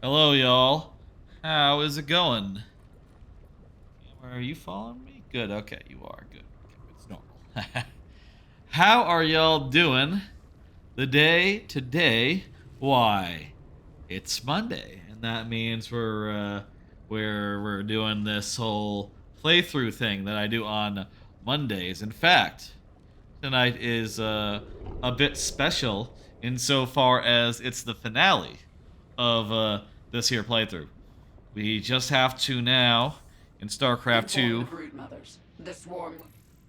Hello, y'all. How is it going? Are you following me? Good. Okay, you are. Good. Okay, it's normal. How are y'all doing the day today? Why? It's Monday, and that means we're doing this whole playthrough thing that I do on Mondays. In fact, tonight is a bit special insofar as it's the finale of this here playthrough. We just have to now in StarCraft Inform the II. broodmothers. The swarm.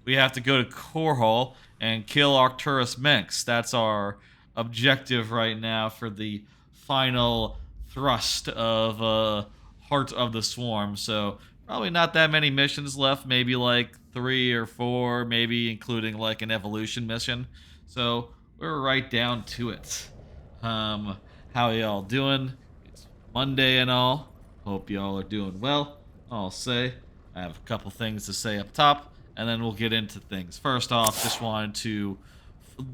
We have to go to Korhal and kill Arcturus Menx. That's our objective right now for the final thrust of Heart of the Swarm. So probably not that many missions left. Maybe like 3 or 4, maybe including like an evolution mission. So we're right down to it. Um, how y'all doing? It's Monday and all. Hope y'all are doing well. I'll say I have a couple things to say up top, and then we'll get into things. First off, just wanted to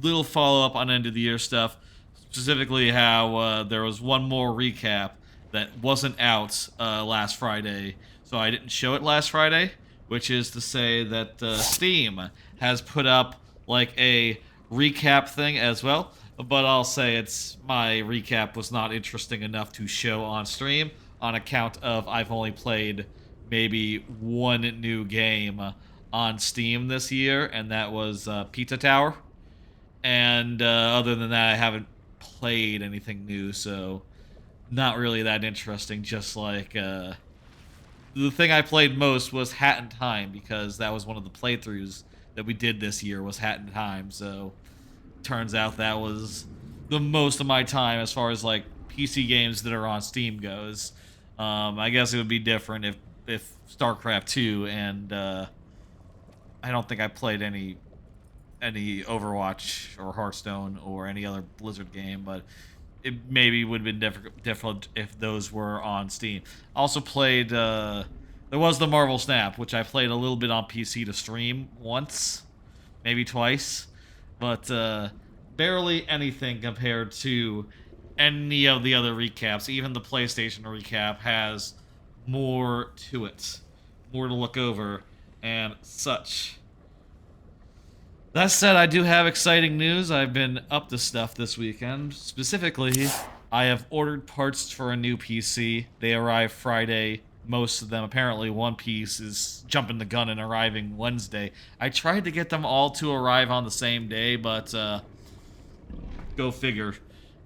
little follow up on end of the year stuff, specifically how there was one more recap that wasn't out last Friday, so I didn't show it last Friday, which is to say that Steam has put up like a recap thing as well. But I'll say it's my recap was not interesting enough to show on stream on account of I've only played maybe one new game on Steam this year, and that was Pizza Tower. And other than that, I haven't played anything new, so not really that interesting. Just like the thing I played most was Hat in Time because that was one of the playthroughs that we did this year was Hat in Time. So turns out that was the most of my time as far as like PC games that are on Steam goes. I guess it would be different if StarCraft II and I don't think I played any Overwatch or Hearthstone or any other Blizzard game, but it maybe would have been different if those were on Steam. Also played. There was the Marvel Snap, which I played a little bit on PC to stream once, maybe twice, but barely anything compared to any of the other recaps. Even the PlayStation recap has more to it, more to look over, and such. That said, I do have exciting news. I've been up to stuff this weekend. Specifically, I have ordered parts for a new PC. They arrive Friday. Most of them, apparently, one piece is jumping the gun and arriving Wednesday. I tried to get them all to arrive on the same day, but go figure.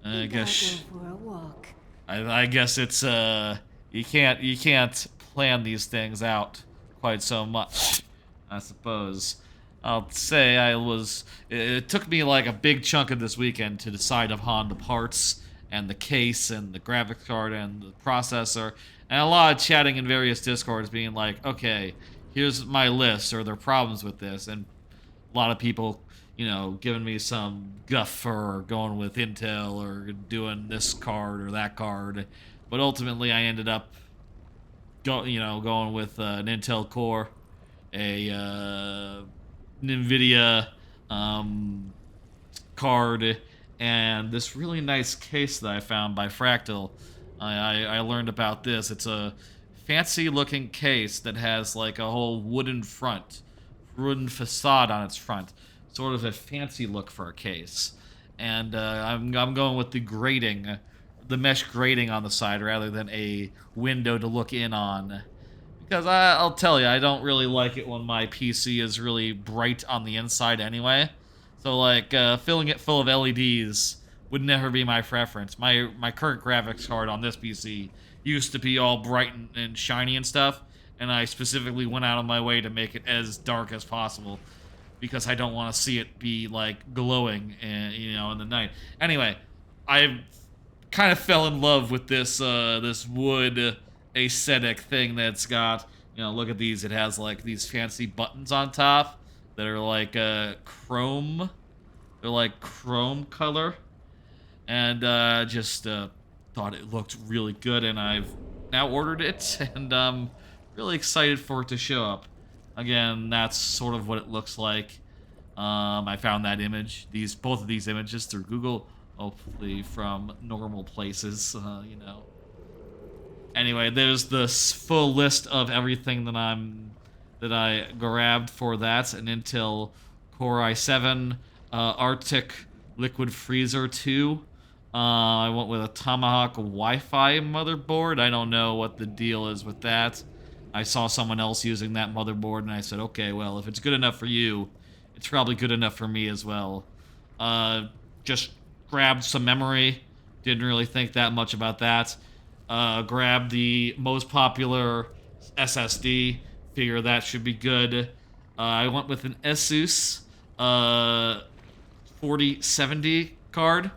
I You gotta go guess for a walk. I guess it's you can't plan these things out quite so much. I suppose. I'll say I was. It took me like a big chunk of this weekend to decide upon the parts and the case and the graphics card and the processor, and a lot of chatting in various discords, being like, "Okay, here's my list," or "There are problems with this," and a lot of people, giving me some guff for going with Intel or doing this card or that card. But ultimately, I ended up going with an Intel Core, a NVIDIA um, card, and this really nice case that I found by Fractal. I learned about this. It's a fancy looking case that has like a whole wooden facade on its front. Sort of a fancy look for a case. And I'm going with the grating, the mesh grating on the side rather than a window to look in on. Because I'll tell you, I don't really like it when my PC is really bright on the inside anyway. So like filling it full of LEDs would never be my preference. My current graphics card on this PC used to be all bright and shiny and stuff, and I specifically went out of my way to make it as dark as possible because I don't want to see it be like glowing, in the night. Anyway, I kind of fell in love with this wood aesthetic thing that's got. Look at these. It has like these fancy buttons on top that are like chrome. They're like chrome color, and just thought it looked really good, and I've now ordered it, and I'm really excited for it to show up. Again, that's sort of what it looks like. I found that image, both of these images through Google, hopefully from normal places, Anyway, there's the full list of everything that I grabbed for that: an Intel Core i7, Arctic Liquid Freezer 2. I went with a Tomahawk Wi-Fi motherboard. I don't know what the deal is with that. I saw someone else using that motherboard, and I said, okay, well, if it's good enough for you, it's probably good enough for me as well. Just grabbed some memory. Didn't really think that much about that. Grabbed the most popular SSD. Figure that should be good. I went with an Asus 4070 card.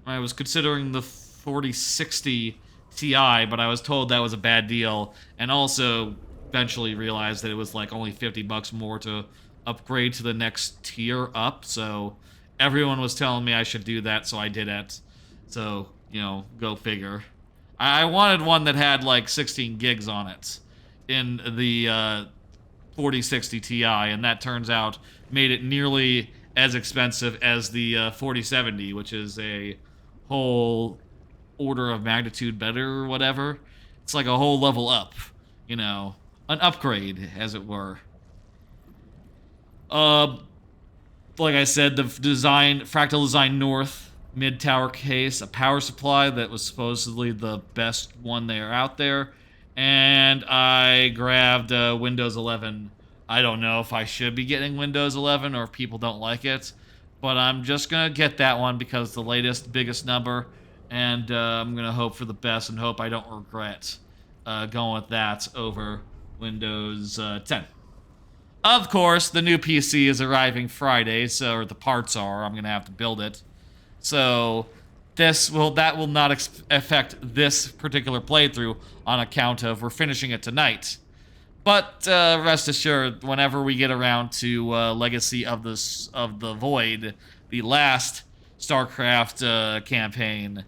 I was considering the 4060 Ti, but I was told that was a bad deal, and also eventually realized that it was like only $50 more to upgrade to the next tier up. So everyone was telling me I should do that, so I did it. So, go figure. I wanted one that had like 16 gigs on it in the 4060 Ti, and that turns out made it nearly as expensive as the 4070, which is a whole order of magnitude better or whatever. It's like a whole level up, an upgrade, as it were. Like I said, the Fractal Design North mid-tower case, a power supply that was supposedly the best one there out there, and I grabbed Windows 11. I don't know if I should be getting Windows 11 or if people don't like it, but I'm just gonna get that one because it's the latest, biggest number, and I'm gonna hope for the best and hope I don't regret going with that over Windows 10. Of course, the new PC is arriving Friday, or the parts are. I'm gonna have to build it. So that will not affect this particular playthrough on account of we're finishing it tonight. But rest assured, whenever we get around to Legacy of the Void, the last StarCraft campaign,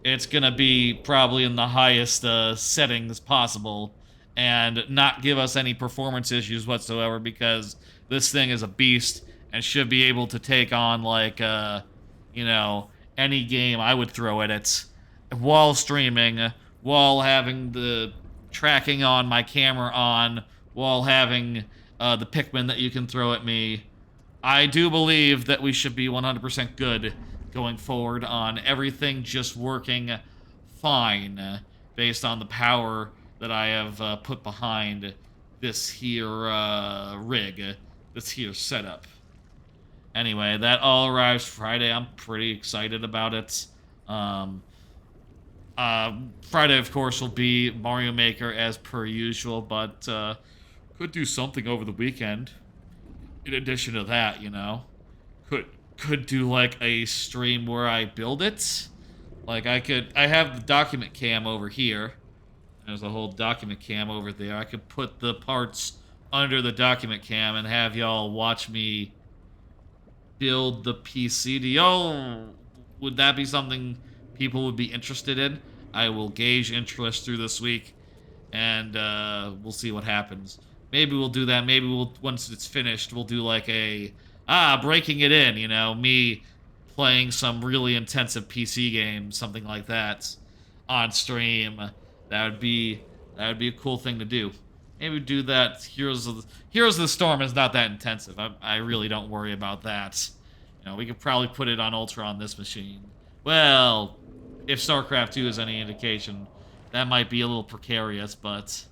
it's gonna be probably in the highest settings possible and not give us any performance issues whatsoever, because this thing is a beast and should be able to take on like any game I would throw at it while streaming, while having the tracking on my camera on, while having the Pikmin that you can throw at me. I do believe that we should be 100% good going forward on everything just working fine based on the power that I have put behind this here rig, this here setup. Anyway, that all arrives Friday. I'm pretty excited about it. Friday, of course, will be Mario Maker as per usual, but could do something over the weekend. In addition to that, could do like a stream where I build it. Like I have the document cam over here. There's a whole document cam over there. I could put the parts under the document cam and have y'all watch me build the PC. Would that be something people would be interested in? I will gauge interest through this week, and we'll see what happens. Maybe we'll do that. Maybe once it's finished, we'll do like a breaking it in. Me playing some really intensive PC game, something like that, on stream. That would be a cool thing to do. Maybe do that. Heroes of the Storm is not that intensive. I really don't worry about that. We could probably put it on Ultra on this machine. Well, if StarCraft II is any indication, that might be a little precarious, but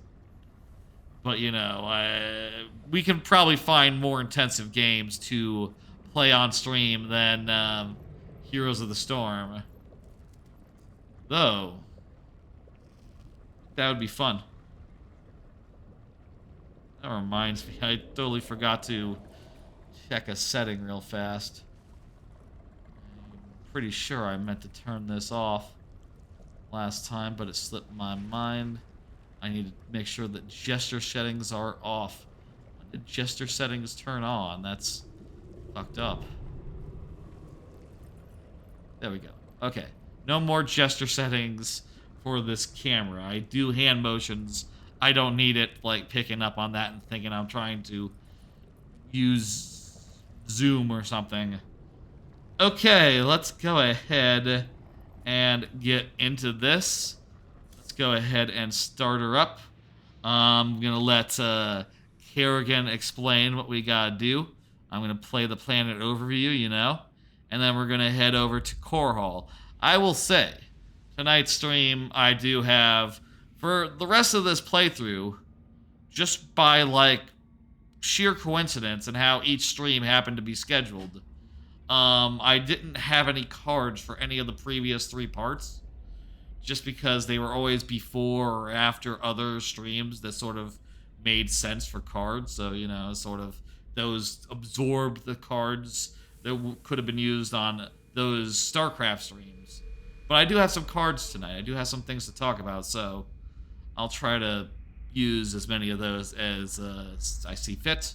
we can probably find more intensive games to play on stream than Heroes of the Storm. Though, that would be fun. That reminds me, I totally forgot to check a setting real fast. I'm pretty sure I meant to turn this off last time, but it slipped my mind. I need to make sure that gesture settings are off. When did gesture settings turn on? That's fucked up. There we go. Okay. No more gesture settings for this camera. I do hand motions. I don't need it like picking up on that and thinking I'm trying to use zoom or something. Okay, let's go ahead and get into this. Let's go ahead and start her up. I'm going to let Kerrigan explain what we got to do. I'm going to play the planet overview, you know, and then we're going to head over to Korhal. I will say, tonight's stream, I do have, for the rest of this playthrough, just by, like, sheer coincidence and how each stream happened to be scheduled, I didn't have any cards for any of the previous 3 parts, just because they were always before or after other streams that sort of made sense for cards. So, you know, sort of those absorbed the cards that could have been used on those StarCraft streams. But I do have some cards tonight. I do have some things to talk about, so I'll try to use as many of those as I see fit.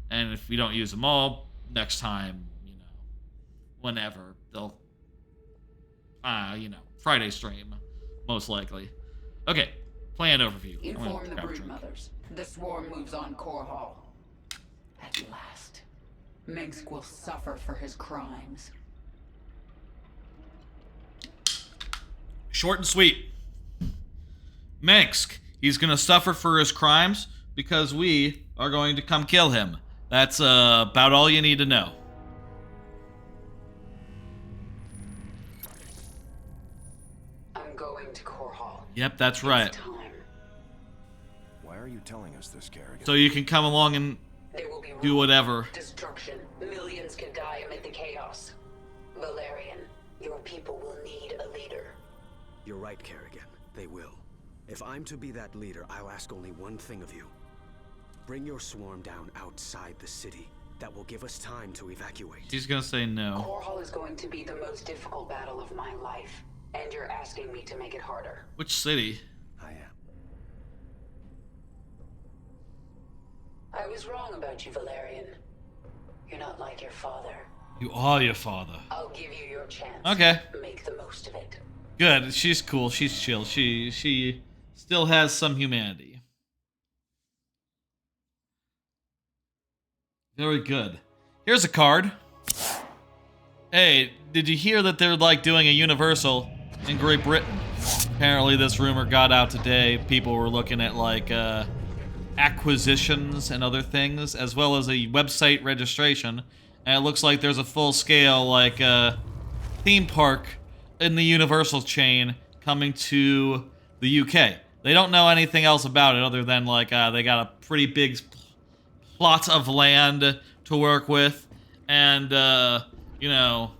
And if we don't use them all, next time, you know, whenever, they'll, you know, Friday stream, most likely. Okay, plan overview. Inform the broodmothers. The swarm moves on Korhal. At last, Minsk will suffer for his crimes. Short and sweet. Minsk, he's gonna suffer for his crimes because we are going to come kill him. That's about all you need to know. I'm going to Korhal. Yep, that's right. It's time. Why are you telling us this, Kerrigan? So you can come along and There will be do whatever. destruction. Millions can die amid the chaos. Valerian, your people will need a leader. You're right, Kerrigan. They will. If I'm to be that leader, I'll ask only one thing of you. Bring your swarm down outside the city. That will give us time to evacuate. He's gonna say no. Korhal is going to be the most difficult battle of my life, and you're asking me to make it harder. Which city? I am. I was wrong about you, Valerian. You're not like your father. You are your father. I'll give you your chance. Okay. Make the most of it. Good. She's cool. She's chill. She still has some humanity. Very good. Here's a card. Hey, did you hear that they're like doing a Universal in Great Britain? Apparently this rumor got out today. People were looking at like acquisitions and other things, as well as a website registration. And it looks like there's a full-scale like theme park in the Universal chain coming to the UK. They don't know anything else about it other than like they got a pretty big plot of land to work with, and you know,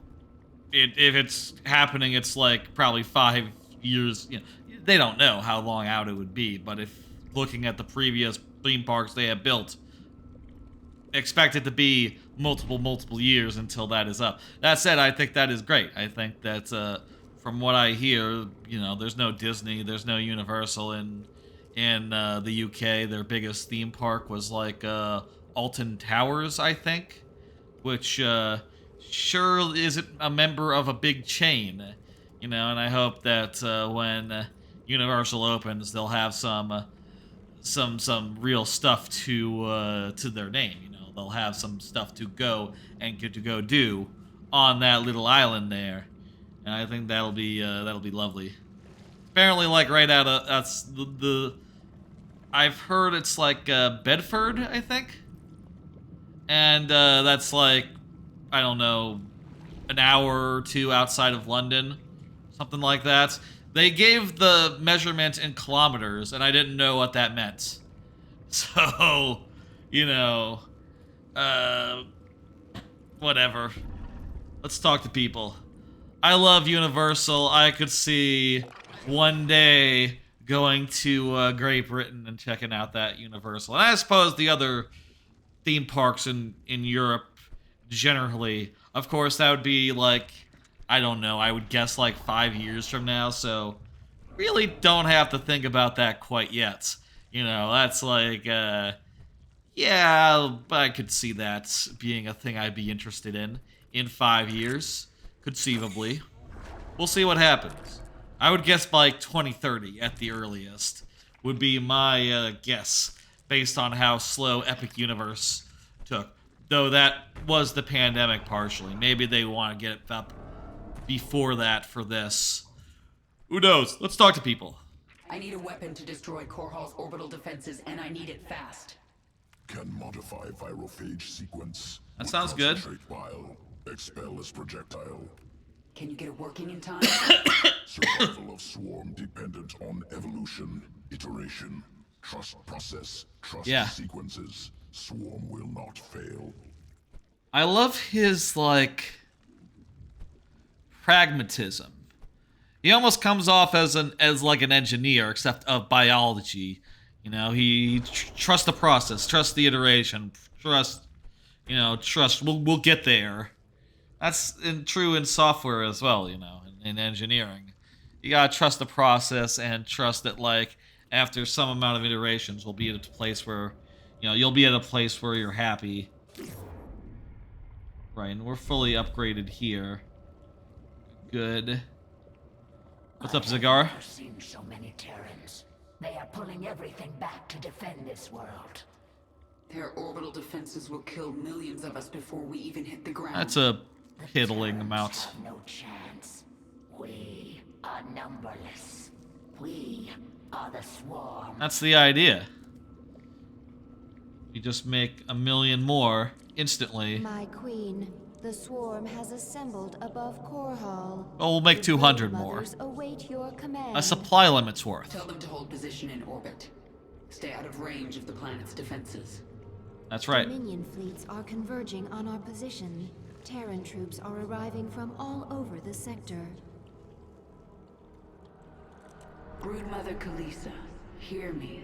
if it's happening, it's like probably 5 years. You know, they don't know how long out it would be, but if looking at the previous theme parks they have built, expect it to be multiple years until that is up. That said, I think that is great. I think that from what I hear, you know, there's no Disney, there's no Universal in the UK. Their biggest theme park was like Alton Towers, I think, which sure isn't a member of a big chain, you know. And I hope that when Universal opens, they'll have some real stuff to their name. You know, they'll have some stuff to go and get to go do on that little island there, and I think that'll be lovely. Apparently, like right out of that's the I've heard it's like Bedford, I think, and that's like, I don't know, an hour or two outside of London, something like that. They gave the measurement in kilometers, and I didn't know what that meant. So, you know, whatever. Let's talk to people. I love Universal. I could see one day going to Great Britain and checking out that Universal. And I suppose the other theme parks in Europe generally. Of course, that would be like, I don't know, I would guess like 5 years from now, so really don't have to think about that quite yet. You know, that's like, yeah, I could see that being a thing I'd be interested in 5 years, conceivably. We'll see what happens. I would guess by 2030 at the earliest would be my guess, based on how slow Epic Universe took. Though that was the pandemic partially. Maybe they want to get it up before that for this. Who knows? Let's talk to people. I need a weapon to destroy Korhal's orbital defenses, and I need it fast. Can modify virophage sequence. That sounds good. Concentrate vial. Expel as projectile. Can you get it working in time? Survival of swarm dependent on evolution, iteration, trust process, trust sequences. Swarm will not fail. I love his, like, pragmatism. He almost comes off as like an engineer, except of biology. You know, he trusts the process, trusts the iteration, trust. We'll get there. That's true in software as well. You know, in engineering, you gotta trust the process and trust that, like, after some amount of iterations, we'll be at a place where, you'll be at a place where you're happy. Right, and we're fully upgraded here. Good. What's up, Zagar? I've never seen so many Terrans. They are pulling everything back to defend this world. Their orbital defenses will kill millions of us before we even hit the ground. That's a The piddling Terrans amount. have no chance. We are numberless. We are the swarm. That's the idea. You just make a million more instantly. My queen, the swarm has assembled above Korhal. Well, we'll make The 200 Brood more. Mothers await your command. A supply limit's worth. Tell them to hold position in orbit. Stay out of range of the planet's defenses. That's right. Dominion fleets are converging on our position. Terran troops are arriving from all over the sector. Broodmother Kalisa, hear me.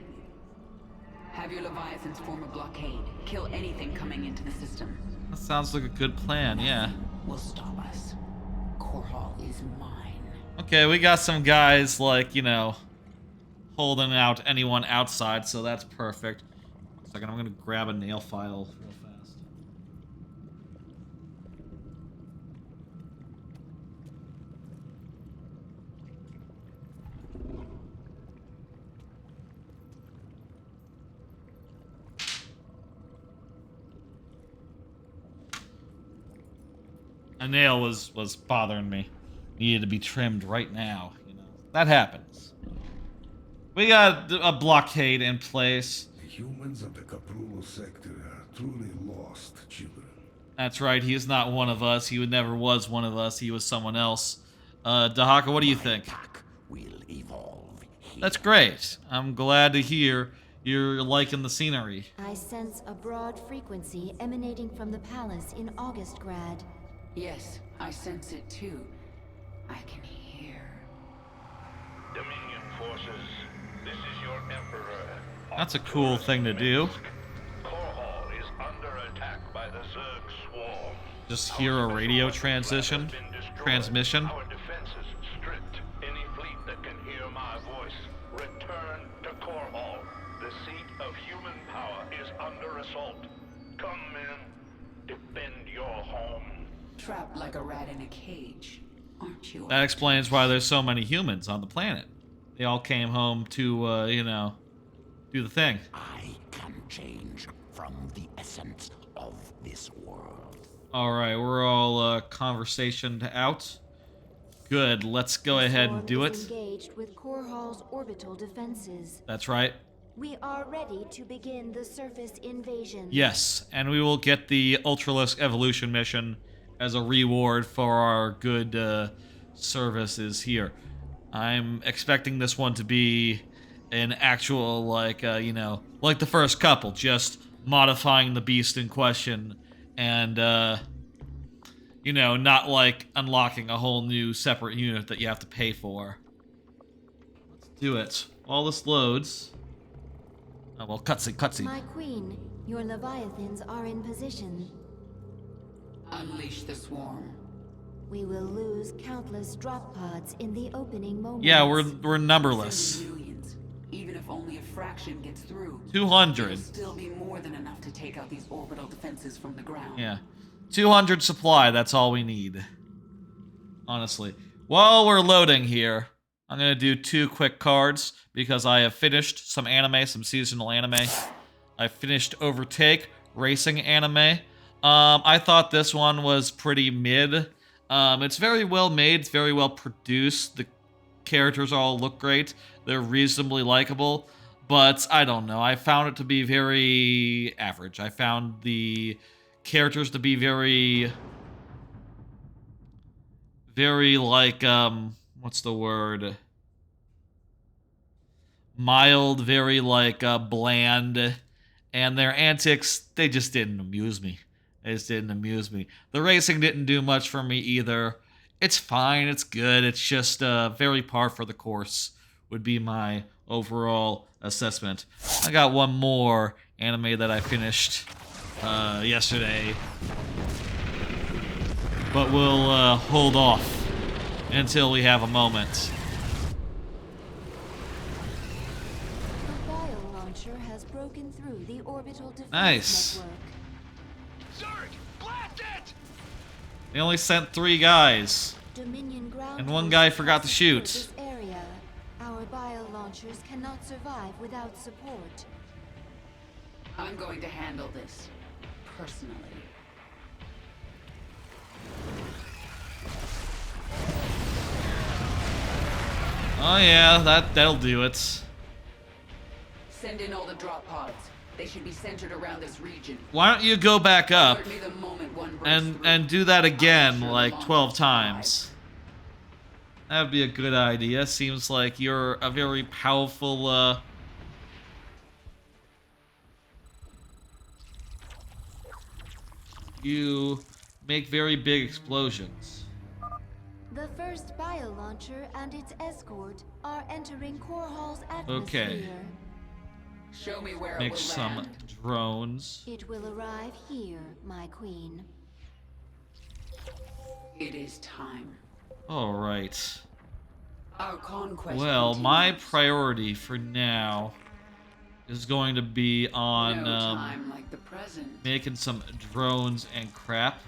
Have your Leviathans form a blockade. Kill anything coming into the system. That sounds like a good plan, yeah. Will stop us. Korhal is mine. Okay, we got some guys, like, holding out anyone outside, so that's perfect. 1 second, I'm gonna grab a nail file real fast. A nail was bothering me. Needed to be trimmed right now, That happens. We got a blockade in place. The humans of the Kaprulo sector are truly lost children. That's right, he's not one of us. He never was one of us. He was someone else. Dahaka, what do you think? Attack will evolve here. That's great. I'm glad to hear you're liking the scenery. I sense a broad frequency emanating from the palace in Augustgrad. Yes, I sense it too. I can hear. Dominion forces, this is your Emperor. That's a cool thing to do. Korhal is under attack by the Zerg swarm. Just hear a radio transmission. Transmission. Our defenses stripped. Any fleet that can hear my voice, return to Korhal. The seat of human power is under assault. Come, men. Defend your home. Trapped like a rat in a cage, aren't you? That explains why there's so many humans on the planet. They all came home to, do the thing. I can change from the essence of this world. Alright, we're all conversationed out. Good, let's go ahead and do it. Engaged with Korhal's orbital defenses. That's right. We are ready to begin the surface invasion. Yes, and we will get the Ultralisk Evolution mission as a reward for our good services here. I'm expecting this one to be an actual, like the first couple, just modifying the beast in question and, not like unlocking a whole new separate unit that you have to pay for. Let's do it. While this loads... Oh, well, cutscene. My queen, your Leviathans are in position. Unleash the swarm. We will lose countless drop pods in the opening moments. Yeah, we're numberless. Millions. Even if only a fraction gets through. 200. It'll still be more than enough to take out these orbital defenses from the ground. Yeah. 200 supply, that's all we need. Honestly. While we're loading here, I'm going to do 2 quick cards because I have finished some anime, some seasonal anime. I finished Overtake, racing anime. I thought this one was pretty mid. It's very well made, it's very well produced. characters all look great. They're reasonably likable, but I don't know. I found it to be very average. I found the characters to be very like, what's the word? Mild, very like bland, and their antics, they just didn't amuse me. They just didn't amuse me. The racing didn't do much for me either. It's fine, it's good, it's just very par for the course would be my overall assessment. I got one more anime that I finished yesterday, but we'll hold off until we have a moment. The bio launcher has broken through the orbital defense Nice. network. Zerg, blast it! They only sent 3 guys. Dominion ground And one guy forces forgot to have shoot. secured this area. Our bio launchers cannot survive without support. I'm going to handle this personally. Oh yeah, that'll do it. Send in all the drop pods. They should be centered around this region. Why don't you go back up Alert me the moment one breaks through. and do that again I'm sure like the 12 launch times? That would be a good idea. Seems like you're a very powerful you make very big explosions. The first bio launcher and its escort are entering Korhal's atmosphere. Okay. Show me where it Make will some land. drones. It will arrive here, my queen. It is time. All right. Our conquest Well, my continues. priority for now is going to be on No time like the present. making some drones and crap.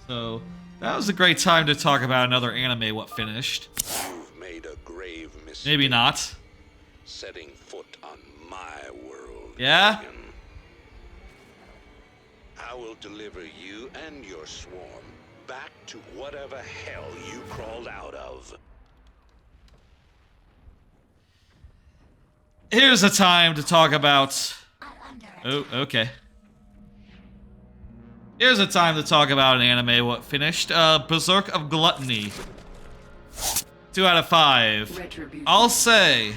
So that was a great time to talk about another anime what finished. You've made a grave mistake. Maybe not. Setting foot on my world. Yeah? Dragon. I will deliver you and your swarm back to whatever hell you crawled out of. Here's a time to talk about... Oh, okay. Here's a time to talk about an anime what finished. Berserk of Gluttony. 2 out of 5. Retribution. I'll say,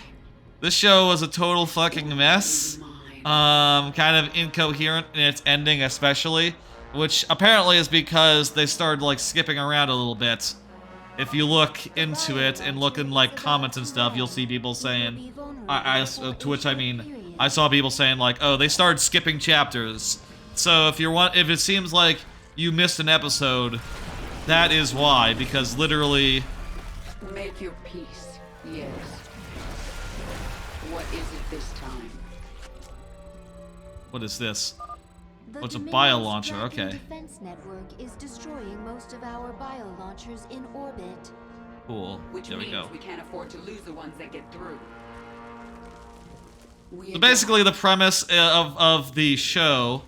this show was a total fucking mess. Kind of incoherent in its ending especially, which apparently is because they started like skipping around a little bit. If you look into it and look in like comments and stuff, you'll see people saying, to which I mean, I saw people saying like, oh, they started skipping chapters. So if if it seems like you missed an episode, that is why, because literally... Make your peace. Yes. What is it this time? What is this? The What's a Dominion's bio launcher? Dragon Okay. defense network is destroying most of our bio launchers in orbit. Cool. Which There we means go. we can't afford to lose the ones that get through. So basically the premise of the show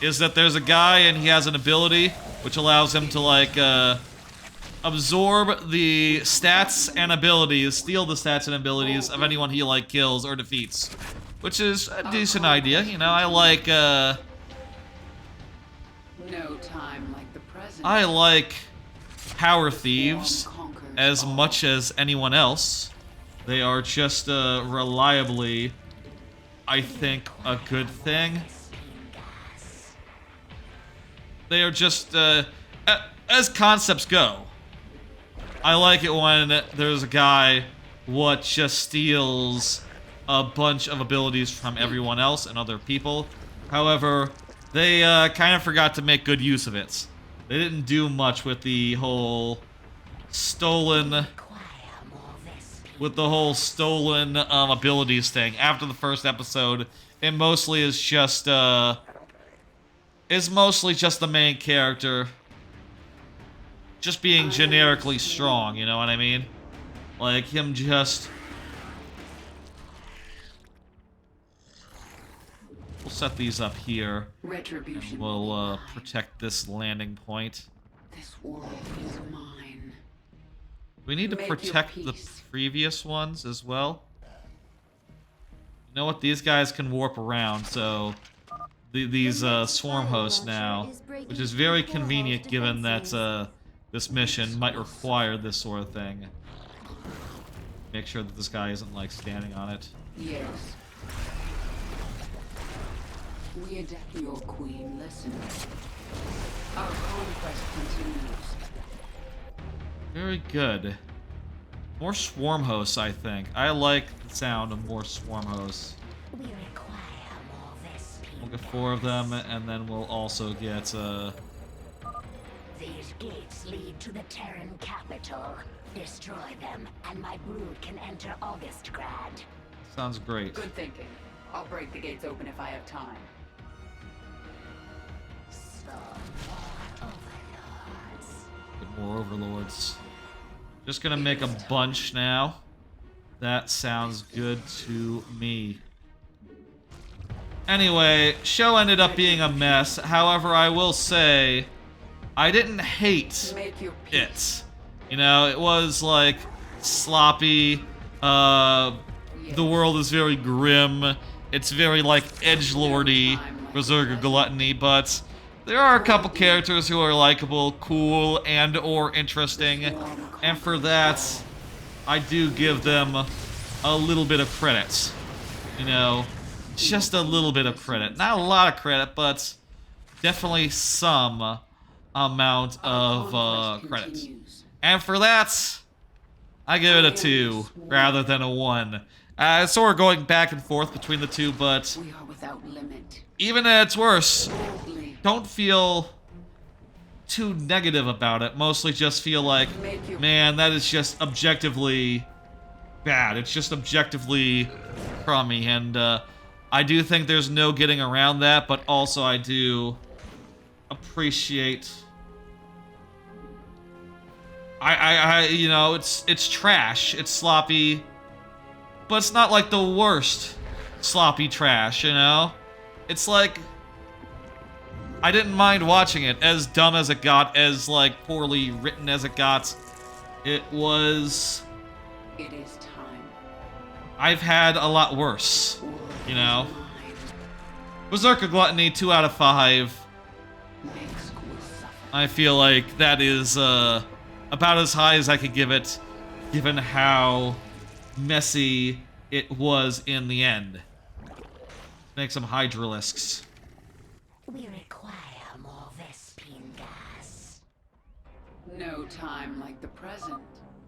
is that there's a guy and he has an ability which allows him to like absorb the stats and abilities, steal the stats and abilities of anyone he like kills or defeats. Which is a decent idea, you know, I like No time like the present. I like power thieves Swarm conquers as all. much as anyone else. They are just reliably, I think, a good thing. They are just, as concepts go, I like it when there's a guy what just steals a bunch of abilities from everyone else and other people. However, they kind of forgot to make good use of it. They didn't do much with the whole stolen... abilities thing. After the first episode, it mostly is just, the main character just being generically strong, you know what I mean? Like, him just... We'll set these up here. Retribution. And will be we'll mine. protect this landing point. This world is mine. We need to Make your protect the peace. previous ones as well. You know what? These guys can warp around, so these swarm hosts now, which is very convenient given that this mission might require this sort of thing. Make sure that this guy isn't like standing on it. Yes. We adapt your queen. Listen. Our conquest continues. Very good. More swarm hosts, I think. I like the sound of more swarm hosts. We require more Vespene We'll get 4 of them, and then we'll also get These gates lead to the Terran capital. Destroy them, and my brood can enter Augustgrad. sounds great. Good thinking. I'll break the gates open if I have time. Get more overlords. Just gonna make a bunch now. That sounds good to me. Anyway, show ended up being a mess. However, I will say, I didn't hate Make your peace. it. You know, it was like sloppy. The world is very grim. It's very like edgelordy, Berserker gluttony, but there are a couple characters who are likable, cool, and or interesting, and for that, I do give them a little bit of credit. You know, just a little bit of credit. Not a lot of credit, but definitely some amount of credit. And for that, I give it a 2 rather than a 1. It's sort of going back and forth between the two, but We are without limit. even at its worst, Boldly. don't feel too negative about it. Mostly just feel like, man, that is just objectively bad. It's just objectively crummy, and I do think there's no getting around that, but also I do appreciate... you know, it's trash, it's sloppy, but it's not like the worst sloppy trash, you know? It's like, I didn't mind watching it, as dumb as it got, as like poorly written as it got. It was... It is time. I've had a lot worse, you know? Berserker Gluttony, 2 out of 5. Make school suffer. I feel like that is about as high as I could give it, given how messy it was in the end. Make some Hydralisks. We require more Vespene gas. No time like the present.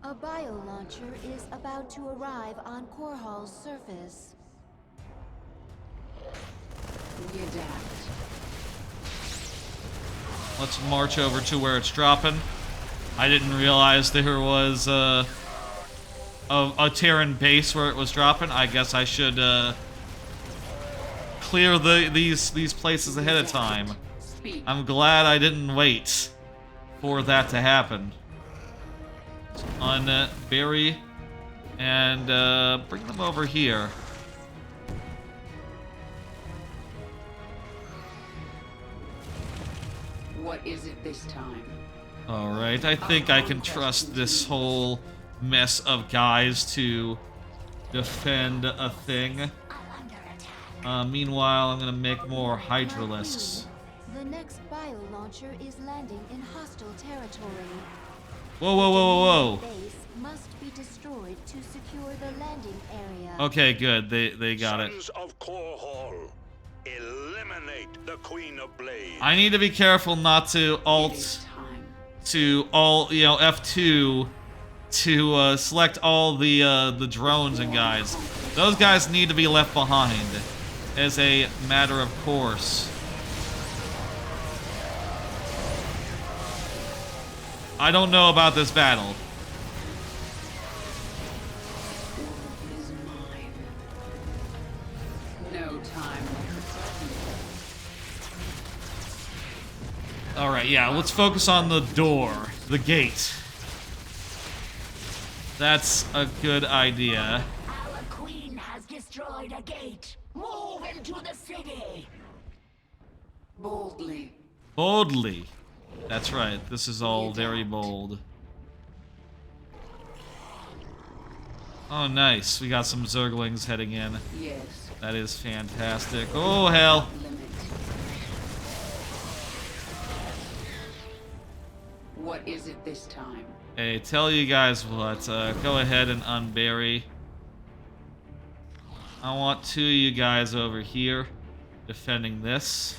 A bio-launcher is about to arrive on Korhal's surface. We adapt. Let's march over to where it's dropping. I didn't realize there was a Terran base where it was dropping. I guess I should clear these places ahead of time. Speak. I'm glad I didn't wait for that to happen. Unbury and bring them over here. What is it this time? Alright, I think I can trust this whole mess of guys to defend a thing. Meanwhile, I'm gonna make more Hydralisks. The next bio-launcher is landing in hostile territory. Whoa, whoa, whoa, whoa, The base must be destroyed to secure the landing area. whoa. Okay, good. They got it. Sons of Korhal, eliminate the Queen of Blades. I need to be careful not to It alt is time. to all, you know, F2 to select all the drones and guys. Those guys need to be left behind as a matter of course. I don't know about this battle. Is mine. No time like the present. Alright, yeah, let's focus on the door, the gate. That's a good idea. Our queen has destroyed a gate. Move into the city. Boldly. Boldly. That's right, this is all very bold. Oh, nice. We got some Zerglings heading in. Yes. That is fantastic. Oh, hell. Limit. What is it this time? Hey, tell you guys what. Go ahead and unbury. I want 2 of you guys over here defending this.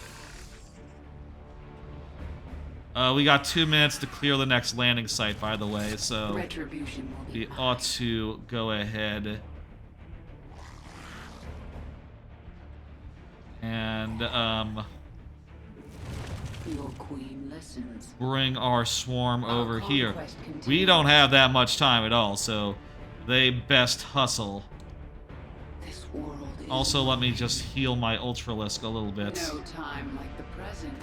We got 2 minutes to clear the next landing site, by the way, so Retribution will be we mine. ought to go ahead and Your queen listens. bring our swarm over here. conquest continues. We don't have that much time at all, so they best hustle. This world is Also, let me just heal my Ultralisk a little bit. no time like the present.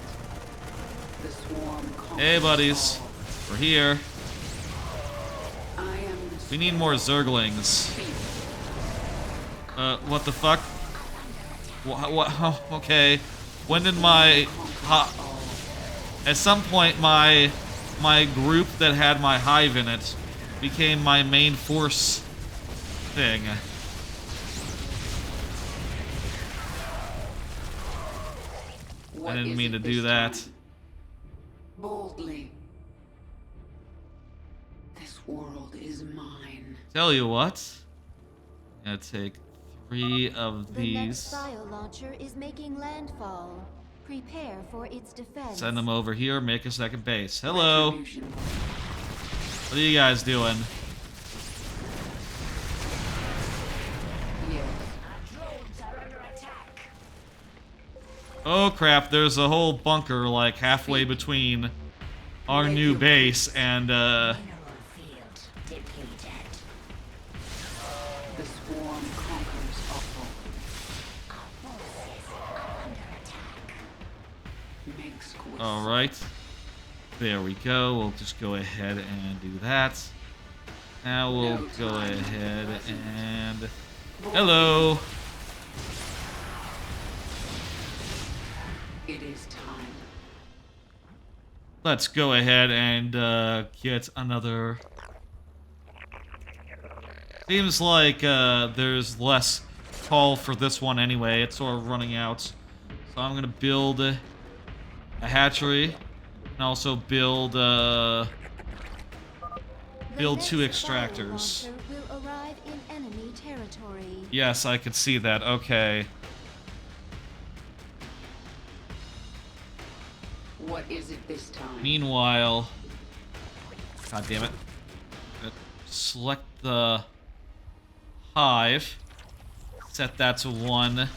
The swarm Hey, conquers buddies. all. We're here. I am the We need more Zerglings. What the fuck? What? Oh, okay. When did my... At some point, my group that had my hive in it became my main force thing. What I didn't is mean to it do this that. time? Boldly. This world is mine. Tell you what. I'm gonna take 3 of The next these. bio launcher is making landfall. Prepare for its defense. Send them over here, make a second base. Hello. Retribution. What are you guys doing? Yes. Drones are under attack. Oh crap, there's a whole bunker like halfway between our new base and Mineral field depleted. The swarm conquers all. Our forces are under attack. Makes course. alright. There we go. We'll just go ahead and do that. Now we'll No go time ahead present. and... Hello! It is time. Let's go ahead and get another... Seems like there's less call for this one anyway. It's sort of running out. So I'm gonna build a hatchery and also build The 2 next extractors. bio launcher will arrive in enemy territory. Yes, I could see that. Okay. What is it this time? Meanwhile, god damn it. Select the hive. Set that to 1.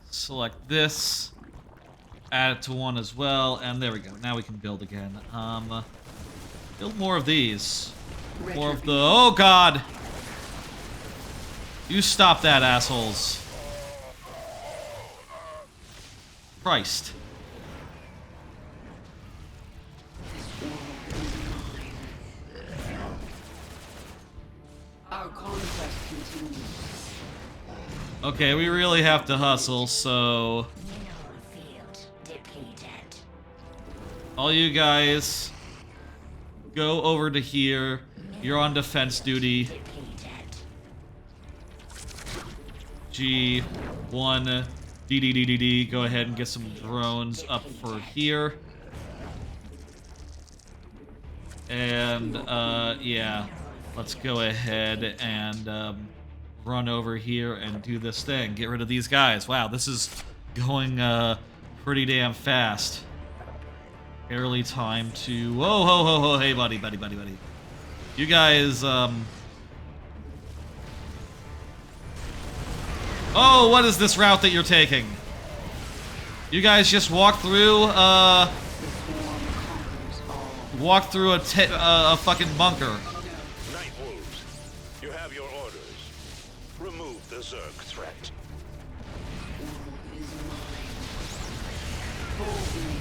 Select this. Add it to 1 as well, and there we go. Now we can build again. Build more of these. More of the... Oh god! You stop that, assholes. Christ. This world is mine. Our conquest continues. Okay, we really have to hustle, so... Mineral field depleted. all you guys go over to here. You're on defense duty. Depleted. G1 D. Go ahead and get some drones up for here. And yeah, let's go ahead and run over here and do this thing. Get rid of these guys. Wow, this is going pretty damn fast. Barely time to... Whoa, ho, ho, ho, hey, buddy. You guys, Oh, what is this route that you're taking? You guys just walk through, The swarm conquers all. walk through a fucking bunker. Night Wolves, you have your orders. Remove the Zerg threat. World is mine. Boldly.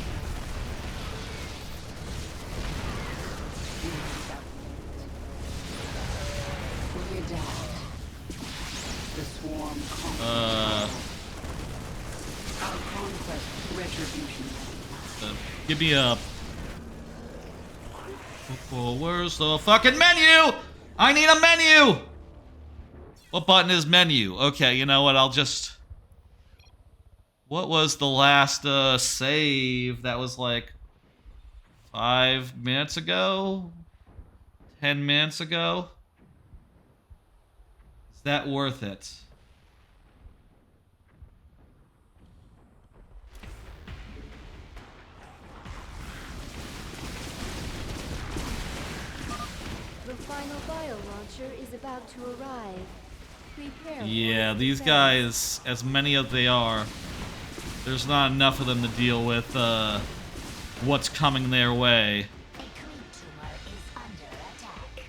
We adapt. The swarm conquers. Our conquest, retribution. Give me a... Oh, where's the fucking menu? I need a menu! What button is menu? Okay, you know what? I'll just... What was the last save? That was like 5 minutes ago? 10 minutes ago? Is that worth it? The final bio launcher is about to arrive. Prepare. Yeah, these guys, as many as they are, there's not enough of them to deal with what's coming their way. A creep tumor is under attack.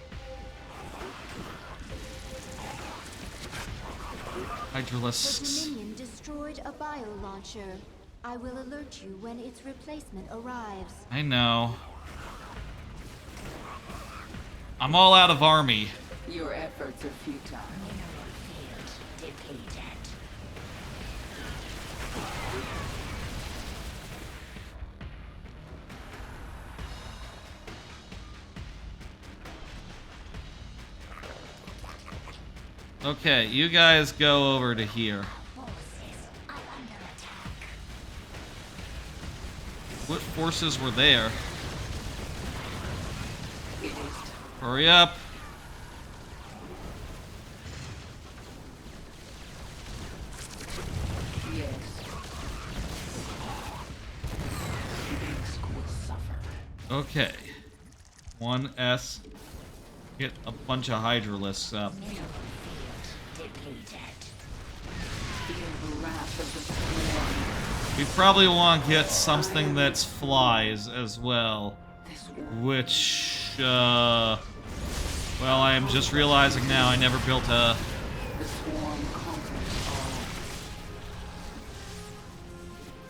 The Hydralisks. Dominion destroyed a bio launcher. I will alert you when its replacement arrives. I know. I'm all out of army. Your efforts are futile. Mineral field depleted. Okay, you guys go over to here. Forces are under attack. What forces were there? It is Hurry up. yes. Minsk will suffer. Okay. 1S. Get a bunch of Hydralisks up. Mineral field depleted. Feel the wrath of the swarm. We probably want to get something that's flies as well. This war. Which, well, I am just realizing now I never built a... The swarm conquers all.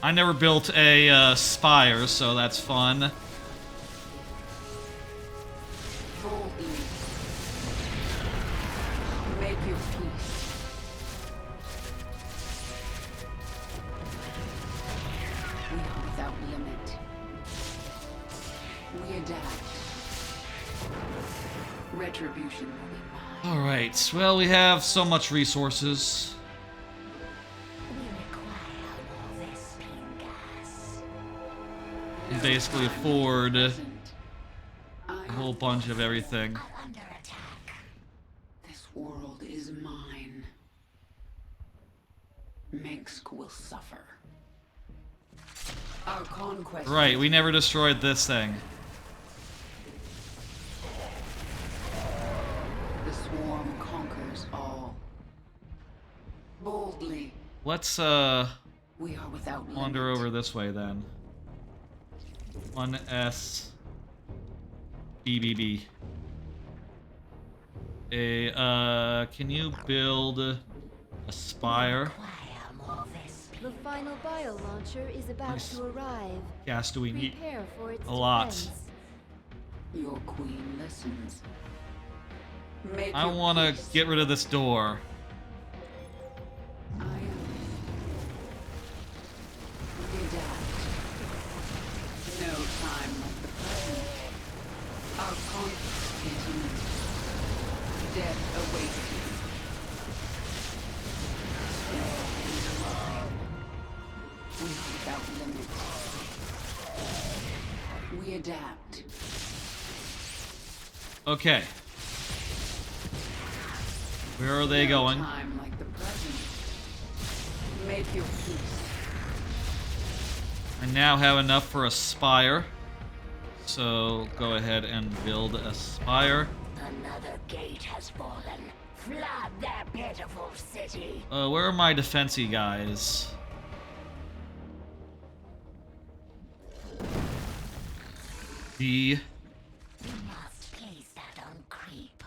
I never built a spire, so that's fun. Boldly. Make your peace. We are without limit. We adapt. Retribution will be mine. Alright, well, we have so much resources. We require more Vespene gas. We basically afford a I whole bunch of everything. Are under attack. This world is mine. Minsk will suffer. Our conquest. Right, we never destroyed this thing. The swarm conquers all. Boldly, Let's, we are without wander limit. over this way then. 1S. BBB. Can you build a spire? Require more Vespene. The final bio launcher is about Nice. to arrive. Gas do we need? Prepare for its A lot. defense. Your queen listens. Make I your want to peace. get rid of this door. I am. We adapt. No time like the present. Our conquest continues. Death awaits you. We are without limit. We adapt. Okay. Where are they No going? time like the present. Make your peace. I now have enough for a spire. So go ahead and build a spire. Another gate has fallen. Flood their pitiful city. Where are my defensey guys? D. We must place that on creep.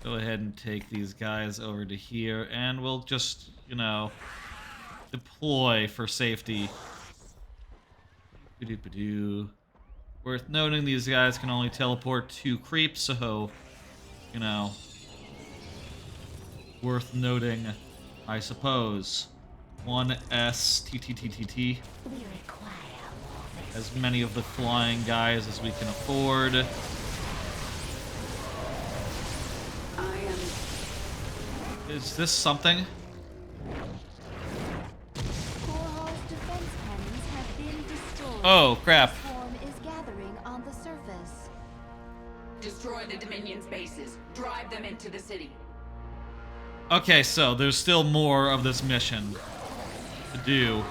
Go ahead and take these guys over to here, and we'll just, you know, deploy for safety. Ba-doop-a-doo. Worth noting, these guys can only teleport 2 creeps, so, you know, worth noting, I suppose. 1S TTTTT. We require more Vespene. As many of the flying guys as we can afford. I am. Is this something? Korhal's defense cannons have been destroyed. Oh, crap. The swarm is gathering on the surface. Destroy the Dominion's bases. Drive them into the city. Okay, so there's still more of this mission to do.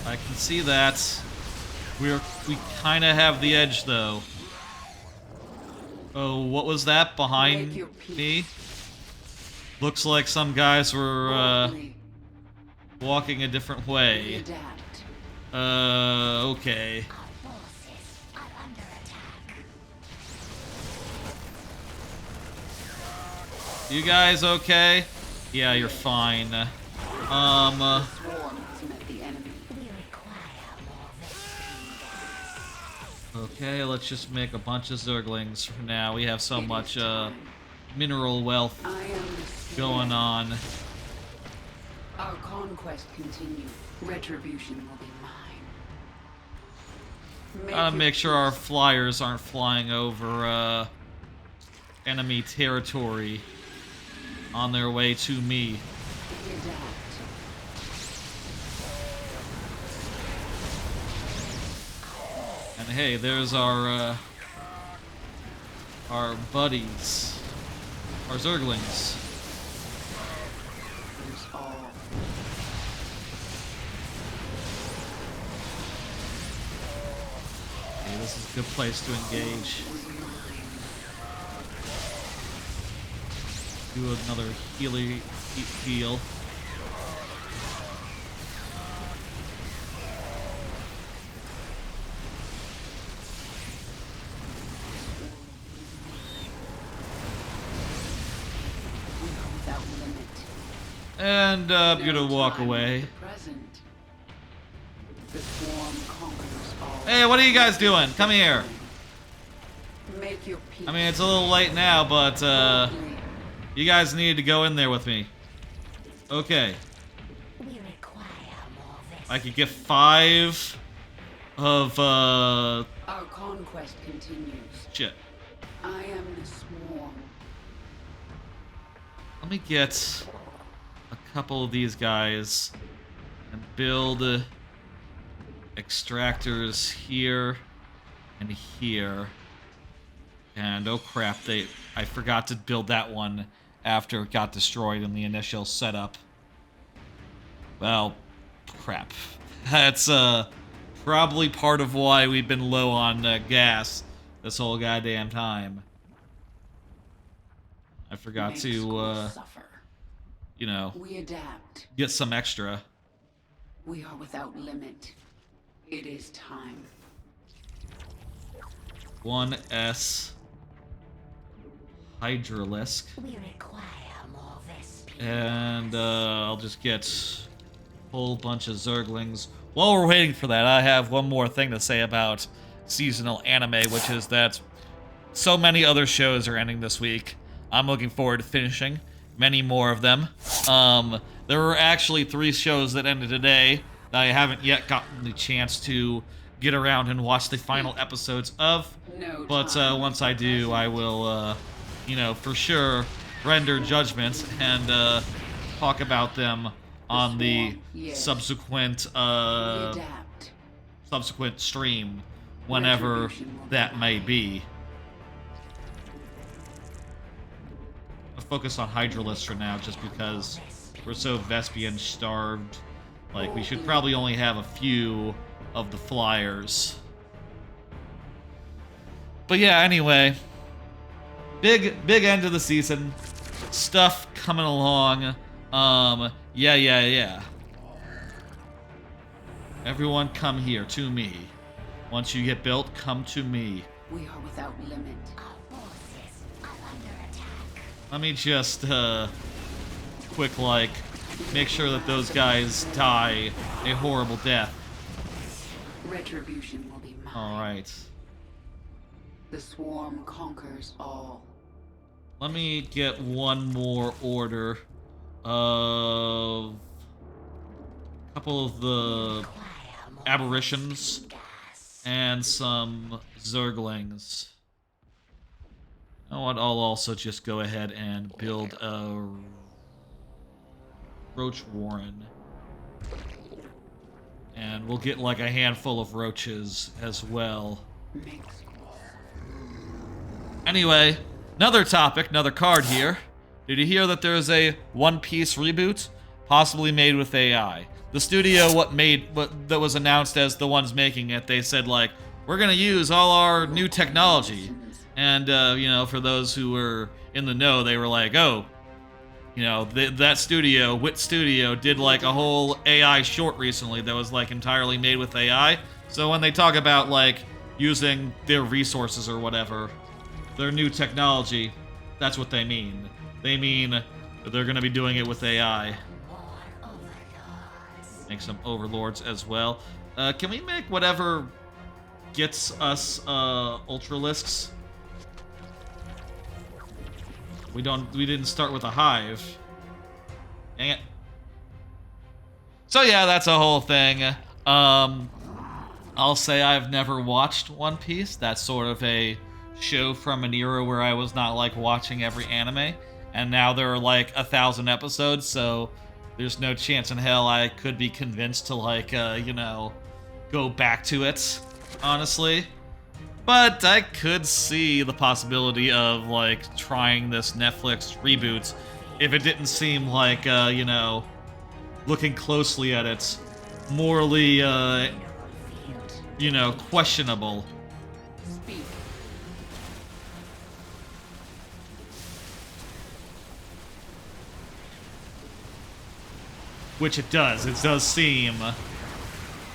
I can see that. We kind of have the edge, though. Oh, what was that behind me? Looks like some guys were walking a different way. Okay. You guys okay? Yeah, you're fine. Okay, let's just make a bunch of Zerglings for now. We have so much mineral wealth going on. Our conquest continues. Retribution will be mine. Gotta make sure our flyers aren't flying over enemy territory on their way to me. And hey, there's our buddies, our Zerglings. Okay, this is a good place to engage. Do another heal. And I'm gonna walk away. Hey, what are you guys doing? Come here. I mean, it's a little late now, but you guys need to go in there with me. Okay. I could get 5 of Our conquest continues. Shit. I am the swarm. Let me get a couple of these guys and build extractors here and here. And oh crap, I forgot to build that one after it got destroyed in the initial setup. Well, crap. That's probably part of why we've been low on gas this whole goddamn time. I forgot to you know, we adapt. Get some extra. We are without limit. It is time. 1S Hydralisk. We require more Vespians. And I'll just get a whole bunch of Zerglings. While we're waiting for that, I have one more thing to say about seasonal anime, which is that so many other shows are ending this week. I'm looking forward to finishing many more of them. There were actually 3 shows that ended today that I haven't yet gotten the chance to get around and watch the final episodes of. But once I do, I will, you know, for sure render judgment and talk about them on the subsequent stream, whenever that may be. I'll focus on Hydralisk for now, just because we're so Vespian starved. Like, we should probably only have a few of the flyers. But yeah, anyway, big end of the season. Stuff coming along. Yeah. Everyone come here, to me. Once you get built, come to me. We are without limit. Our forces are under attack. Let me just, quick, like, make sure that those guys die a horrible death. Retribution will be mine. Alright. The swarm conquers all. Let me get one more order of a couple of the aberrations and some Zerglings. You know what? I'll also just go ahead and build a Roach Warren. And we'll get like a handful of roaches as well. Anyway, another topic, another card here. Did you hear that there's a One Piece reboot? Possibly made with AI. The studio that was announced as the ones making it, they said like, we're gonna use all our new technology. And, you know, for those who were in the know, they were like, oh, you know, that studio, Wit Studio, did like a whole AI short recently that was like entirely made with AI. So when they talk about like using their resources or whatever, their new technology, that's what they mean. They mean that they're going to be doing it with AI. Make some overlords as well. Can we make whatever gets us ultralisks? We didn't start with a hive. Dang it. So yeah, that's a whole thing. I'll say I've never watched One Piece. That's sort of a show from an era where I was not like watching every anime, and now there are like 1,000 episodes, so there's no chance in hell I could be convinced to like you know, go back to it, honestly. But I could see the possibility of like trying this Netflix reboot if it didn't seem like you know, looking closely at it, morally you know, questionable. Which it does. It does seem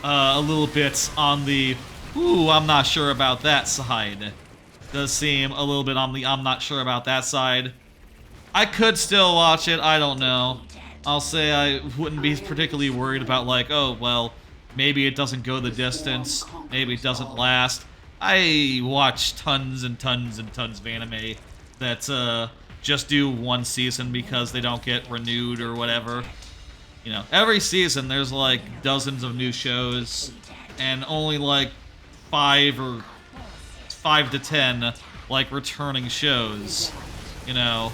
a little bit on the, ooh, I'm not sure about that side. It does seem a little bit on the, I'm not sure about that side. I could still watch it, I don't know. I'll say I wouldn't be particularly worried about like, oh, well, maybe it doesn't go the distance, maybe it doesn't last. I watch tons and tons and tons of anime that just do one season because they don't get renewed or whatever. You know, every season there's like dozens of new shows, and only like 5 to 10 like returning shows. You know,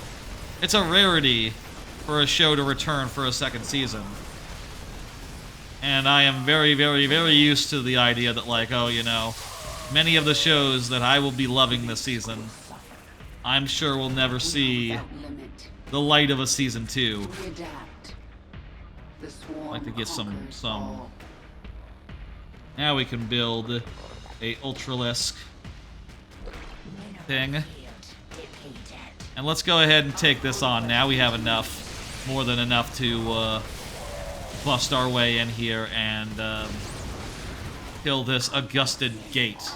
it's a rarity for a show to return for a second season. And I am very, very, very used to the idea that like, oh, you know, many of the shows that I will be loving this season, I'm sure will never see the light of a season 2. I'd like to get some. Now we can build a ultralisk thing. And let's go ahead and take this on. Now we have enough, more than enough to bust our way in here and kill this Augusted Gate.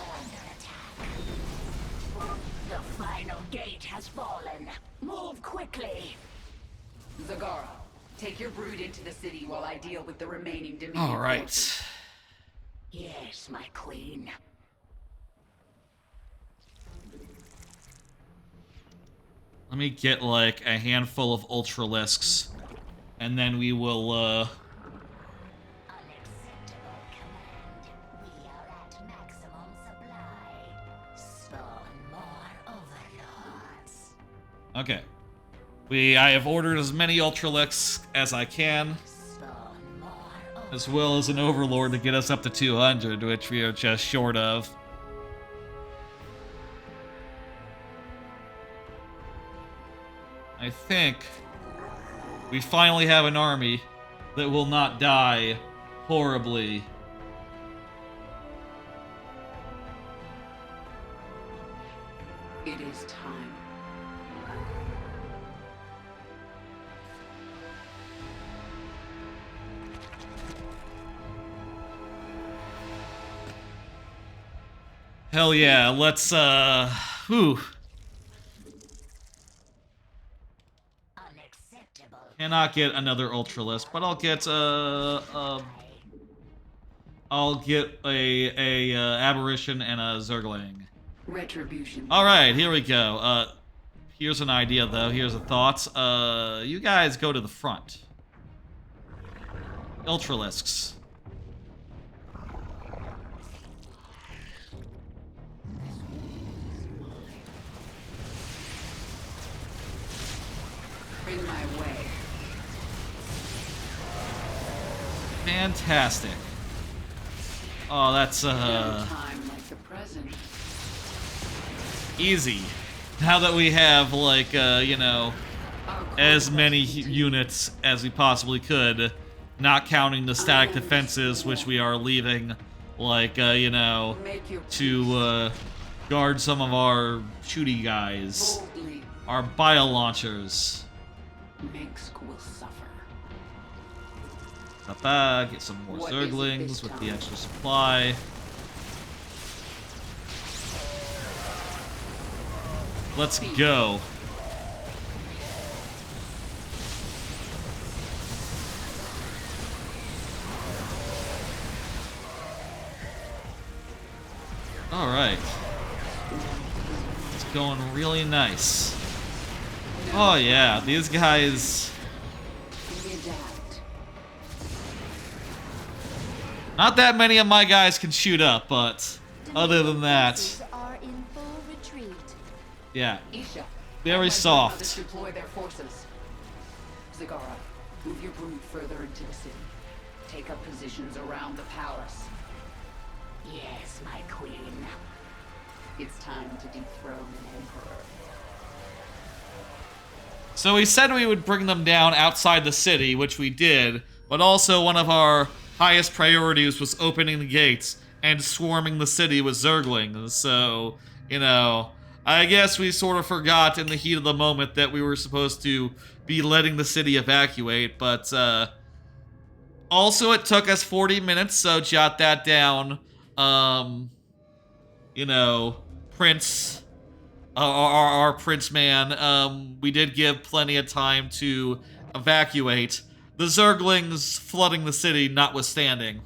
The final gate has fallen. Move quickly. Zagara, take your brood into the city while I deal with the remaining Dominion. All right. Forces. Yes, my queen. Let me get like a handful of ultralisks, and then we will Unacceptable command. We are at maximum supply. Spawn more overlords. okay. I have ordered as many ultralisks as I can, Spawn more as well as an overlord to get us up to 200, which we are just short of. I think we finally have an army that will not die horribly. It is time. Hell yeah, let's whew. unacceptable. Cannot get another ultralisk, but I'll get a aberration and a zergling. Retribution. All right, here we go. Here's an idea though. Here's a thought. You guys go to the front. Ultralisks. Fantastic. Oh, that's time like the present. easy. Now that we have, like, you know, as many units as we possibly could, not counting the static defenses, which we are leaving, like, you know, to guard some of our shooty guys. Our bio launchers. Minsk will suffer. Get some more Zerglings with the extra supply. Let's go. All right. It's going really nice. Oh yeah, these guys. Not that many of my guys can shoot up, but other than that, yeah, very soft. Deploy their forces. Zagara, move your brood further into the city. Take up positions around the palace. Yes, my queen. It's time to dethrone an emperor. So we said we would bring them down outside the city, which we did, but also one of our highest priorities was opening the gates and swarming the city with Zerglings. So, you know, I guess we sort of forgot in the heat of the moment that we were supposed to be letting the city evacuate, but also it took us 40 minutes, so jot that down. You know, Prince, our Prince man, we did give plenty of time to evacuate. The Zerglings flooding the city notwithstanding.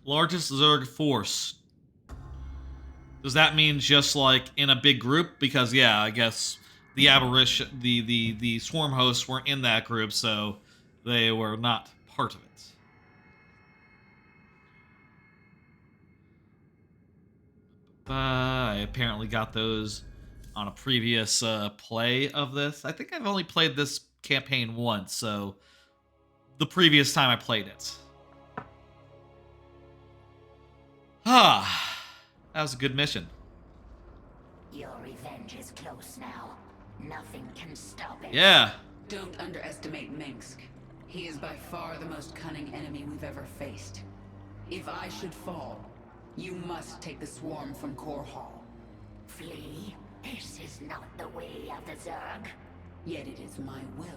Largest Zerg force. Does that mean just like in a big group? Because yeah, I guess the aberration, the swarm hosts weren't in that group, so they were not part of it. I apparently got those on a previous play of this. I think I've only played this campaign once, so the previous time I played it. Ah, that was a good mission. Your revenge is close now. Nothing can stop it. Yeah. Don't underestimate Minsk. He is by far the most cunning enemy we've ever faced. If I should fall, you must take the swarm from Korhal. Flee? This is not the way of the Zerg. Yet it is my will.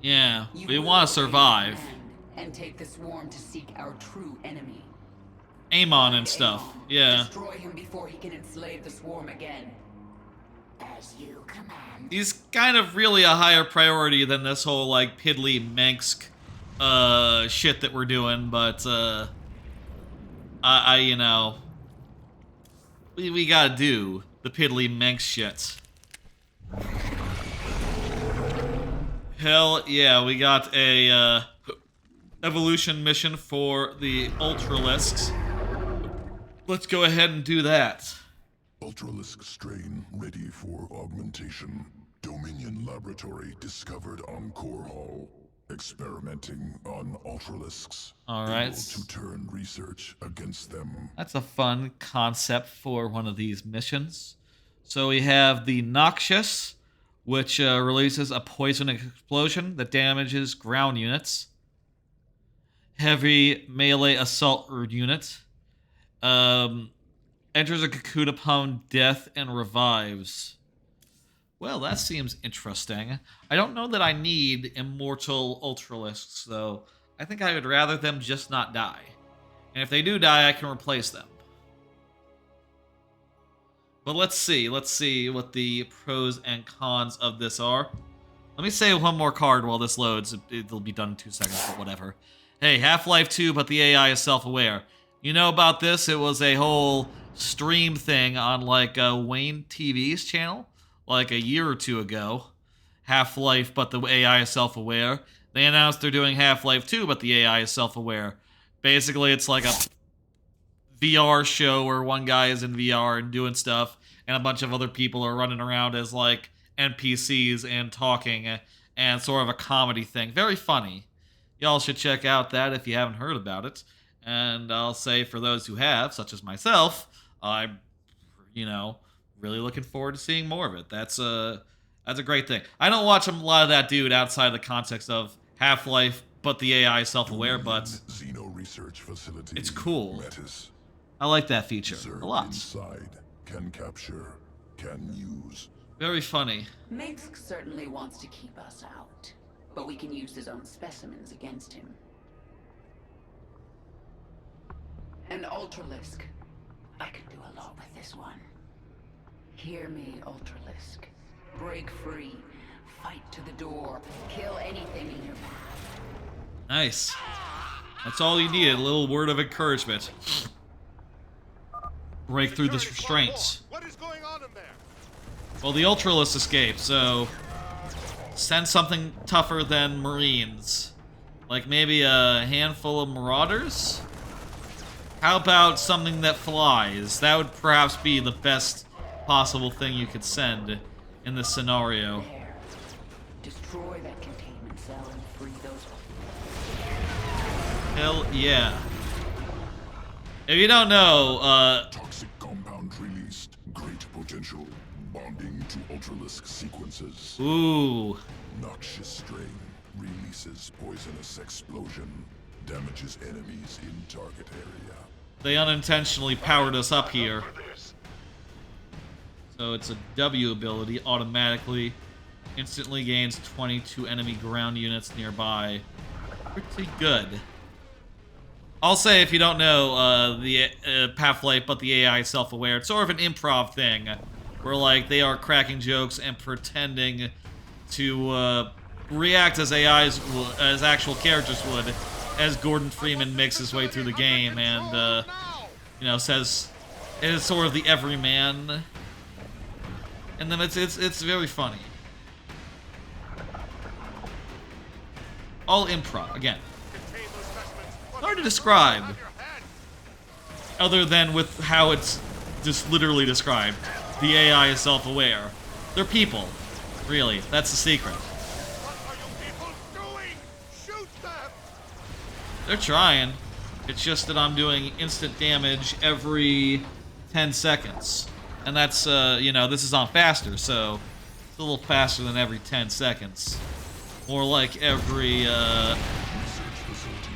Yeah, we want to survive. And take the swarm to seek our true enemy. Amon and stuff, yeah. Destroy him before he can enslave the swarm again. As you command. He's kind of really a higher priority than this whole, like, piddly Minsk shit that we're doing, but, you know, we gotta do the piddly Minsk shit. Hell yeah, we got a, evolution mission for the Ultralisks. Let's go ahead and do that. Ultralisk strain ready for augmentation. Dominion laboratory discovered on Korhal. Experimenting on Ultralisks. Alright. Able to turn research against them. That's a fun concept for one of these missions. So we have the Noxious, which releases a poison explosion that damages ground units. Heavy melee assault unit. Enters a cocoon upon death and revives. Well, that seems interesting. I don't know that I need immortal Ultralisks, though. I think I would rather them just not die. And if they do die, I can replace them. But let's see what the pros and cons of this are. Let me say one more card while this loads. It'll be done in 2 seconds, but whatever. Hey, Half-Life 2, but the AI is self-aware. You know about this? It was a whole stream thing on, like, Wayne TV's channel, like a year or two ago. Half-Life, but the AI is self-aware. They announced they're doing Half-Life 2, but the AI is self-aware. Basically, it's like a VR show where one guy is in VR and doing stuff, and a bunch of other people are running around as, like, NPCs and talking and sort of a comedy thing. Very funny. Y'all should check out that if you haven't heard about it. And I'll say for those who have, such as myself, I'm, really looking forward to seeing more of it. That's a great thing. I don't watch a lot of that dude outside the context of Half-Life, but the AI is self-aware, but Xeno research facility. It's cool. Metis. I like that feature Zerg a lot. Inside can capture, can use. Very funny. Minsk certainly wants to keep us out, but we can use his own specimens against him. An Ultralisk. I could do a lot with this one. Hear me, Ultralisk. Break free. Fight to the door. Kill anything in your path. Nice. That's all you needed, a little word of encouragement. Break through the restraints. What is going on in there? Well, the Ultralisk escaped, so send something tougher than Marines. Like maybe a handful of Marauders? How about something that flies? That would perhaps be the best possible thing you could send in this scenario. There. Destroy that containment cell and free those. Hell yeah. If you don't know, Toxic compound released. Great potential. Bonding to Ultralisk sequences. ooh. Noxious strain. Releases poisonous explosion. Damages enemies in target area. They unintentionally powered us up here. So it's a W ability, automatically, instantly gains 22 enemy ground units nearby. Pretty good. I'll say, if you don't know, the Half-Life, but the AI is self-aware. It's sort of an improv thing, where like they are cracking jokes and pretending to react as AIs, as actual characters would, as Gordon Freeman makes his way through the game and says it is sort of the everyman. And then it's very funny. All improv, again. Hard to describe. Other than with how it's just literally described. The AI is self-aware. They're people. Really, that's the secret. What are you people doing? Shoot them! They're trying. It's just that I'm doing instant damage every 10 seconds. And that's, this is on faster, so it's a little faster than every 10 seconds. More like every, I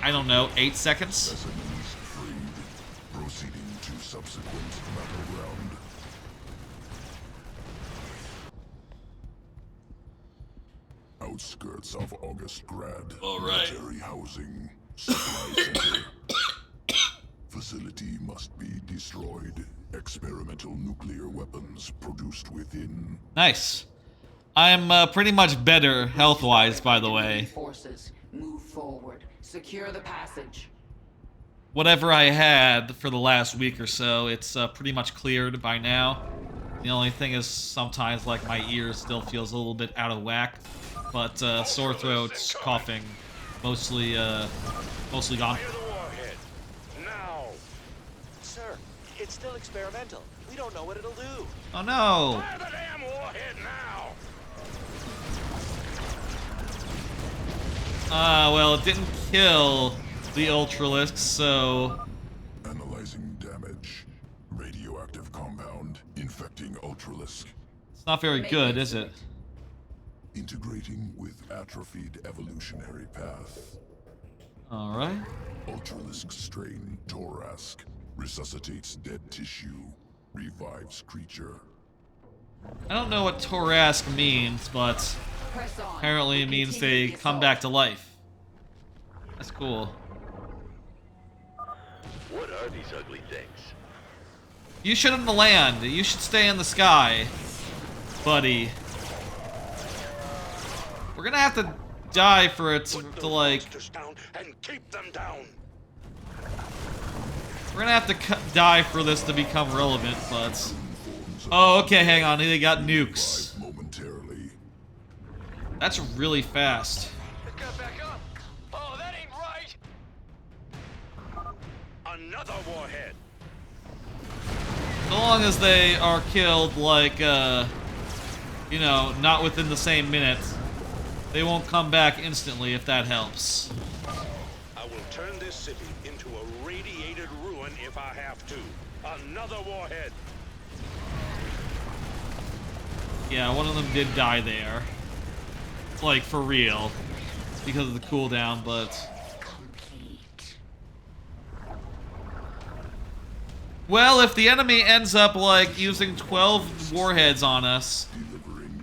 don't know, 8 seconds? Enemies freed. Proceeding to subsequent battleground. Outskirts of August Grad. All right. Military housing. Supply center. Facility must be destroyed. Experimental nuclear weapons produced within. Nice. I'm pretty much better health-wise, by the way. Forces, move forward. Secure the passage. Whatever I had for the last week or so, it's pretty much cleared by now. The only thing is sometimes, like, my ear still feels a little bit out of whack. But sore throats, coughing, mostly gone. Fire the warhead. Now. Sir, it's still experimental. We don't know what it'll do. Oh no! Fire the damn warhead now. Well, it didn't kill the Ultralisk, so... Analyzing damage. Radioactive compound infecting Ultralisk. It's not very good, is it? Integrating with atrophied evolutionary path. Alright. Ultralisk strain Torask. Resuscitates dead tissue. Revives creature. I don't know what Torask means, but Press on. apparently it means they come back to life. That's cool. What are these ugly things? You shouldn't land. You should stay in the sky, buddy. We're gonna have to die for it to like... Down and keep them down. We're gonna have to die for this to become relevant, but... Oh, okay, hang on. They got nukes. Momentarily. That's really fast. Get back up. Oh, that ain't right. Another warhead. So long as they are killed, like, You know, not within the same minute. They won't come back instantly if that helps. I will turn this city into a radiated ruin if I have to. Another warhead. Yeah, one of them did die there. Like, for real. Because of the cooldown, but... Well, if the enemy ends up, like, using 12 warheads on us,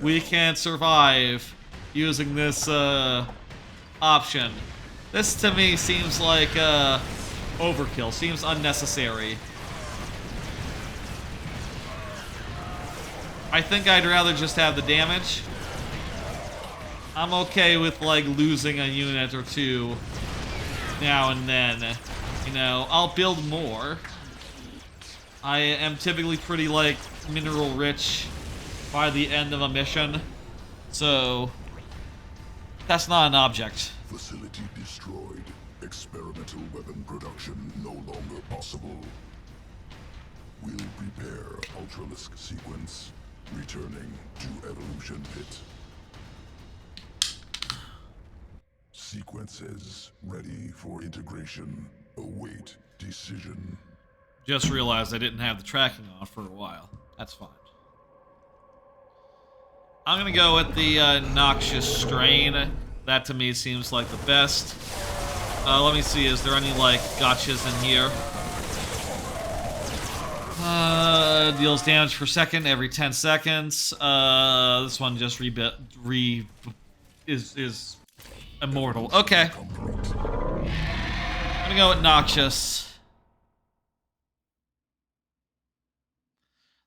we can't survive using this, option. This, to me, seems like, overkill. Seems unnecessary. I think I'd rather just have the damage. I'm okay with, like, losing a unit or two now and then. You know, I'll build more. I am typically pretty, like, mineral rich by the end of a mission. So, that's not an object. Facility destroyed. Experimental weapon production no longer possible. We'll prepare Ultralisk sequence. Returning to evolution pit. Sequences ready for integration. Await decision. Just realized I didn't have the tracking on for a while. That's fine. I'm gonna go with the noxious strain. That to me seems like the best. Let me see, is there any like gotchas in here? Deals damage per second every 10 seconds. This one just is immortal. Okay. I'm gonna go with noxious.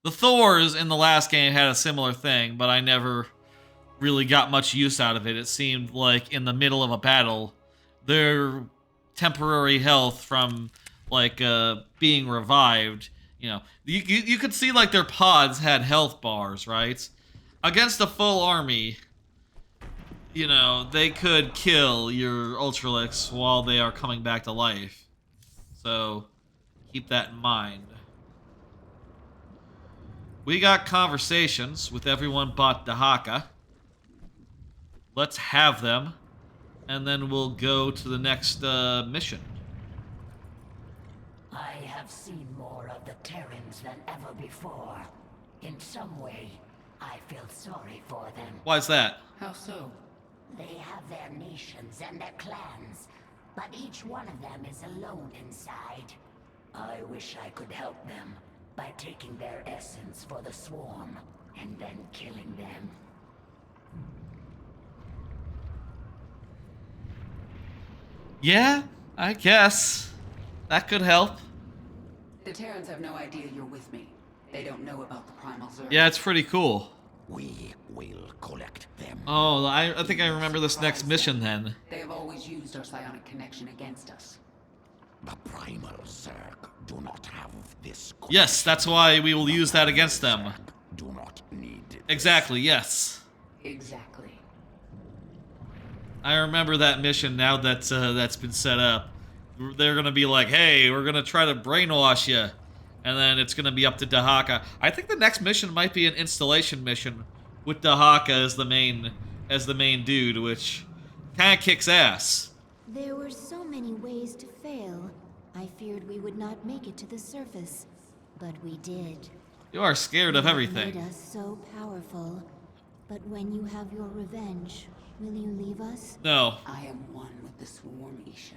The Thors in the last game had a similar thing, but I never really got much use out of it. It seemed like in the middle of a battle, their temporary health from like being revived, you know, you could see like their pods had health bars, right? Against a full army, you know, they could kill your Ultralisk while they are coming back to life. So keep that in mind. We got conversations with everyone but Dahaka. Let's have them, and then we'll go to the next mission. I have seen more of the Terrans than ever before. In some way, I feel sorry for them. Why is that? How so? They have their nations and their clans, but each one of them is alone inside. I wish I could help them by taking their essence for the swarm and then killing them. Yeah, I guess. That could help. The Terrans have no idea you're with me. They don't know about the Primal Zerg. Yeah, it's pretty cool. We will collect them. Oh, I think I remember this next mission then. They have always used our psionic connection against us. The Primal Zerg do not have this. Yes, that's why we will use that against them. Do not need it. Exactly, yes. Exactly. I remember that mission now that that's been set up. They're gonna be like, hey, we're gonna try to brainwash you. And then it's gonna be up to Dahaka. I think the next mission might be an installation mission with Dahaka as the main dude, which kinda kicks ass. There were so many ways to fail. I feared we would not make it to the surface, but we did. You are scared of You everything. made us so powerful. But when you have your revenge, will you leave us? No. I am one with the swarm, Isha.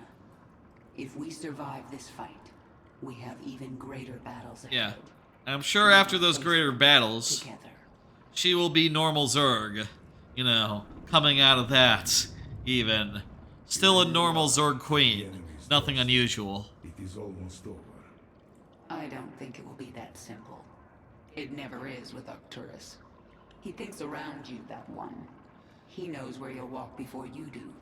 If we survive this fight, we have even greater battles ahead. Yeah. I'm sure after those greater battles, Together. she will be normal Zerg. You know, coming out of that, even. Still a normal Zerg queen. Nothing unusual. It is almost over. I don't think it will be that simple. It never is with Arcturus. He thinks around you, that one. He knows where you'll walk before you do.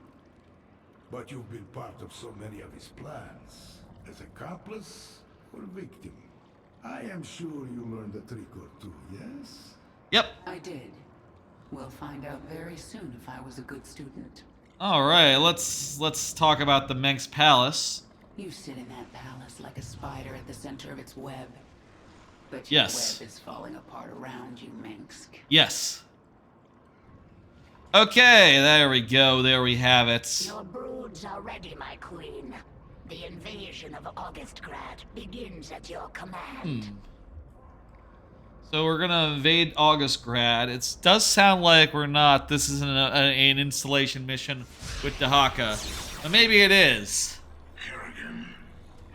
But you've been part of so many of his plans. As accomplice or victim? I am sure you learned a trick or two, yes? Yep. I did. We'll find out very soon if I was a good student. Alright, let's talk about the Menks Palace. You sit in that palace like a spider at the center of its web. But your Yes. web is falling apart around you, Mengsk. Yes. Okay, there we go. There we have it. Your broods are ready, my queen. The invasion of Augustgrad begins at your command. So we're gonna invade Augustgrad. It does sound like we're not. This isn't an installation mission with Dahaka. But maybe it is. Kerrigan,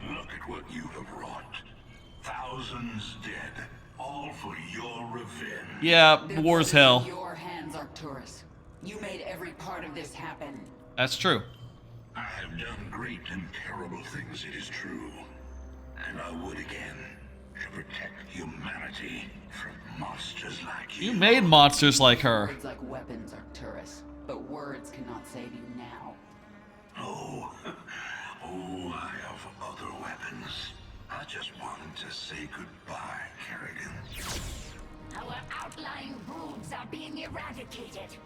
look at what you have wrought. Thousands dead, all for your revenge. Yeah, war's hell. Your hands, Arcturus. You made every part of this happen. That's true. I have done great and terrible things, it is true. And I would again, to protect humanity from monsters like you. You made monsters like her. Words like weapons, Arcturus. But words cannot save you now. Oh, I have other weapons. I just wanted to say goodbye, Kerrigan. Our outlying broods are being eradicated.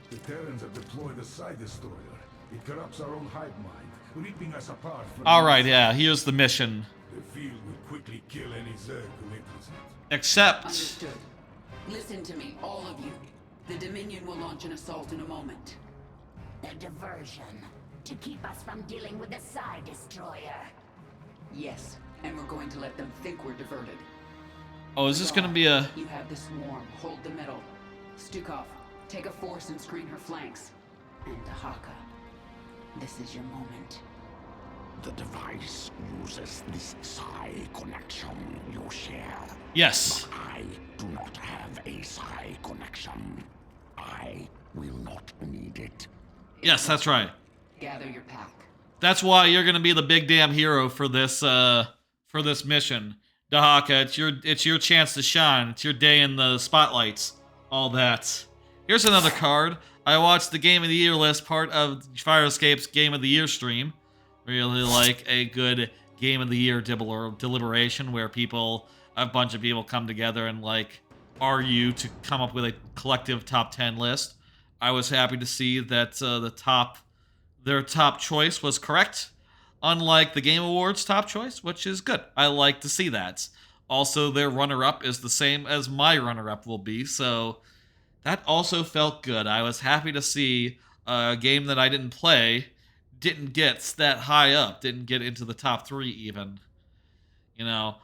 The Terrans have deployed a Side Destroyer. It corrupts our own hive mind, ripping us apart from... Alright, yeah, here's the mission. The field will quickly kill any Zerg who enters it. Except... Understood. Listen to me, all of you. The Dominion will launch an assault in a moment. A diversion. To keep us from dealing with the Side Destroyer. Yes, and we're going to let them think we're diverted. Oh, is this gonna be a... You have the swarm. Hold the middle. Stukov, take a force and screen her flanks. And Dahaka, this is your moment. The device uses this psi connection you share. Yes. But I do not have a psi connection. I will not need it. Yes, that's right. Gather your pack. That's why you're gonna be the big damn hero for this mission. Dahaka, it's your chance to shine. It's your day in the spotlights. All that. Here's another card. I watched the Game of the Year list part of Fire Escape's Game of the Year stream. Really like a good Game of the Year deliberation where a bunch of people come together and like argue to come up with a collective top 10 list. I was happy to see that their top choice was correct, unlike the Game Awards top choice, which is good. I like to see that. Also, their runner-up is the same as my runner-up will be, so that also felt good. I was happy to see a game that I didn't play didn't get that high up, didn't get into the top 3 even. You know,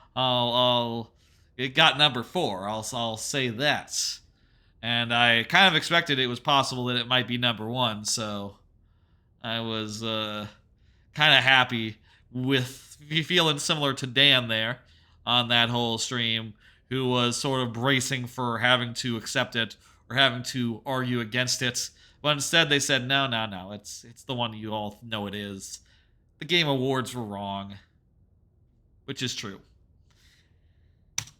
it got number 4. I'll say that. And I kind of expected it was possible that it might be number 1, so I was kind of happy with feeling similar to Dan there on that whole stream, who was sort of bracing for having to accept it or having to argue against it. But instead they said, no, it's the one you all know it is. The Game Awards were wrong. Which is true.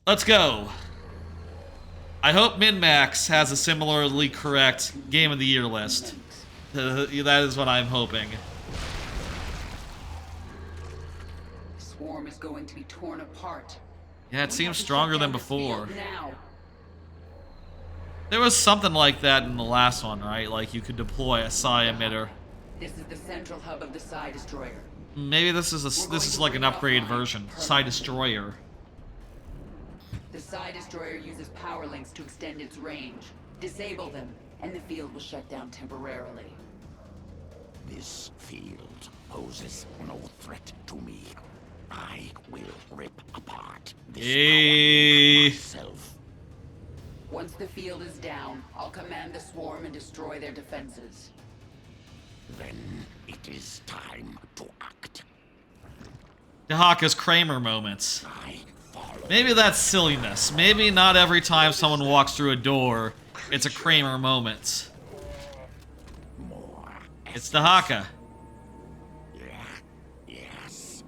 Let's go. I hope MinMax has a similarly correct Game of the Year list. That is what I'm hoping. Swarm is going to be torn apart. Yeah, it seems stronger than before. Now. There was something like that in the last one, right? Like you could deploy a psi emitter. This is the central hub of the Psi Destroyer. Maybe this is like an upgraded version. Psi Destroyer. The Psi Destroyer uses power links to extend its range. Disable them, and the field will shut down temporarily. This field poses no threat to me. I will rip apart this power myself. Once the field is down, I'll command the swarm and destroy their defenses. Then it is time to act. Dahaka's Kramer moments. Maybe that's silliness. Maybe not every time someone walks through a door, it's a Kramer moment. It's Dahaka. Yes.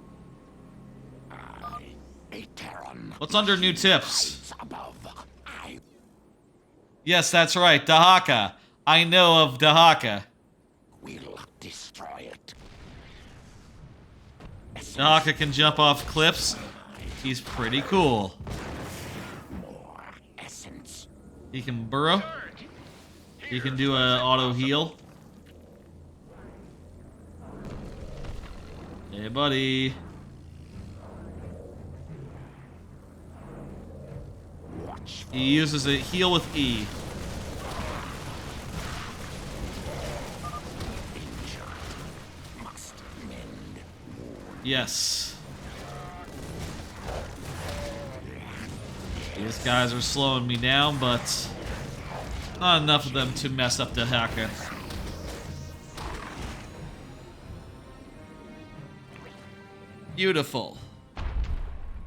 What's under new tips? Yes, that's right, Dahaka. I know of Dahaka. We'll destroy it. Dahaka can jump off cliffs. He's pretty cool. More essence. He can burrow. He can do a auto heal. Hey, buddy. He uses a heal with E. Yes. These guys are slowing me down, but not enough of them to mess up the Dahaka. Beautiful.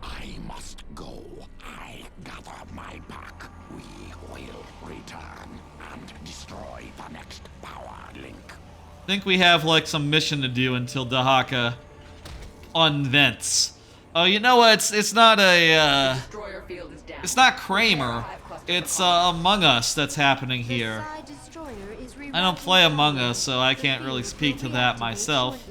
I must go. I gather my pack. We will return and destroy the next power link. I think we have like some mission to do until Dahaka unvents. Oh, you know what? It's not a. It's not Kramer. It's Among Us that's happening here. I don't play Among Us, so I can't really speak to that myself.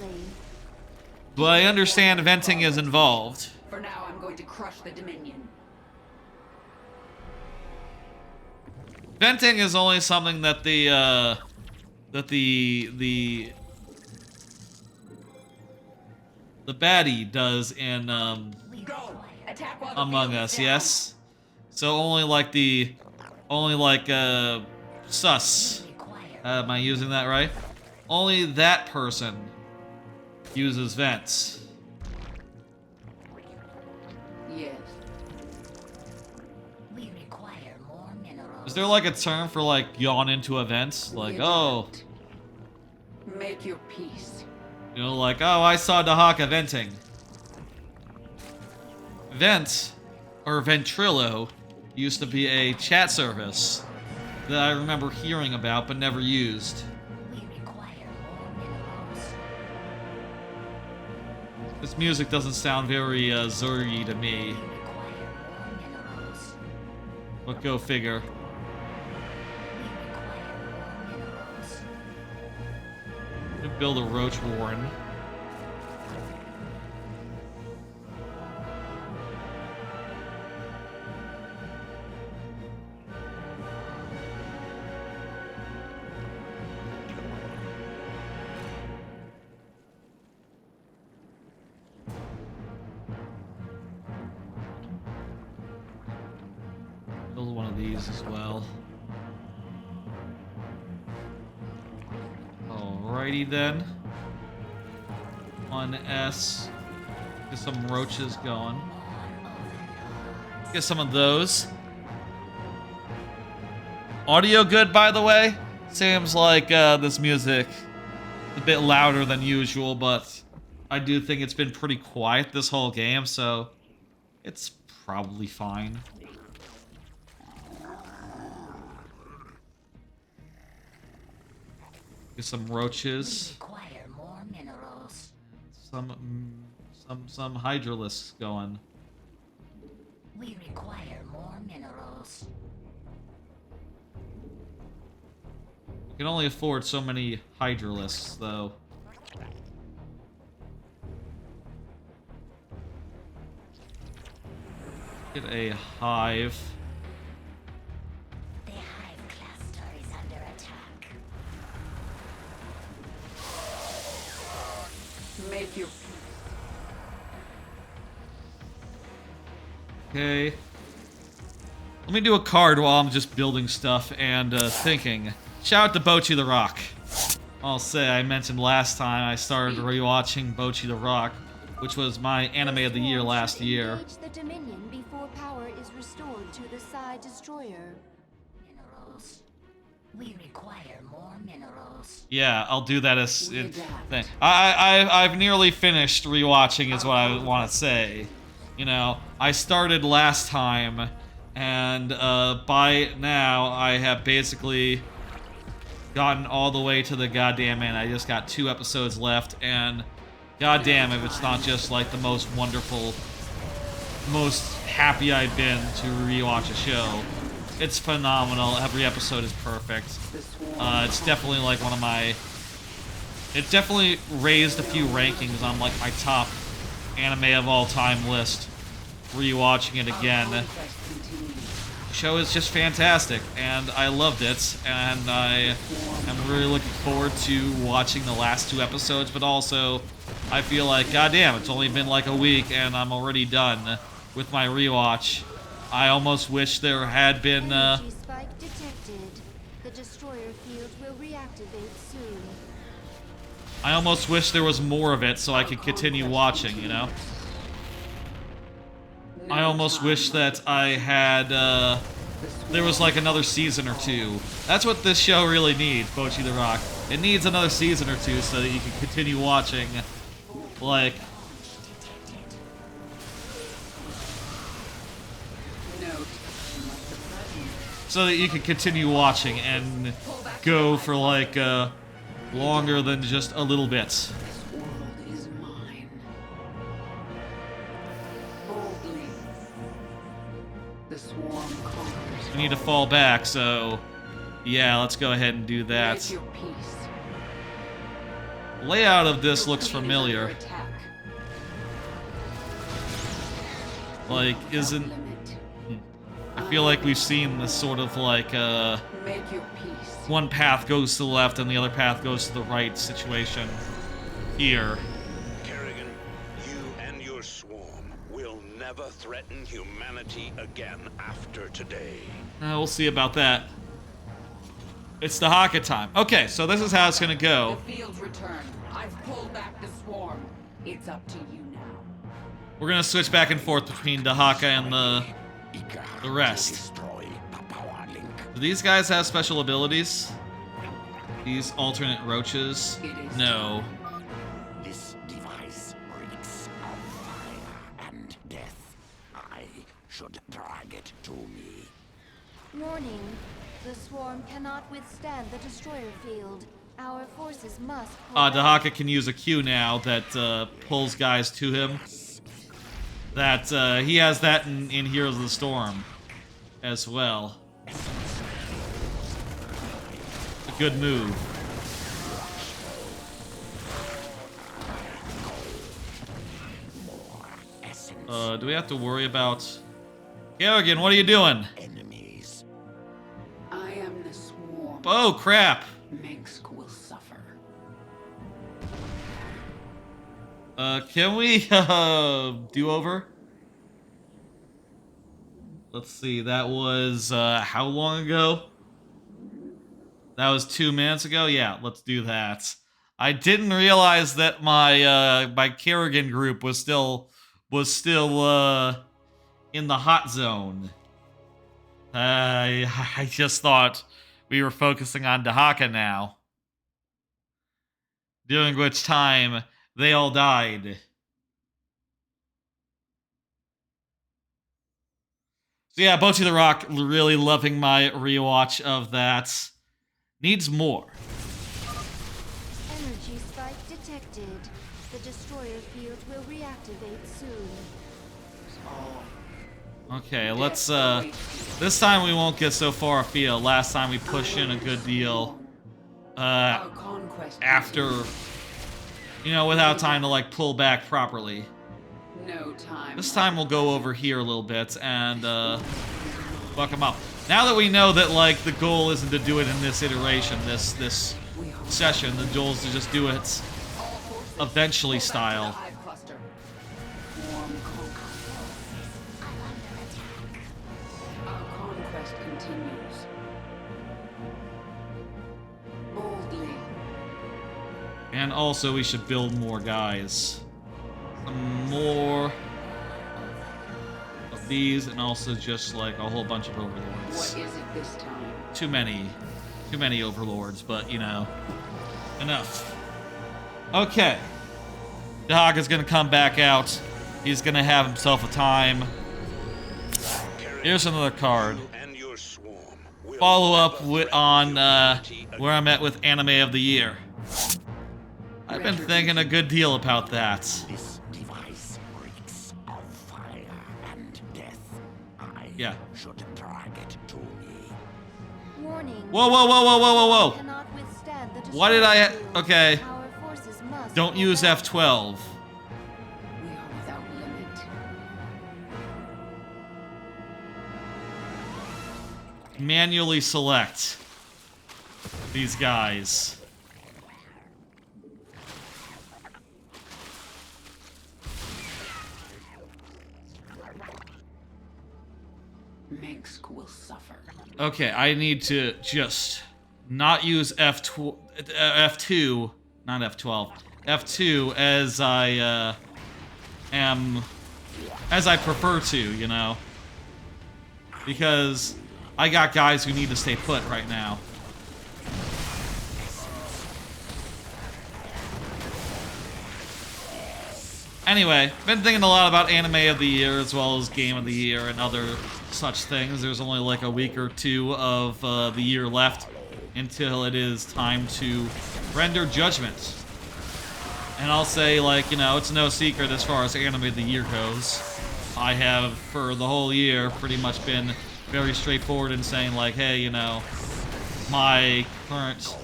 But I understand venting is involved. For now, I'm going to crush the Dominion. Venting is only something that the baddie does in Among Us, yes. So only like sus. Am I using that right? Only that person uses vents. Yes. We require more minerals. Is there like a term for like yawn into events? Like, oh, Make your peace. you know, like, oh, I saw Dahaka venting. Vent, or Ventrilo, used to be a chat service that I remember hearing about but never used. This music doesn't sound very Zergy to me. But go figure. Build a roach warren. Build one of these as well. Alrighty then. 1S. Get some roaches going. Get some of those. Audio good, by the way? Seems like this music is a bit louder than usual, but I do think it's been pretty quiet this whole game, so it's probably fine. Get some roaches. Require more minerals. Some hydralisks going. We require more minerals. We can only afford so many hydralisks, though. Get a hive. The hive cluster is under attack. Make your peace. Okay. Let me do a card while I'm just building stuff and thinking. Shout out to Bocchi the Rock. I'll say I mentioned last time I started rewatching Bocchi the Rock, which was my anime of the year last year. Engage the Dominion before power is restored to the Psi Destroyer. Minerals. We require more minerals. Yeah, I'll do that as thing. I've nearly finished rewatching is what I want to say. You know, I started last time, and by now I have basically gotten all the way to the goddamn end. I just got 2 episodes left, and goddamn if it's not just like the most wonderful, most happy I've been to rewatch a show. It's phenomenal. Every episode is perfect. It's definitely like one of my... It definitely raised a few rankings on like my top anime of all time list. Rewatching it again. The show is just fantastic, and I loved it, and I am really looking forward to watching the last 2 episodes, but also I feel like, goddamn, it's only been like a week and I'm already done with my rewatch. I almost wish there had been Energy spike detected. The destroyer field will reactivate soon. I almost wish there was more of it so I could continue watching, you know? I almost wish that I had, there was like another season or two. That's what this show really needs, Bochi the Rock. It needs another season or two so that you can continue watching, like... So that you can continue watching and go for like, longer than just a little bit. This world is mine. Boldly, the swarm conquers. We need to fall back, so yeah, let's go ahead and do that. Make your peace. Layout of this looks familiar. Like, isn't... I feel like we've seen this sort of like, Make your peace. one path goes to the left and the other path goes to the right situation here. Kerrigan, you and your swarm will never threaten humanity again after today. We'll see about that. It's the Haka time. Okay, so this is how it's gonna go. The field's returned. I've pulled back the swarm. It's up to you now. We're gonna switch back and forth between Dahaka and the rest. Do these guys have special abilities? These alternate roaches? No. This device reeks of fire and death. I should drag it to me. Warning. The swarm cannot withstand the destroyer field. Our forces must... Dahaka can use a Q now that pulls guys to him. That, he has that in Heroes of the Storm as well. A good move. Do we have to worry about... Kerrigan, what are you doing? Enemies. I am the swarm. Oh, crap! Minsk will suffer. Can we, do over? Let's see, that was, how long ago? That was 2 minutes ago? Yeah, let's do that. I didn't realize that my, my Kerrigan group was still, in the hot zone. I just thought we were focusing on Dahaka now. During which time, they all died. So yeah, Bochi the Rock, really loving my rewatch of that. Needs more. Energy spike detected. The destroyer field will reactivate soon. Okay, let's, this time we won't get so far afield. Last time we pushed in a good deal. After, you know, without time to, like, pull back properly. No time. This time we'll go over here a little bit and, fuck them up. Now that we know that, like, the goal isn't to do it in this iteration, this session, the goal is to just do it eventually style. Our conquest continues. Boldly. And also we should build more guys. Some more of these, and also just like a whole bunch of overlords. What is it this time? Too many overlords, but you know, enough. Okay, Dahaka's gonna come back out. He's gonna have himself a time. Here's another card. Follow up on where I'm at with Anime of the Year. I've been thinking a good deal about that. This device reeks of fire and death. I should drag it to me. Warning. Whoa, whoa, whoa, whoa, whoa, whoa, whoa. Cannot withstand the Why did I... destroyer field. Okay. Our forces must Don't use F12. We are without limit. Manually select these guys. Minsk will suffer. Okay, I need to just not use F2, not F12, F2 as I prefer to, you know, because I got guys who need to stay put right now. Anyway, been thinking a lot about Anime of the Year as well as Game of the Year and other such things. There's only like a week or two of the year left until it is time to render judgment. And I'll say, like, you know, it's no secret as far as Anime of the Year goes. I have, for the whole year, pretty much been very straightforward in saying, like, hey, you know, my current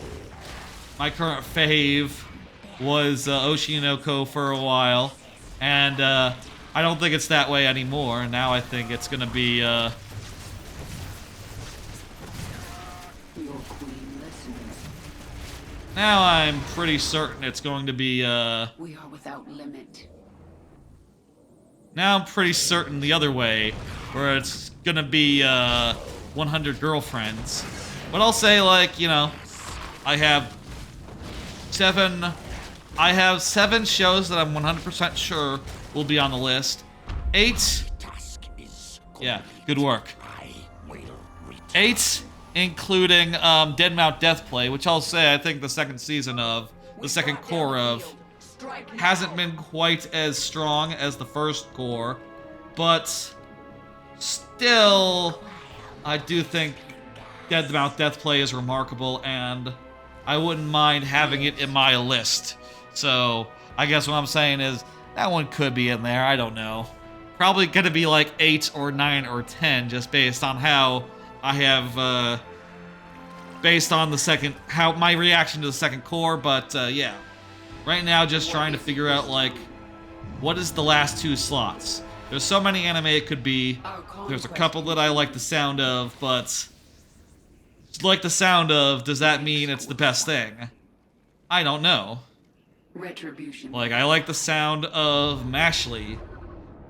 fave was Oshinoko for a while. And I don't think it's that way anymore. Now I think it's gonna be now I'm pretty certain it's going to be We are without limit. now I'm pretty certain the other way, where it's gonna be 100 Girlfriends. But I'll say, like, you know, I have seven shows that I'm 100% sure will be on the list. 8. Yeah, good work. 8, including Deadmount Deathplay, which I'll say I think the second season of, the second core of, hasn't been quite as strong as the first core, but still, I do think Deadmount Deathplay is remarkable, and I wouldn't mind having it in my list. So, I guess what I'm saying is, that one could be in there, I don't know. Probably gonna be like 8 or 9 or 10, just based on how I have, based on how my reaction to the second core, but, yeah. Right now, just trying to figure out, like, what is the last 2 slots? There's so many anime it could be. There's a couple that I like the sound of, but like the sound of, does that mean it's the best thing? I don't know. Retribution. Like, I like the sound of Mashley.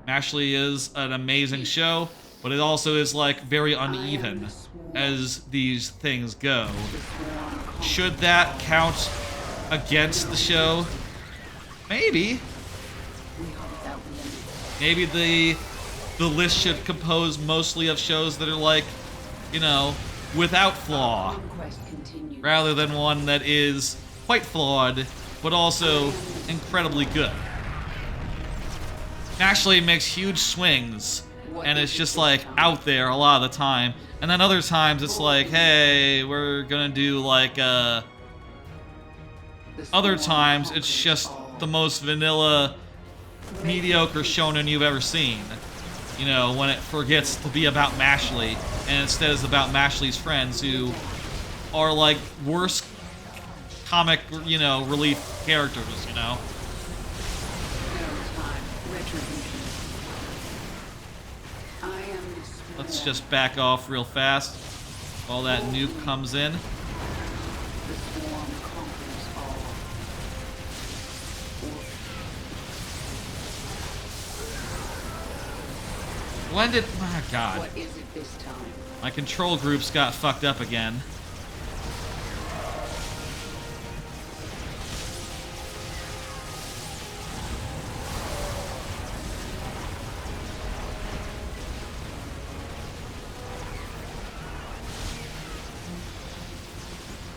Mashley is an amazing show, but it also is, like, very uneven as these things go. Should that count against the show? Maybe. Maybe the list should compose mostly of shows that are, like, you know, without flaw, rather than one that is quite flawed, but also incredibly good. Actually makes huge swings, and it's just, like, out there a lot of the time. And then other times it's like, hey, we're gonna do, like, other times it's just the most vanilla, mediocre shonen you've ever seen. You know, when it forgets to be about Mashley, and instead is about Mashley's friends, who are, like, worse comic, you know, relief characters, you know? Let's just back off real fast while that nuke comes in. When did... Oh, God. What is it this time? My control groups got fucked up again.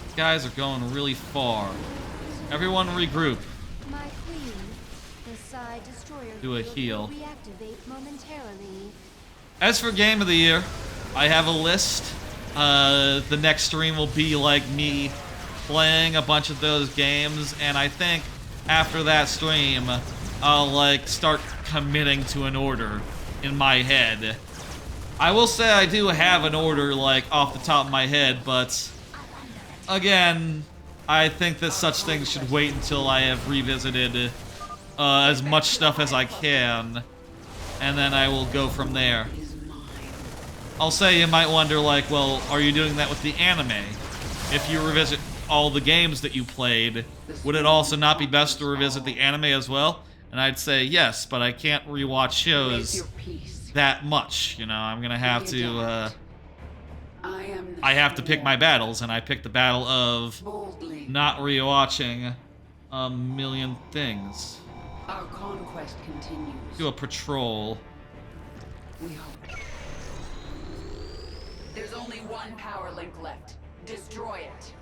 These guys are going really far. Everyone regroup. My queen, the side destroyer Do a field heal. will reactivate momentarily. As for Game of the Year, I have a list. The next stream will be, like, me playing a bunch of those games, and I think after that stream, I'll, like, start committing to an order in my head. I will say I do have an order, like, off the top of my head, but again, I think that such things should wait until I have revisited as much stuff as I can, and then I will go from there. I'll say you might wonder, like, well, are you doing that with the anime? If you revisit all the games that you played, would it also not be best to revisit the anime as well? And I'd say yes, but I can't rewatch shows that much, you know. I'm gonna have to, I have to pick my battles, and I picked the battle of not rewatching a million things. Our conquest continues. Do a patrol. We hope. There's only one power link left. Destroy it.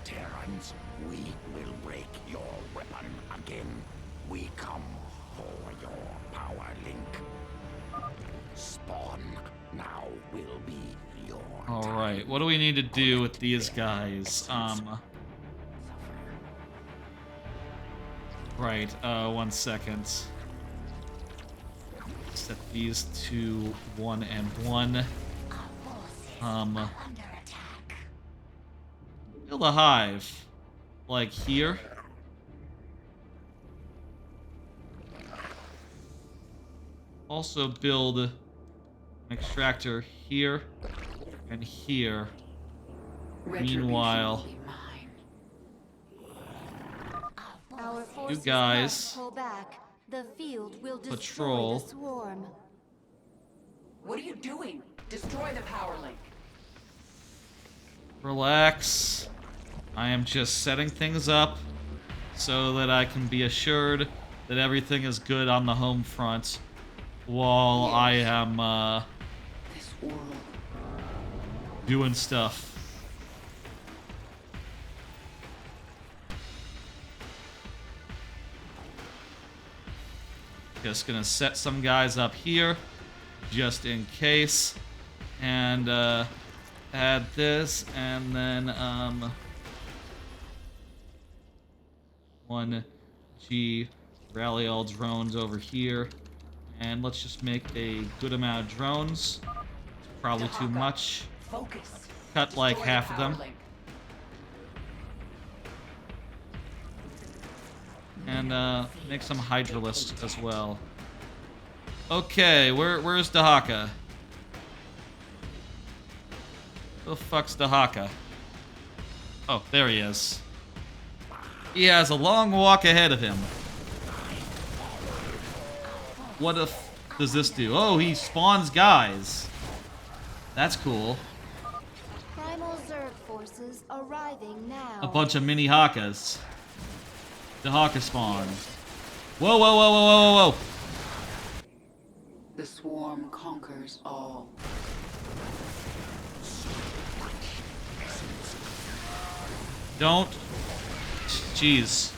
Terrans, we will break your weapon again. We come for your power link. Spawn now will be your Alright, what do we need to do with these guys? Right, 1 second. Set these to 1 and 1. Build a hive. Like here. Also build an extractor here and here. Meanwhile, you guys pull back. The field will patrol. destroy the swarm. What are you doing? Destroy the power link. Relax. I am just setting things up so that I can be assured that everything is good on the home front while I am This world. doing stuff. Just gonna set some guys up here just in case, and add this, and then 1G, rally all drones over here, and let's just make a good amount of drones. It's probably too much. Focus. Cut like half of them. And make some hydralisks as well. Okay, where's Dahaka? Who the fuck's Dahaka? Oh, there he is. He has a long walk ahead of him. What does this do? Oh, he spawns guys. That's cool. Primal Zerg forces arriving now. A bunch of mini Hakas. The Haka spawn. Whoa, whoa, whoa, whoa, whoa, whoa. The swarm conquers all. Don't. Jeez.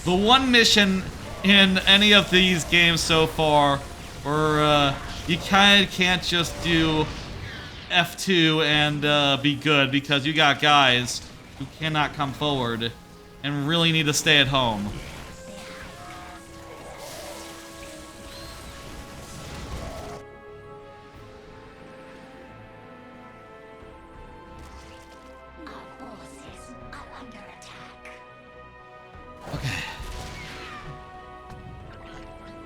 The one mission in any of these games so far where you kind of can't just do F2 and be good because you got guys who cannot come forward and really need to stay at home. Okay.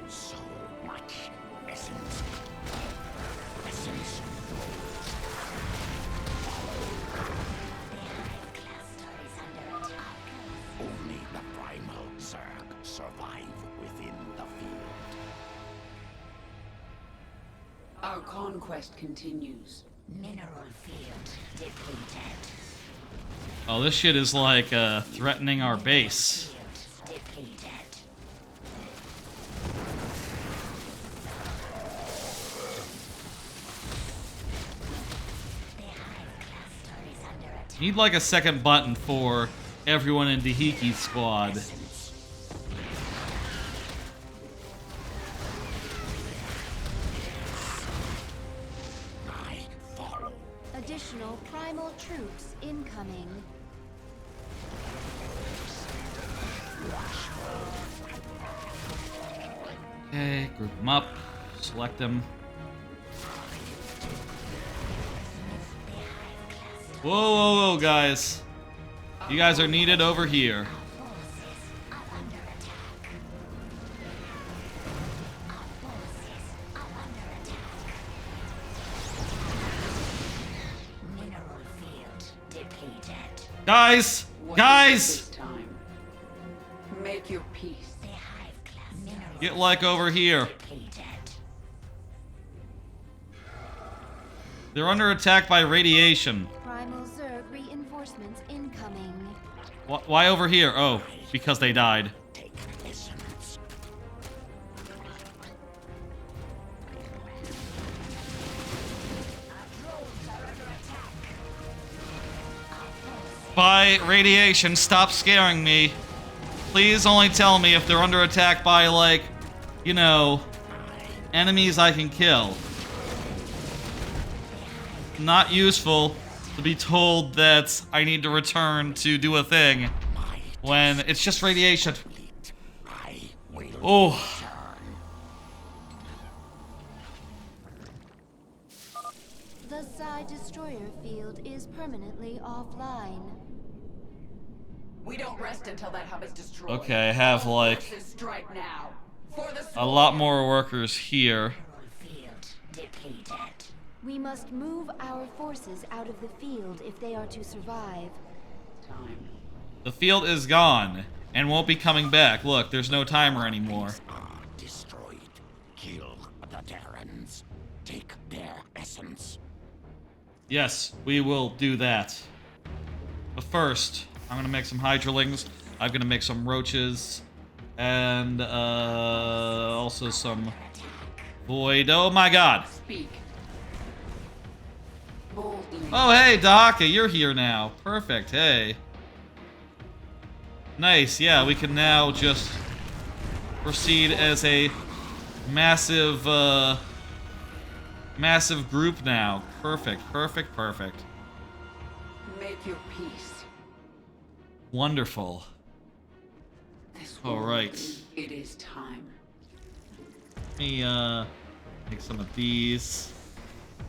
So much essence. Essence. Only the primal Zerg survive within the field. Our conquest continues. Mineral field depleted. Oh, this shit is like threatening our base. Depleted. Need like a second button for everyone in Dahiki's squad. Additional primal troops incoming. Okay, group them up, select them. Whoa, whoa, whoa, guys. You guys are needed over here. Mineral field depleted. Guys! Guys! Make your peace. Get like over here. They're under attack by radiation. Primal Zerg reinforcements incoming. Why over here? Oh, because they died. By radiation, stop scaring me. Please only tell me if they're under attack by, like, you know, enemies I can kill. Not useful to be told that I need to return to do a thing when it's just radiation. Oh. The Psi Destroyer field is permanently offline. We don't rest until that hub is destroyed. Okay, I have like Strike now. a lot more workers here. We must move our forces out of the field if they are to survive. The field is gone and won't be coming back. Look, there's no timer anymore. Destroyed. Kill the Terrans. Take their essence. Yes, we will do that. But first, I'm gonna make some hydrolings. I'm gonna make some roaches. And also some void. Oh my god. Speak. Oh hey, Dahaka, you're here now. Perfect, hey. Nice, yeah, we can now just proceed as a massive, massive group now. Perfect, perfect, perfect. Make your peace. Wonderful. All right. It is time. Let me, make some of these.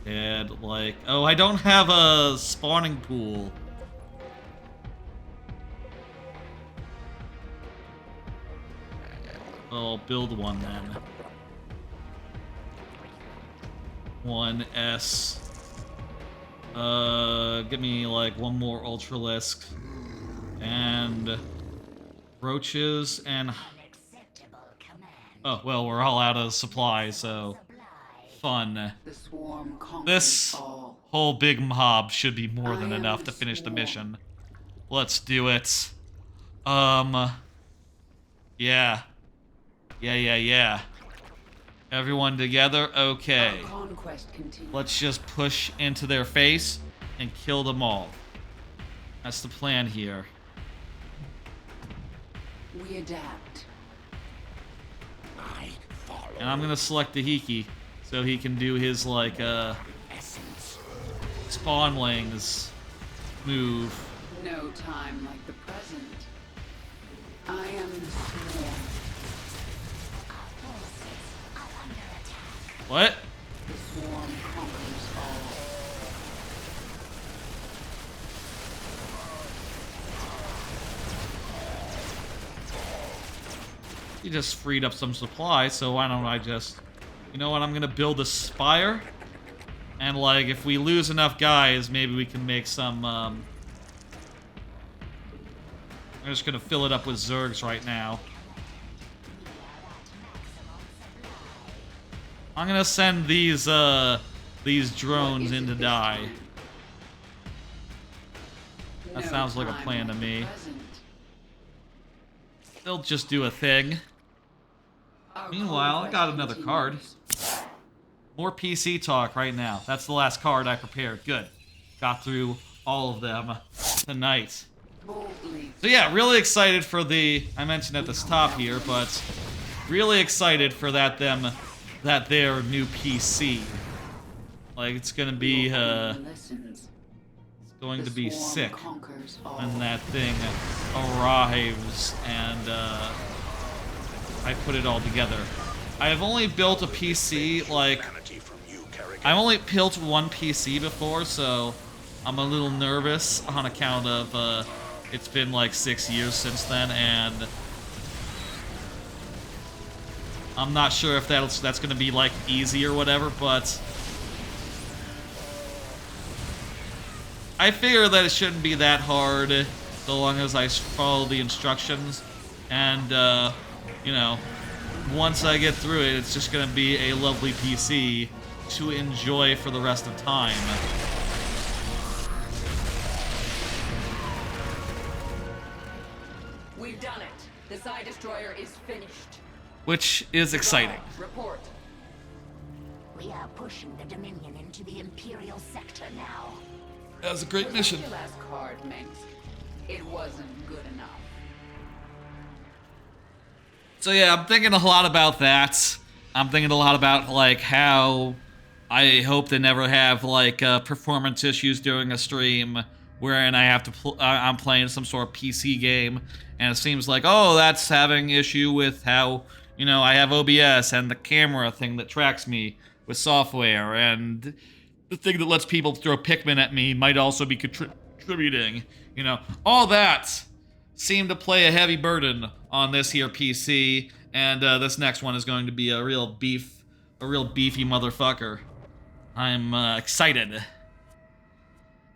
And, like, oh, I don't have a spawning pool. I'll build one then. 1S. Give me like one more Ultralisk. And roaches and... Oh, well, we're all out of supplies, so... Fun. This whole big mob should be more than enough to finish the mission. Let's do it. Yeah. Yeah. Everyone together? Okay. Let's just push into their face and kill them all. That's the plan here. We adapt. And I'm gonna select Dahiki so he can do his, like, spawnlings move. No time like the present. I am the swarm. What? The swarm conquers all. He just freed up some supplies, so why don't I just... You know what, I'm gonna build a spire. And, like, if we lose enough guys, maybe we can make some, I'm just gonna fill it up with Zergs right now. I'm gonna send these drones in to die. That sounds like a plan to me. They'll just do a thing. Meanwhile, I got another card. More PC talk right now. That's the last card I prepared. Good. Got through all of them tonight. So yeah, really excited for the... I mentioned at the top here, but really excited for their new PC. Like, it's gonna be, it's going to be sick when that thing arrives and, I put it all together. I have only built a PC, like, I've only built one PC before, so I'm a little nervous on account of, it's been like 6 years since then, and I'm not sure if that's gonna be, like, easy or whatever, but I figure that it shouldn't be that hard so long as I follow the instructions, and, you know, once I get through it, it's just gonna be a lovely PC to enjoy for the rest of time. destroyer is finished. which is exciting. Report. We are pushing the Dominion into the Imperial sector now. That was a great mission. Your last card, Minx. It wasn't good enough. So yeah, I'm thinking a lot about that. I'm thinking a lot about like how I hope to never have like performance issues during a stream wherein I have to I'm playing some sort of PC game and it seems like, oh, that's having issue with how, you know, I have OBS and the camera thing that tracks me with software, and the thing that lets people throw Pikmin at me might also be contributing. You know, all that seemed to play a heavy burden on this here PC, and this next one is going to be a real beefy motherfucker. I'm excited.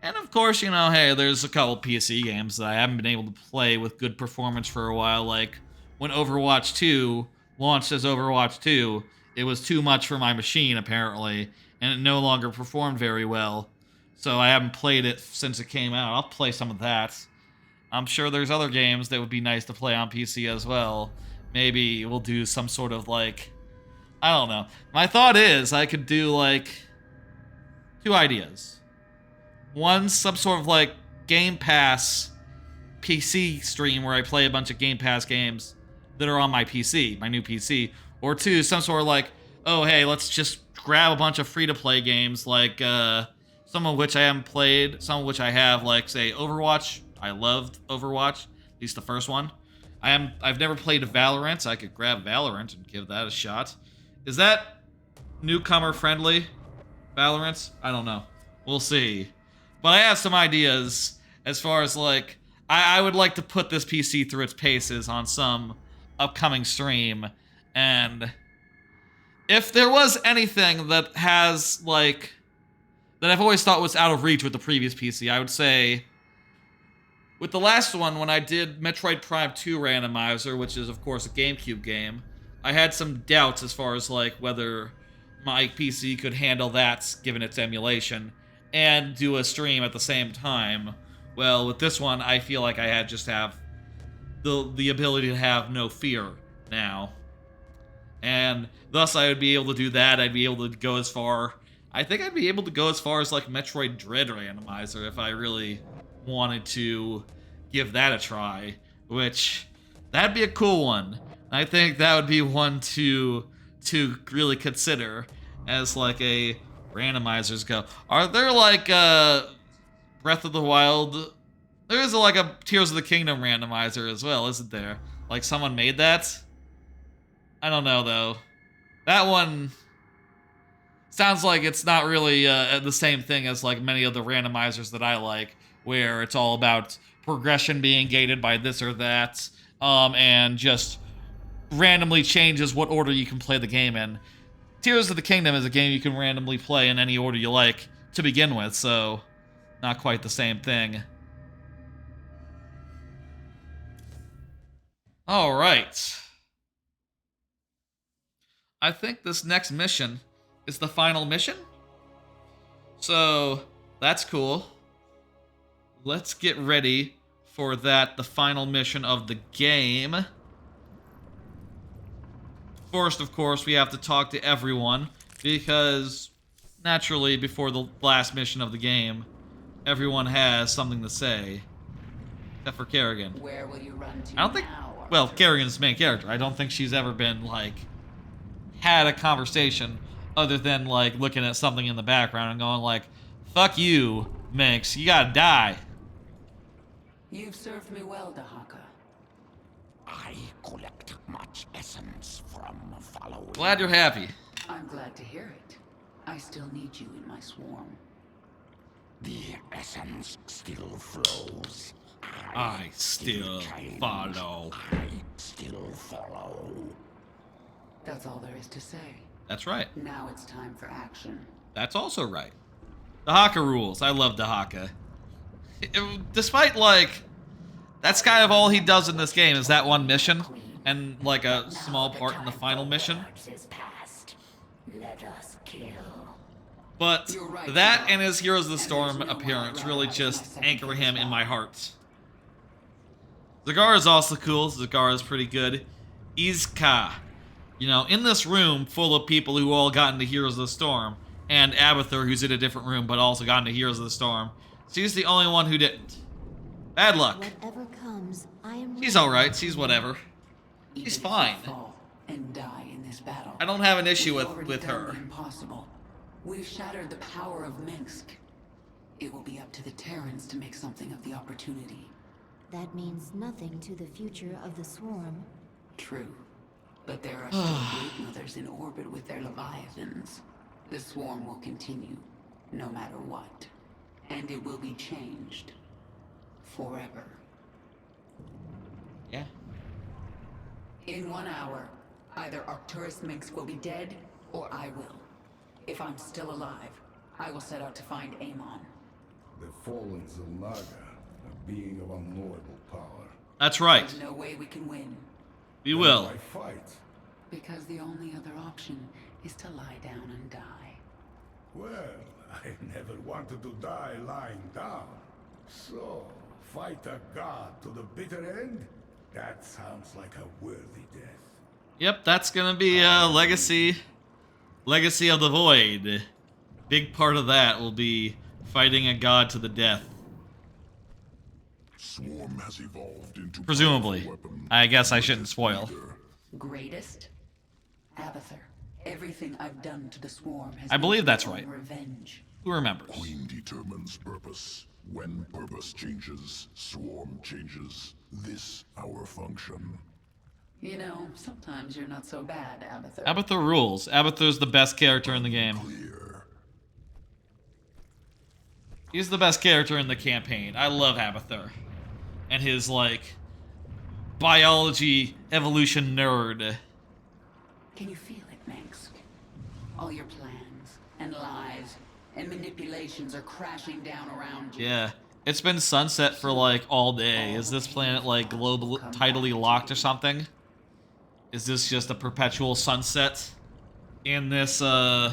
And of course, you know, hey, there's a couple PC games that I haven't been able to play with good performance for a while, like when Overwatch 2 launched as Overwatch 2, it was too much for my machine, apparently, and it no longer performed very well. So I haven't played it since it came out. I'll play some of that. I'm sure there's other games that would be nice to play on PC as well. Maybe we'll do some sort of, like, I don't know. My thought is I could do, like, 2 ideas. One, some sort of, like, Game Pass PC stream where I play a bunch of Game Pass games that are on my PC, my new PC. Or 2, some sort of like, oh, hey, let's just grab a bunch of free-to-play games, like, some of which I haven't played, some of which I have, like, say, Overwatch. I loved Overwatch, at least the first one. I've never played Valorant, so I could grab Valorant and give that a shot. Is that newcomer-friendly, Valorant? I don't know. We'll see. But I have some ideas as far as, like, I would like to put this PC through its paces on some upcoming stream. And if there was anything that has, like, that I've always thought was out of reach with the previous PC, I would say, with the last one, when I did Metroid Prime 2 Randomizer, which is, of course, a GameCube game, I had some doubts as far as, like, whether my PC could handle that, given its emulation, and do a stream at the same time. Well, with this one, I feel like I just have the ability to have no fear now. And thus I would be able to do that. I'd be able to go as far... I think I'd be able to go as far as, like, Metroid Dread Randomizer if I really wanted to give that a try. Which, that'd be a cool one. I think that would be one to really consider as, like, a randomizers go. Are there, like, Breath of the Wild... There is, like, a Tears of the Kingdom randomizer as well, isn't there? Like, someone made that? I don't know, though. That one sounds like it's not really the same thing as, like, many of the randomizers that I like, where it's all about progression being gated by this or that, and just randomly changes what order you can play the game in. Tears of the Kingdom is a game you can randomly play in any order you like to begin with, so not quite the same thing. All right. I think this next mission is the final mission. So, that's cool. Let's get ready for that, the final mission of the game. First, of course, we have to talk to everyone, because, naturally, before the last mission of the game, everyone has something to say. Except for Kerrigan. Where will you run to I don't think... now, Well, Kerrigan's the main character. I don't think she's ever been, like, had a conversation other than, like, looking at something in the background and going, like, fuck you, Minx. You gotta die. You've served me well, Dahaka. I collect much essence from following. Glad you're happy. I'm glad to hear it. I still need you in my swarm. The essence still flows. I still follow. I still follow. That's all there is to say. That's right. Now it's time for action. That's also right. Dahaka rules. I love Dahaka. Despite, like, that's kind of all he does in this game is that one mission, and, like, a small part in the final mission. Let us kill. But that and his Heroes of the Storm appearance really just anchor him in my heart. Zagar is also cool. Zagar is pretty good. Izka. You know, in this room full of people who all got into Heroes of the Storm, and Abathur, who's in a different room but also got into Heroes of the Storm, she's the only one who didn't. Bad luck. Whatever comes, I am She's alright, she's whatever. She's fine. Fall and die in this battle. I don't have an issue We've already with done her. the impossible. We've shattered the power of Minsk. It will be up to the Terrans to make something of the opportunity. That means nothing to the future of the Swarm. True. But there are still Great Mothers in orbit with their Leviathans. The Swarm will continue, no matter what. And it will be changed. Forever. Yeah. In 1 hour, either Arcturus Minsk will be dead, or I will. If I'm still alive, I will set out to find Amon. The fallen Zernaga, a being of unknowable power. That's right. There's no way we can win. We will. Why fight? Because the only other option is to lie down and die. Well, I never wanted to die lying down. So, fight a god to the bitter end? That sounds like a worthy death. Yep, that's gonna be Legacy of the Void. Big part of that will be fighting a god to the death. Swarm has evolved into Presumably. I guess I shouldn't spoil. Greatest? Abathur. Everything I've done to the Swarm has I believe been that's for right. revenge. Who remembers? Queen determines purpose. When purpose changes, swarm changes. This our function. You know, sometimes you're not so bad, Abathur. Abathur rules. Abathur's the best character in the game. He's the best character in the campaign. I love Abathur. And his, like, biology evolution nerd. Can you feel it, Minsk? All your plans and lies and manipulations are crashing down around you. Yeah. It's been sunset for, like, all day. Is this planet, like, global tidally locked or something? Is this just a perpetual sunset in this part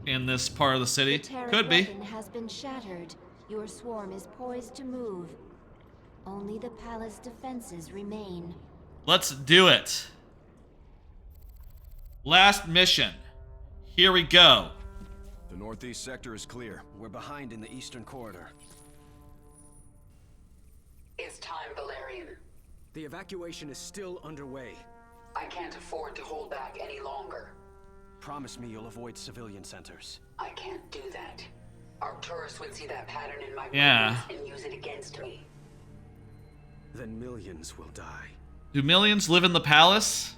of the city? The Terran Could be. weapon has been shattered. Your Swarm is poised to move. Only the palace defenses remain. Let's do it. Last mission. Here we go. The northeast sector is clear. We're behind in the eastern corridor. It's time, Valerian. The evacuation is still underway. I can't afford to hold back any longer. Promise me you'll avoid civilian centers. I can't do that. Arcturus would see that pattern in my Yeah. and use it against me. Then millions will die. Do millions live in the palace?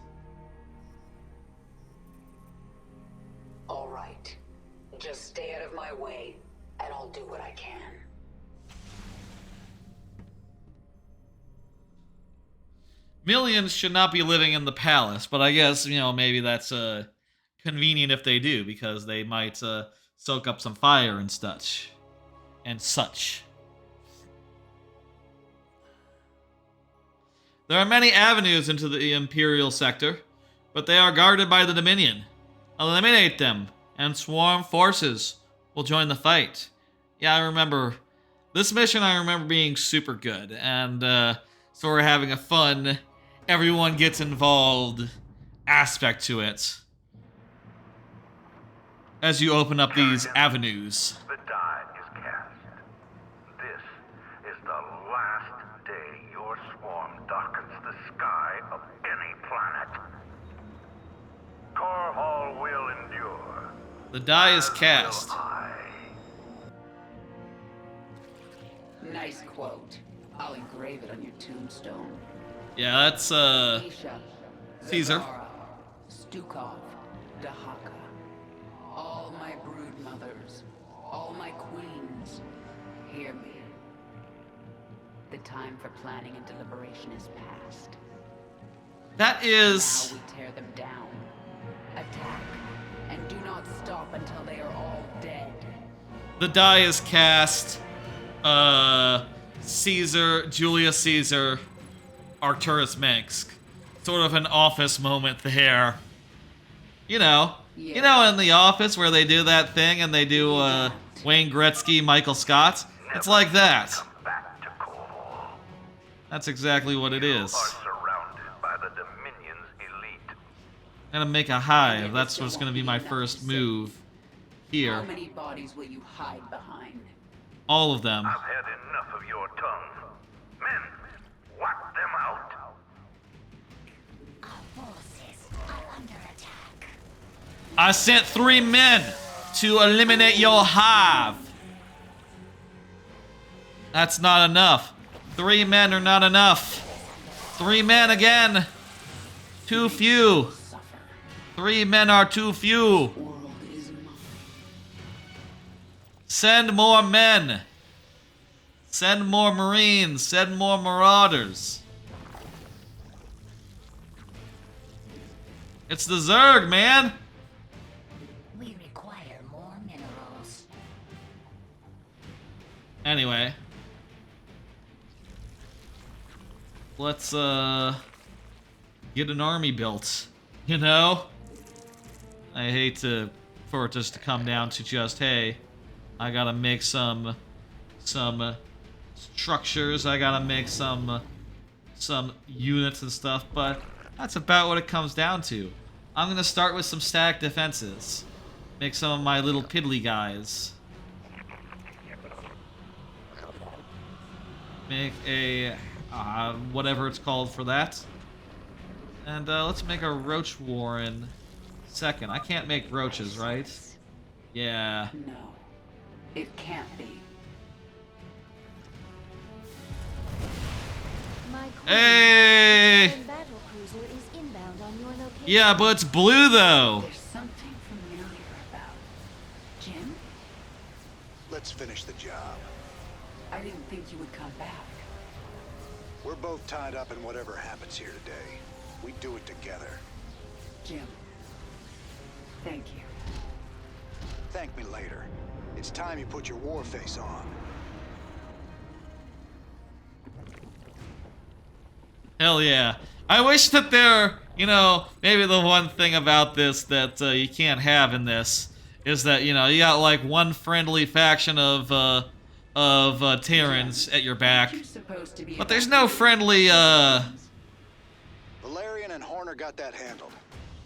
All right. Just stay out of my way, and I'll do what I can. Millions should not be living in the palace, but I guess, you know, maybe that's convenient if they do, because they might soak up some fire and such. There are many avenues into the Imperial sector, but they are guarded by the Dominion. Eliminate them, and Swarm forces will join the fight. Yeah, I remember. This mission I remember being super good, and so we're having a fun, everyone gets involved aspect to it. As you open up these avenues. The die is cast. This is the last day your swarm darkens the sky of any planet. Korhal will endure. The die is cast. Nice quote. I'll engrave it on your tombstone. Yeah, that's Isha, Caesar. Zagara, Stukov, Dahaka. All my brood mothers, all my queens, hear me. The time for planning and deliberation is past. That is. Now we tear them down. Attack, and do not stop until they are all dead. The die is cast. Caesar, Julius Caesar, Arcturus Minsk. Sort of an office moment there. You know, in the office where they do that thing and they do Wayne Gretzky, Michael Scott. It's like that. That's exactly what it is. Surrounded by the Dominion's elite. I'm gonna make a hive. That's what's gonna be my first move here. How many bodies will you hide behind? All of them. I've had enough of your tongue. Men, whack them out. Our forces are under attack. I sent 3 men to eliminate your hive. That's not enough. 3 men are not enough. 3 men again. Too few. 3 men are too few. Send more men. Send more Marines. Send more Marauders. It's the Zerg, man. We require more minerals. Anyway. Let's, get an army built. You know? I hate for it just to come down to just, hey, I gotta make some structures, I gotta make some units and stuff, but that's about what it comes down to. I'm gonna start with some static defenses. Make some of my little piddly guys. Make a whatever it's called for that. And let's make a roach warren second. I can't make roaches, right? Yeah. No, it can't be. Hey! battle cruiser is inbound on your location. Yeah, but it's blue though. There's something familiar about Jim. Let's finish the job. I didn't think you would come back. We're both tied up in whatever happens here today. We do it together. Jim, thank you. Thank me later. It's time you put your war face on. Hell yeah. I wish that there, you know, maybe the one thing about this that you can't have in this is that, you know, you got like one friendly faction of Terrans at your back. But there's no friendly, Valerian and Horner got that handled.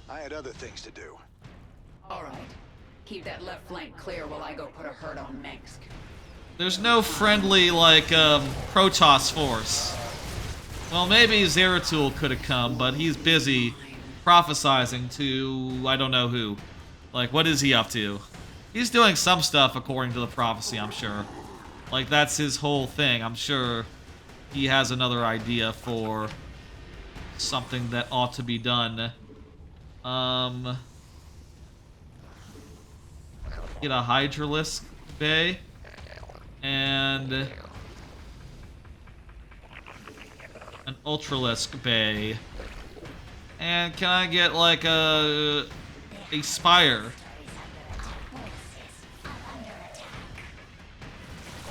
I had other things to do. All right. Keep that left flank clear while I go put a hurt on Minsk. there's no friendly, like, Protoss force. Well, maybe Zeratul could have come, but he's busy prophesizing to I don't know who. Like, what is he up to? He's doing some stuff according to the prophecy, I'm sure. Like, that's his whole thing. I'm sure he has another idea for something that ought to be done. Get a Hydralisk Bay. And an Ultralisk Bay. And can I get, like, a Spire?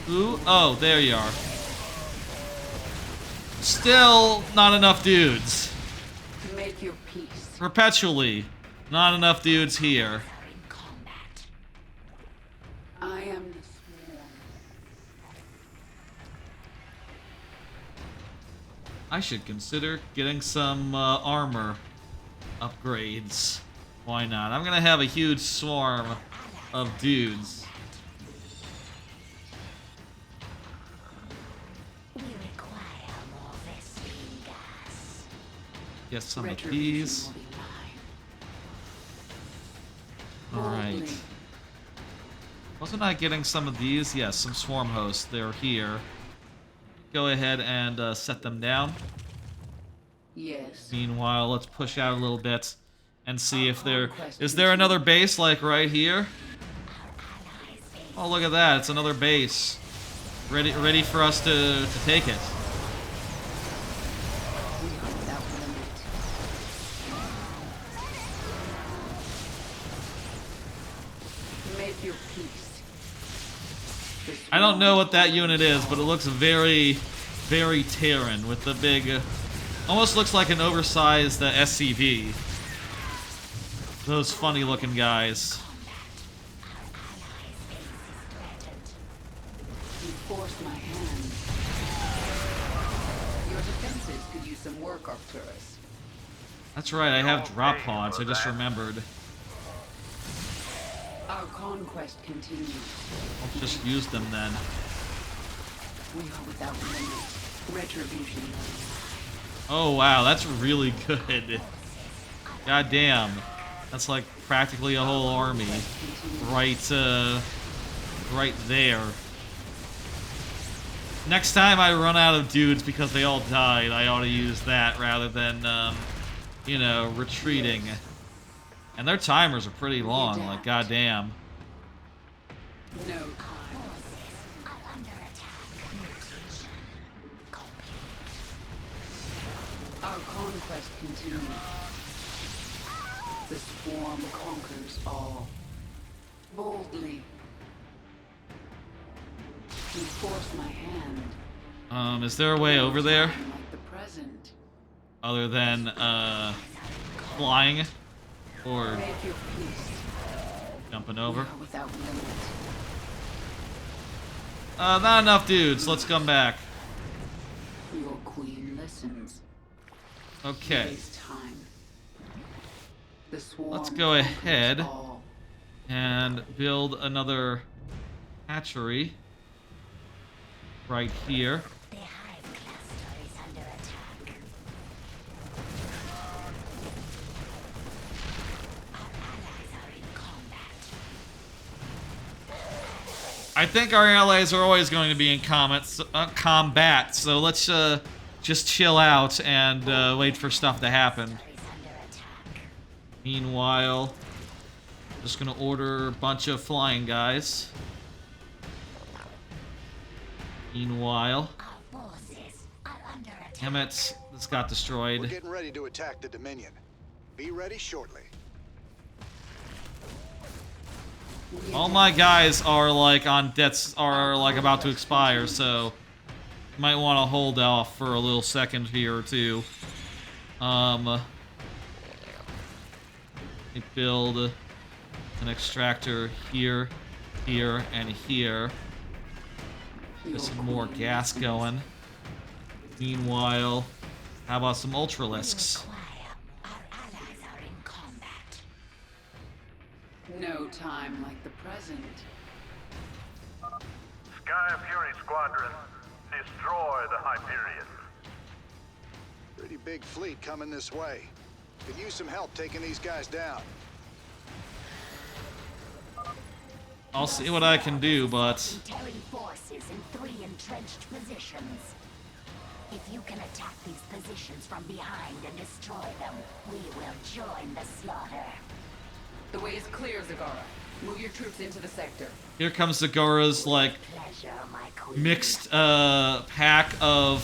Ooh, oh, there you are. Still not enough dudes. Make your peace. Perpetually, not enough dudes here. I am the swarm. I should consider getting some armor upgrades. Why not? I'm gonna have a huge swarm of dudes. Get some of these. Alright. Wasn't I getting some of these? Yes, some swarm hosts. They're here. Go ahead and set them down. Yes. Meanwhile, let's push out a little bit and see if there... Is there another base, like, right here? Oh, look at that. It's another base. Ready for us to take it. Make your peace. I don't know what that unit is, but it looks very, very Terran with the big... almost looks like an oversized SCV. Those funny looking guys. You forced my hand. Your defenses could use some work, Arcturus. That's right, I have drop pods, I just remembered. Our conquest continues. I'll just use them then. We are without limit. Retribution. Oh wow, that's really good. God damn. That's like practically a whole army. Right there. Next time I run out of dudes because they all died, I ought to use that rather than, you know, retreating. And their timers are pretty long, like goddamn. No. Our conquest continues. The swarm conquers all. Boldly. You force my hand. Is there a way over there? Like the present. Other than, flying? Or Make your peace. jumping over? Without limit. Not enough dudes. Let's come back. Your queen listens. Okay. It is time. The swarm Let's go ahead all. and build another hatchery right here. The hive cluster is under attack. Our allies are in combat. I think our allies are always going to be in combat, so let's just chill out and wait for stuff to happen. Meanwhile, just gonna order a bunch of flying guys. Meanwhile, damn it, this got destroyed. We're getting ready to attack the Dominion. Be ready shortly. All my guys are like on debts are like about to expire, so you might want to hold off for a little second here or two. Let me build an extractor here, here, and here. Get some more gas going. Meanwhile, how about some ultralisks? No time like the present. Sky Fury Squadron, destroy the Hyperion. Pretty big fleet coming this way. Could use some help taking these guys down. I'll see what I can do, but Terran forces in 3 entrenched positions. If you can attack these positions from behind and destroy them, we will join the slaughter. The way is clear, Zagara. Move your troops into the sector. here comes Zagara's like mixed pack of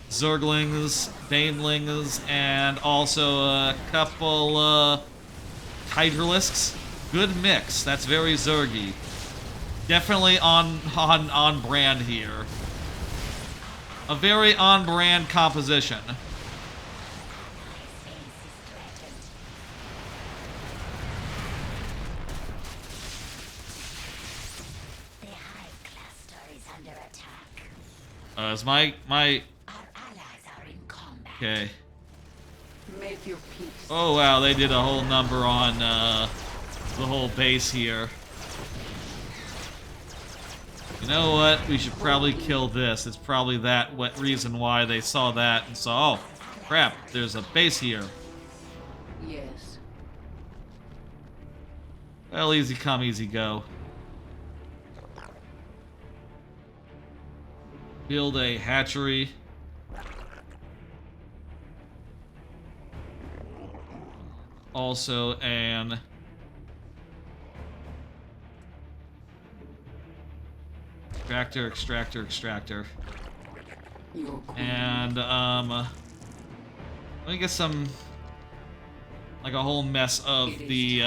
Zerglings, Banelings, and also a couple Hydralisks. Good mix. That's very Zergy. Definitely on brand here. A very on brand composition. The hive cluster is under attack. Is my Our allies are in combat. okay. Make your peace. Oh wow, they did a whole number on the whole base here. You know what? We should probably kill this. It's probably that reason why they saw that and saw, oh, crap, there's a base here. Yes. Well, easy come, easy go. Build a hatchery. Also an extractor. And let me get some like a whole mess of the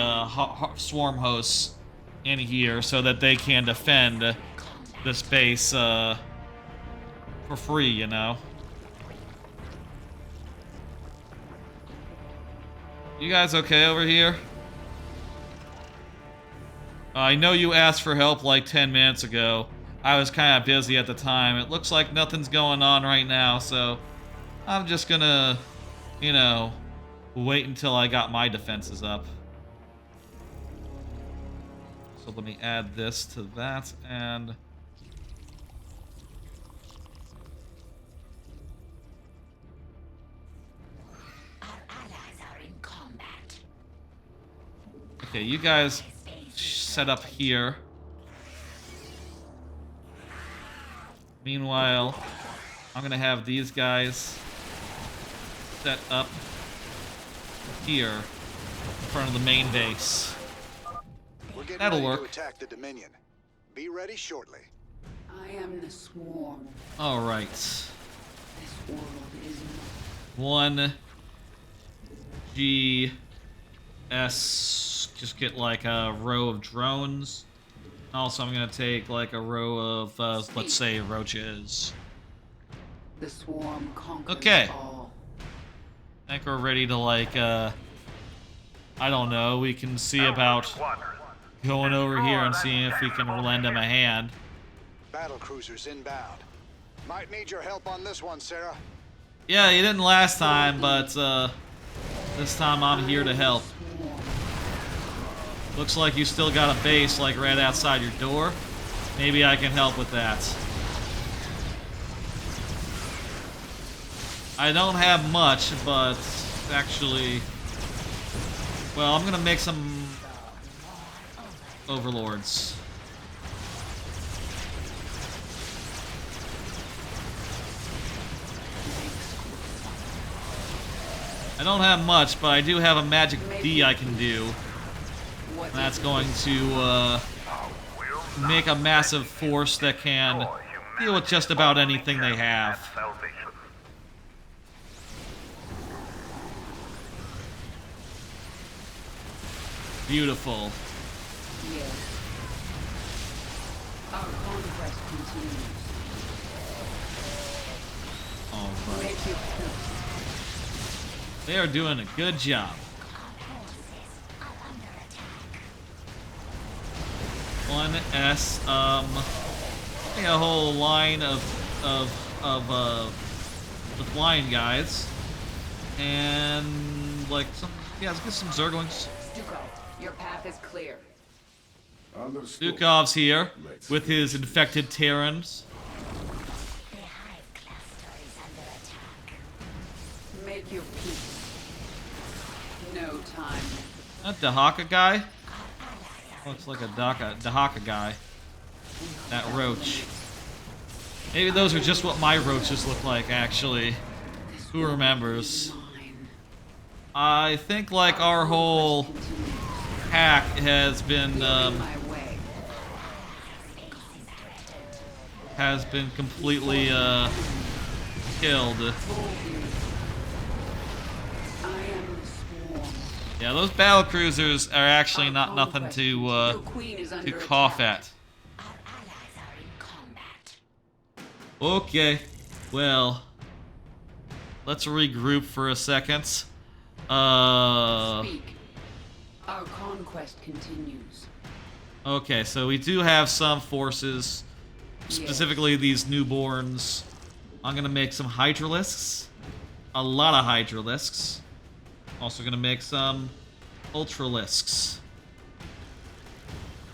swarm hosts in here so that they can defend this base for free, you know. You guys okay over here? I know you asked for help like 10 minutes ago. I was kind of busy at the time. It looks like nothing's going on right now, so I'm just gonna, you know, wait until I got my defenses up. So let me add this to that, and... Okay, you guys set up here. Meanwhile, I'm gonna have these guys set up here in front of the main base. We're getting That'll ready work. to attack the Dominion. Be ready shortly. I am the swarm. All right. This world is 1GS. Just get like a row of drones. Also, I'm gonna take like a row of, let's say, roaches. the swarm conquers Okay. all. I think we're ready to like, I don't know. We can see about going over here and seeing if we can lend him a hand. Battle cruisers inbound. Might need your help on this one, Sarah. Yeah, you didn't last time, but this time I'm here to help. Looks like you still got a base like right outside your door. Maybe I can help with that. I don't have much, but actually... Well, I'm gonna make some overlords. I don't have much, but I do have a magic D I can do. And that's going to make a massive force that can deal with just about anything they have. Beautiful. Yes. Our conquest continues. All right. Make your peace. They are doing a good job. One S, a whole line of the flying guys, and like some, yeah, let's get some Zerglings. Stukov, your path is clear. Stukov's here with his infected Terrans. Make your peace. No time. That Dahaka guy? Looks like a Dahaka guy. That roach. Maybe those are just what my roaches look like, actually. Who remembers? I think like our whole pack has been completely killed. Yeah, those battle cruisers are actually not nothing to cough at. Okay, well, let's regroup for a second. Speak. Our conquest continues. Okay, so we do have some forces, specifically these newborns. I'm gonna make some hydralisks, a lot of hydralisks. Also gonna make some ultralisks.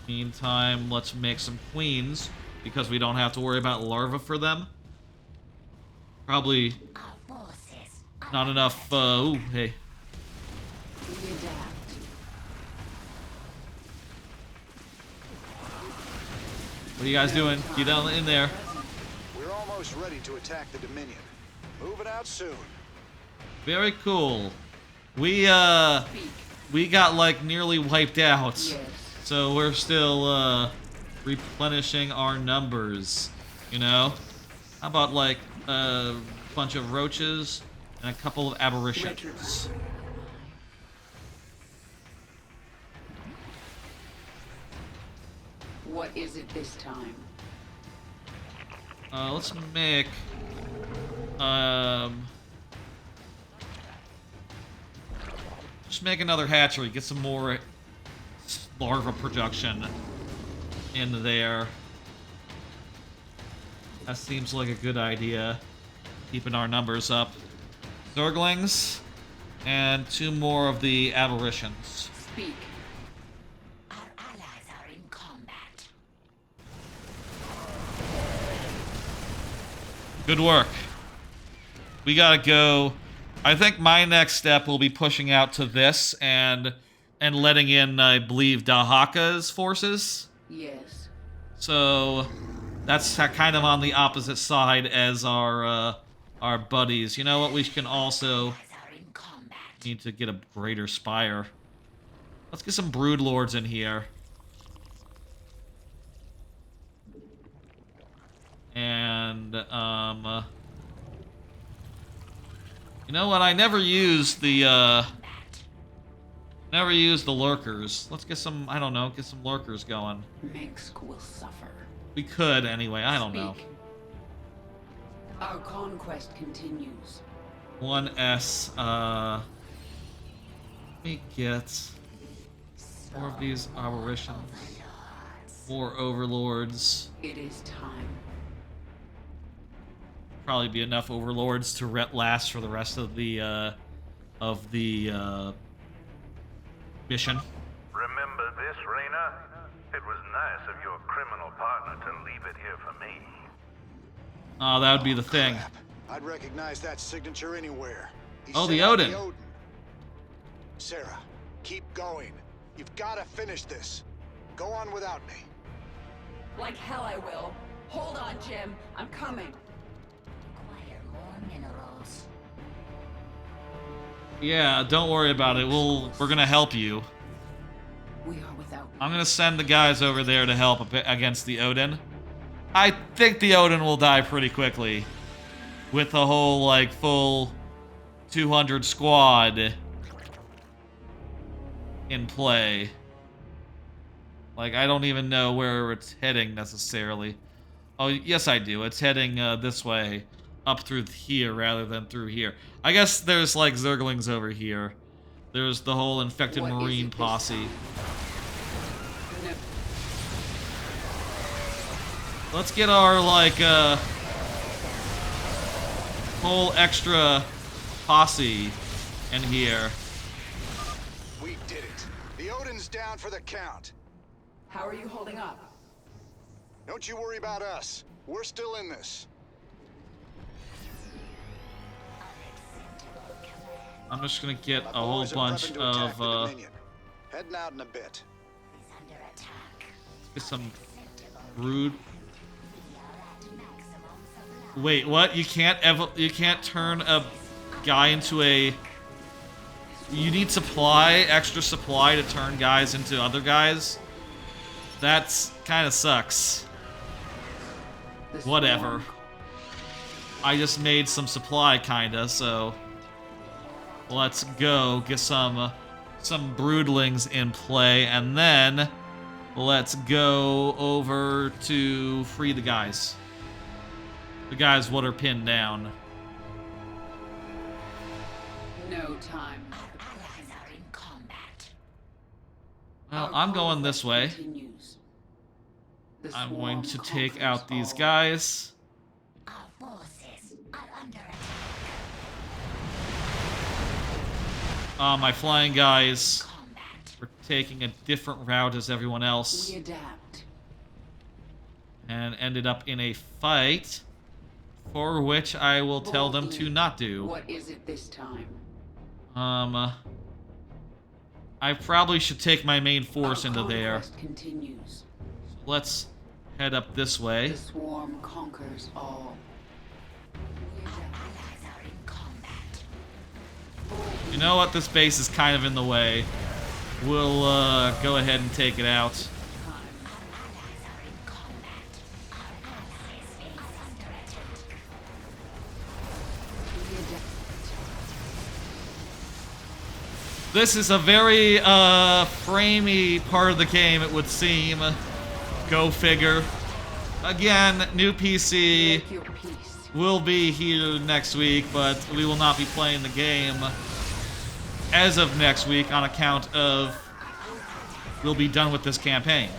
Meantime, let's make some queens, because we don't have to worry about larvae for them. Probably not enough, ooh, hey. We adapt. What are you guys doing? Get down in there. We're almost ready to attack the Dominion. Moving out soon. Very cool. We got like nearly wiped out. So we're still replenishing our numbers, you know? How about like a bunch of roaches and a couple of aberrations? What is it this time? Let's make just make another hatchery, get some more larva production in there. That seems like a good idea. Keeping our numbers up. Zerglings, And 2 more of the aberrations. Speak. Our allies are in combat. Good work. We gotta go. I think my next step will be pushing out to this and letting in, I believe, Dahaka's forces. Yes. So that's kind of on the opposite side as our buddies. You know what? We can also need to get a greater spire. Let's get some brood lords in here. And you know what? I never used the lurkers. Let's get some, I don't know, get some lurkers going. Mengsk will suffer. We could anyway, I don't know. Our conquest continues. 1S, let me get more of these aberrations. More overlords. It is time. Probably be enough overlords to last for the rest of the mission. Remember this, Reyna? It was nice of your criminal partner to leave it here for me. Oh, that would be the thing. Crap. I'd recognize that signature anywhere. He Oh, sent the out Odin. Sarah, keep going. You've got to finish this. Go on without me. Like hell I will. Hold on, Jim. I'm coming. Acquire more minerals. Yeah, don't worry about it. We're gonna help you. We are without. I'm gonna send the guys over there to help against the Odin. I think the Odin will die pretty quickly. With the whole, like, full 200 squad in play. Like, I don't even know where it's heading, necessarily. Oh, yes, I do. It's heading this way. Up through here, rather than through here. I guess there's, like, Zerglings over here. There's the whole infected marine posse. Let's get our, like, whole extra posse in here. We did it. The Odin's down for the count. How are you holding up? Don't you worry about us. We're still in this. I'm just gonna get a whole bunch of, Heading out in a bit. get some brood. Wait, what? You can't turn a guy into a... You need supply, extra supply to turn guys into other guys? That's kind of sucks. Whatever. I just made some supply, kinda, so... Let's go get some broodlings in play, and then let's go over to free the guys. The guys what are pinned down. No time. Well, I'm going this way. I'm going to take out these guys. My flying guys are taking a different route as everyone else. We adapt. And ended up in a fight, for which I will tell them to not do. What is it this time? I probably should take my main force into there. Continues. So let's head up this way. The swarm conquers all. You know what? This base is kind of in the way. We'll go ahead and take it out. This is a very framey part of the game, it would seem. Go figure. Again, new PC will be here next week, but we will not be playing the game as of next week on account of we'll be done with this campaign.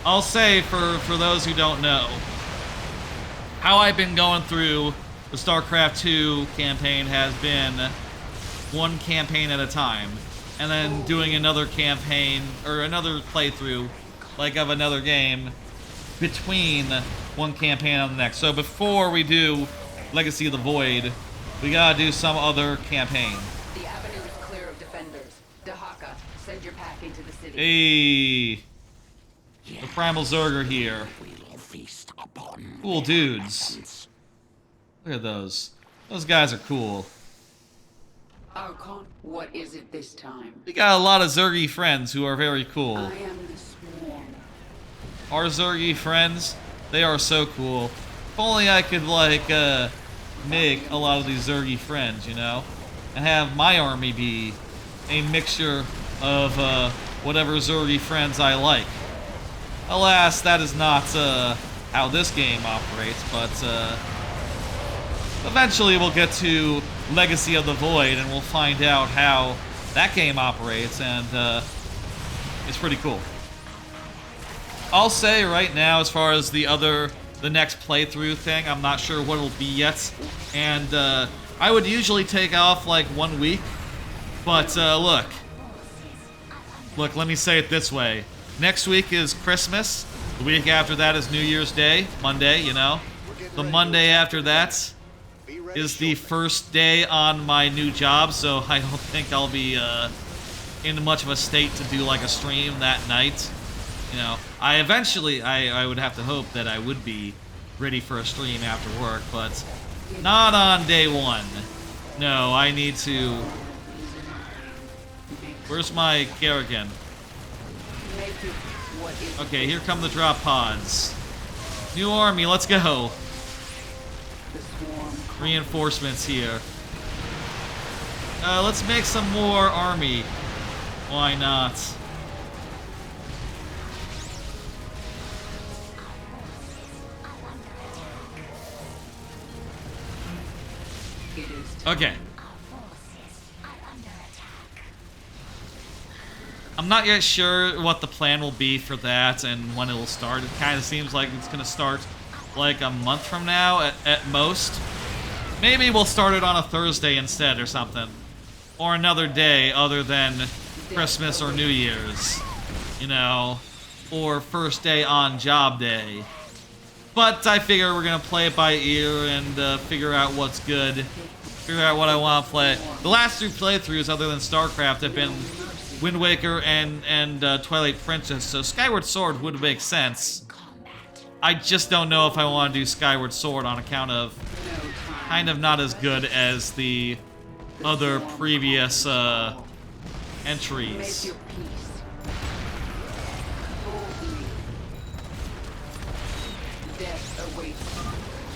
I'll say, for those who don't know, how I've been going through the StarCraft II campaign has been one campaign at a time, and then doing another campaign or another playthrough, like of another game, between one campaign and the next. So before we do Legacy of the Void, we gotta do some other campaign. The avenue is clear of defenders. Dahaka, send your pack into the city. Hey, the Primal Zerg are here. Cool dudes. Look at those. Those guys are cool. Archon, what is it this time? We got a lot of Zergy friends who are very cool. I am the Swarm. Our Zergy friends, they are so cool. If only I could, like, make a lot of these Zergy friends, you know? And have my army be a mixture of, whatever Zergy friends I like. Alas, that is not, how this game operates, but, eventually we'll get to Legacy of the Void and we'll find out how that game operates, and, it's pretty cool. I'll say right now, as far as the next playthrough thing, I'm not sure what it'll be yet, and I would usually take off like 1 week, but look, let me say it this way. Next week is Christmas, the week after that is New Year's Day, Monday, you know. The Monday after that is the first day on my new job, so I don't think I'll be in much of a state to do like a stream that night. You know, I would have to hope that I would be ready for a stream after work, but not on day one. No, I need to... Where's my Kerrigan? Okay, here come the drop pods. New army, let's go. Reinforcements here. Let's make some more army. Why not? Okay. I'm not yet sure what the plan will be for that and when it will start. It kind of seems like it's going to start like a month from now at most. Maybe we'll start it on a Thursday instead or something. Or another day other than Christmas or New Year's. You know, or first day on job day. But I figure we're going to play it by ear and figure out what's good. Figure out what I want to play. The last 3 playthroughs other than StarCraft have been Wind Waker and Twilight Princess, so Skyward Sword would make sense. I just don't know if I want to do Skyward Sword on account of kind of not as good as the other previous entries.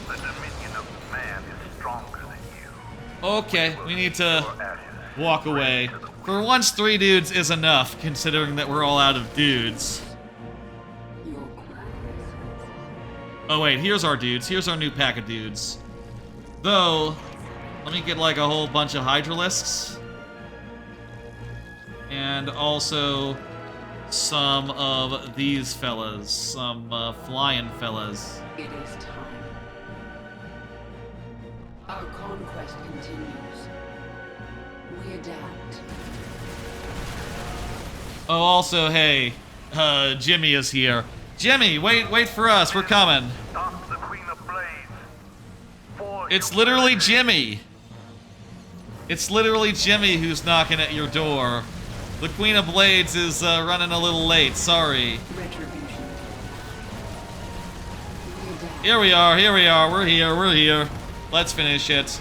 The dominion of man is stronger than you. Okay, we need to walk away. For once, 3 dudes is enough, considering that we're all out of dudes. Oh wait, here's our dudes. Here's our new pack of dudes. Though, let me get like a whole bunch of Hydralisks. And also some of these fellas. Some flying fellas. It is time. Our conquest continues. We adapt. Oh, also, hey, Jimmy is here. Jimmy, wait for us. We're coming. Stop the Queen of Blades. It's literally Jimmy. It's literally Jimmy who's knocking at your door. The Queen of Blades is running a little late. Sorry. Here we are. We're here. Let's finish it.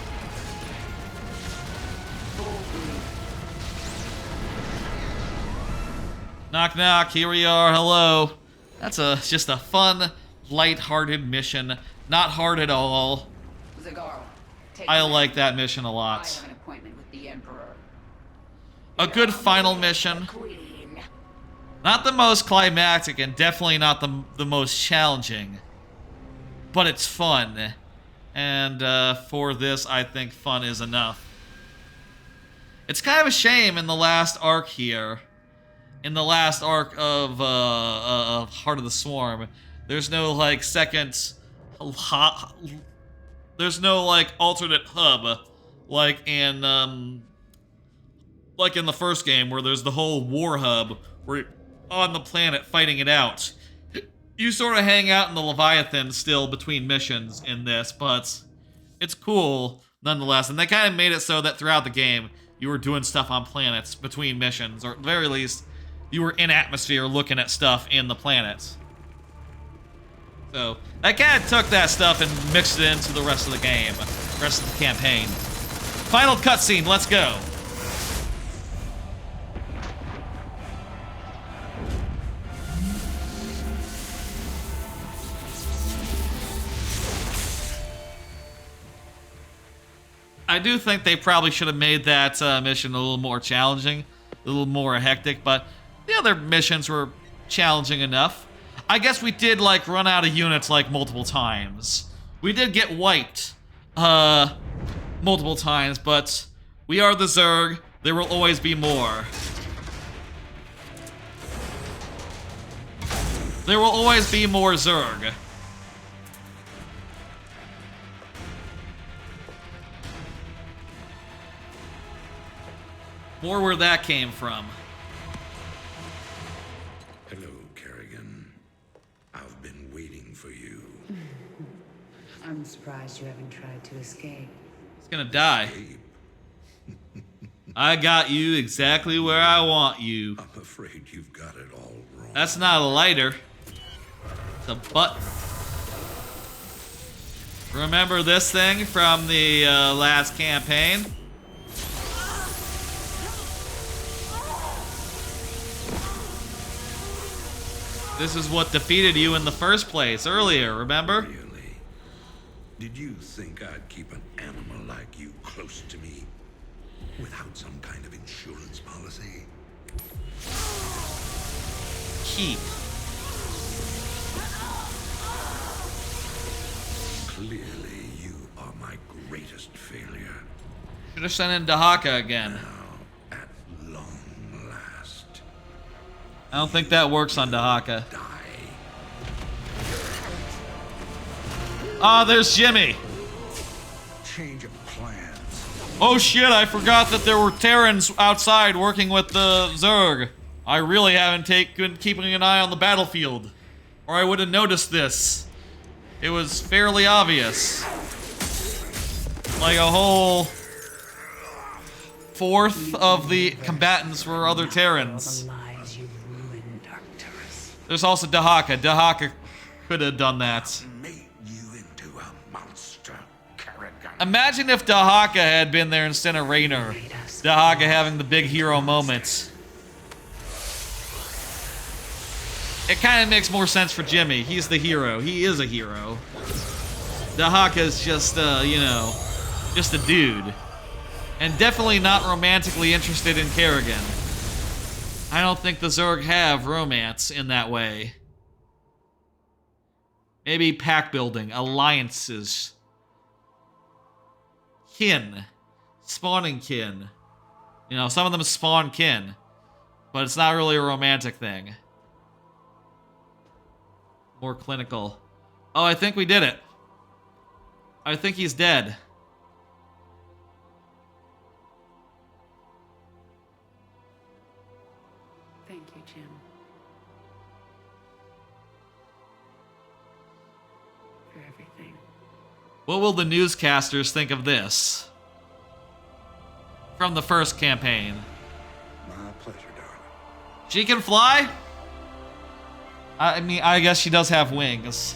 Knock, knock. Here we are. Hello. That's just a fun, light-hearted mission. Not hard at all. I like that mission a lot. I have an appointment with the Emperor. A good final mission. Not the most climactic and definitely not the most challenging. But it's fun. And for this, I think fun is enough. It's kind of a shame in the last arc here. In the last arc of Heart of the Swarm, there's no like there's no like alternate hub like in like in the first game where there's the whole war hub where you're on the planet fighting it out. You sort of hang out in the Leviathan still between missions in this, but it's cool nonetheless. And they kind of made it so that throughout the game, you were doing stuff on planets between missions, or at the very least, you were in atmosphere looking at stuff in the planets. So, I kind of took that stuff and mixed it into the rest of the game, rest of the campaign. Final cutscene, let's go. I do think they probably should have made that mission a little more challenging, a little more hectic, but the other missions were challenging enough. I guess we did, like, run out of units, like, multiple times. We did get wiped, multiple times, but we are the Zerg. There will always be more. There will always be more Zerg. More where that came from. Hello, Kerrigan. I've been waiting for you. I'm surprised you haven't tried to escape. He's gonna die. I got you exactly where I want you. I'm afraid you've got it all wrong. That's not a lighter. It's a button. Remember this thing from the last campaign? This is what defeated you in the first place earlier, remember? Really? Did you think I'd keep an animal like you close to me without some kind of insurance policy? Keep. Clearly, you are my greatest failure. Should have sent in Dahaka again. Now, at long last. I don't think that works on Dahaka. Ah, there's Jimmy. Change of plans. Oh shit, I forgot that there were Terrans outside working with the Zerg. I really haven't been keeping an eye on the battlefield, or I would have noticed this. It was fairly obvious. Like a whole fourth of the combatants were other Terrans. There's also Dahaka. Dahaka could have done that. Imagine if Dahaka had been there instead of Raynor. Dahaka having the big hero moments. It kind of makes more sense for Jimmy. He's the hero. He is a hero. Dahaka's just, you know, just a dude. And definitely not romantically interested in Kerrigan. I don't think the Zerg have romance in that way. Maybe pack building, alliances. Kin. Spawning kin. You know, some of them spawn kin. But it's not really a romantic thing. More clinical. Oh, I think we did it. I think he's dead. Thank you, Jim. For everything. What will the newscasters think of this? From the first campaign. My pleasure, darling. She can fly? I mean, I guess she does have wings.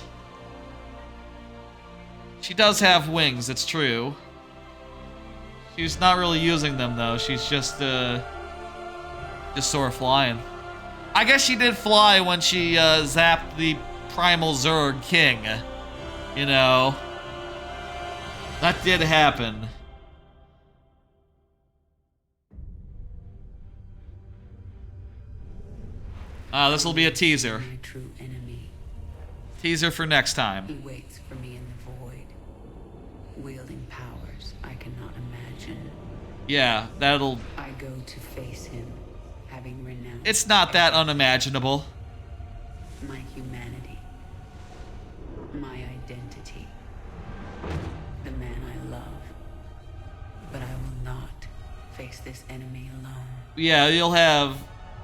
She does have wings, it's true. She's not really using them, though. She's just sort of flying. I guess she did fly when she zapped the Primal Zerg King. You know. That did happen. This will be a teaser. My true enemy. Teaser for next time. He waits for me in the void, wielding powers I cannot imagine. Yeah, that'll... I go to face him, having renounced... It's not that unimaginable. My humanity. My identity. The man I love. But I will not face this enemy alone. Yeah, you'll have,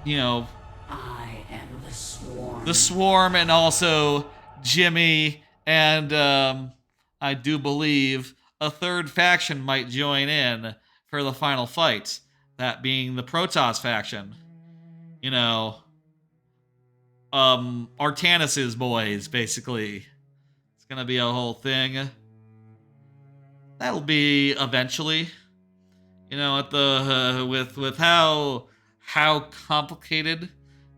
you know, I am the Swarm. The Swarm, and also Jimmy, and I do believe a third faction might join in for the final fight. That being the Protoss faction. You know, Artanis's boys, basically. It's gonna be a whole thing. That'll be eventually. You know, at the with how complicated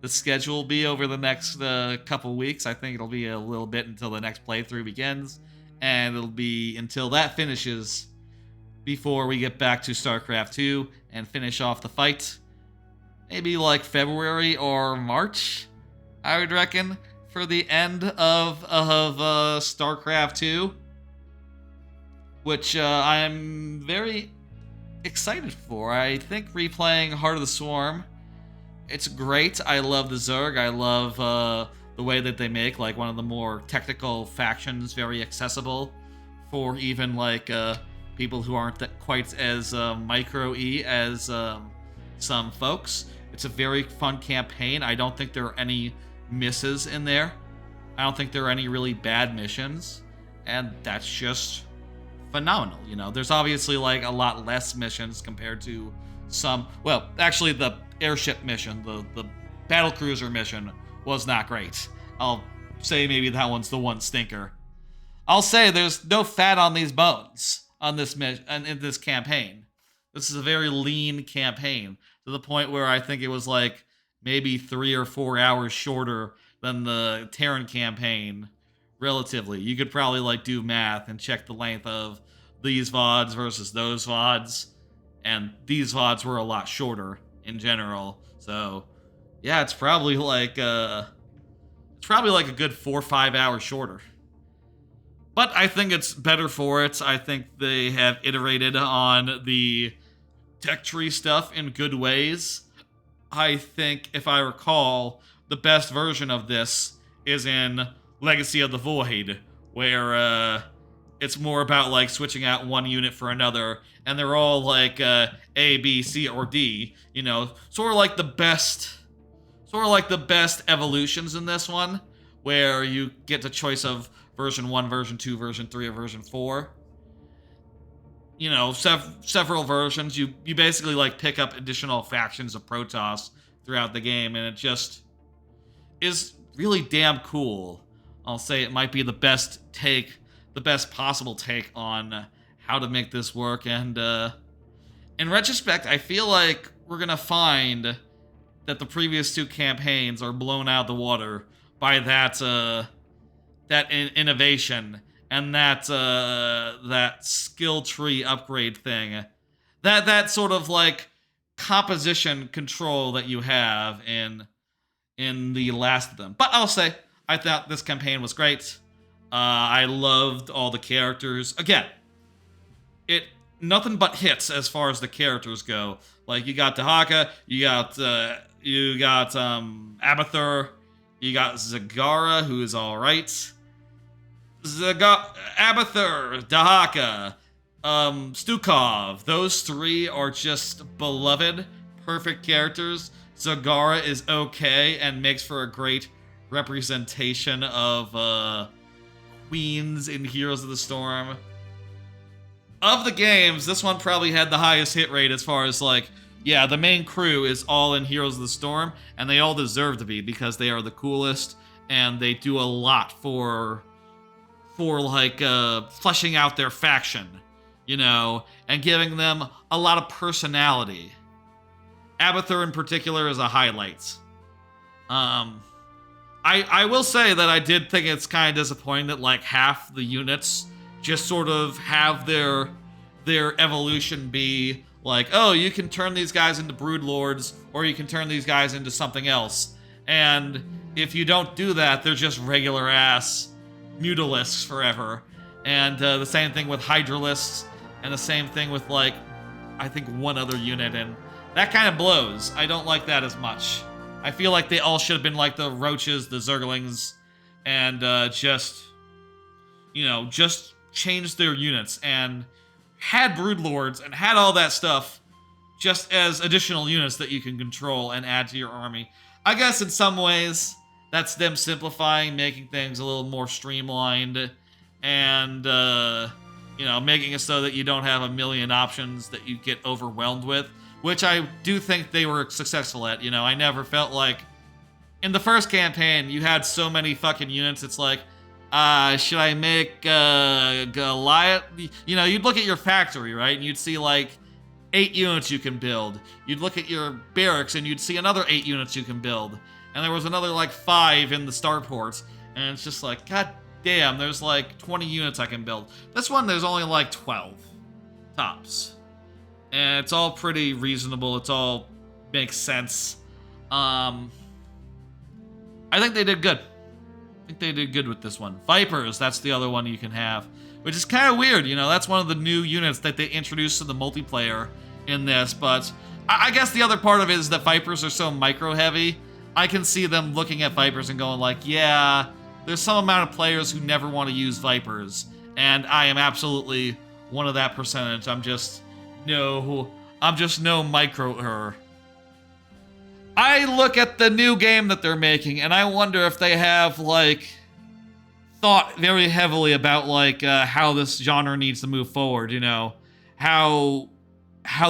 the schedule will be over the next couple weeks. I think it'll be a little bit until the next playthrough begins, and it'll be until that finishes before we get back to StarCraft II and finish off the fight. Maybe like February or March, I would reckon, for the end of StarCraft II, which I'm very excited for. I think replaying Heart of the Swarm, it's great. I love the Zerg. I love the way that they make like one of the more technical factions very accessible for even like people who aren't quite as micro-y as some folks. It's a very fun campaign. I don't think there are any misses in there. I don't think there are any really bad missions, and that's just phenomenal. You know, there's obviously like a lot less missions compared to some. Well, actually, the airship mission, the battlecruiser mission, was not great. I'll say maybe that one's the one stinker. I'll say there's no fat on these bones on this in this campaign. This is a very lean campaign to the point where I think it was like maybe 3 or 4 hours shorter than the Terran campaign. Relatively, you could probably like do math and check the length of these VODs versus those VODs, and these VODs were a lot shorter in general. So, yeah, it's probably like a good 4 or 5 hours shorter. But I think it's better for it. I think they have iterated on the tech tree stuff in good ways. I think, if I recall, the best version of this is in Legacy of the Void, where it's more about like switching out one unit for another, and they're all like A, B, C, or D. You know, sort of like the best evolutions in this one, where you get the choice of version 1, version 2, version 3, or version 4. You know, several versions. You basically like pick up additional factions of Protoss throughout the game, and it just is really damn cool. I'll say it might be the best possible take on how to make this work. And in retrospect, I feel like we're gonna find that the previous 2 campaigns are blown out of the water by that innovation and that skill tree upgrade thing, that sort of like composition control that you have in the last of them. But I'll say, I thought this campaign was great. I loved all the characters. Again, nothing but hits as far as the characters go. Like, you got Dahaka, you got Abathur, you got Zagara, who is alright. Abathur, Dahaka, Stukov, those 3 are just beloved, perfect characters. Zagara is okay and makes for a great representation of queens in Heroes of the Storm. Of the games, this one probably had the highest hit rate as far as like, yeah, the main crew is all in Heroes of the Storm, and they all deserve to be because they are the coolest, and they do a lot for like fleshing out their faction, you know, and giving them a lot of personality. Abathur in particular is a highlight. I will say that I did think it's kind of disappointing that like half the units just sort of have their evolution be like, oh, you can turn these guys into broodlords, or you can turn these guys into something else. And if you don't do that, they're just regular ass Mutalisks forever. And the same thing with Hydralisks, and the same thing with like, I think one other unit, and that kind of blows. I don't like that as much. I feel like they all should have been like the Roaches, the Zerglings, and just changed their units and had Broodlords and had all that stuff just as additional units that you can control and add to your army. I guess in some ways, that's them simplifying, making things a little more streamlined, and, you know, making it so that you don't have a million options that you get overwhelmed with, which I do think they were successful at. You know, I never felt like... In the first campaign, you had so many fucking units, it's like, should I make Goliath? You know, you'd look at your factory, right? And you'd see, like, 8 units you can build. You'd look at your barracks, and you'd see another 8 units you can build. And there was another, like, 5 in the starports. And it's just like, god damn, there's, like, 20 units I can build. This one, there's only, like, 12. Tops. And it's all pretty reasonable. It's all makes sense. I think they did good. I think they did good with this one. Vipers, that's the other one you can have. Which is kind of weird, you know, that's one of the new units that they introduced to the multiplayer in this, but I guess the other part of it is that Vipers are so micro-heavy, I can see them looking at Vipers and going like, yeah, there's some amount of players who never want to use Vipers, and I am absolutely one of that percentage. I'm just no micro-er. I look at the new game that they're making, and I wonder if they have, like, thought very heavily about, like, how this genre needs to move forward, you know? How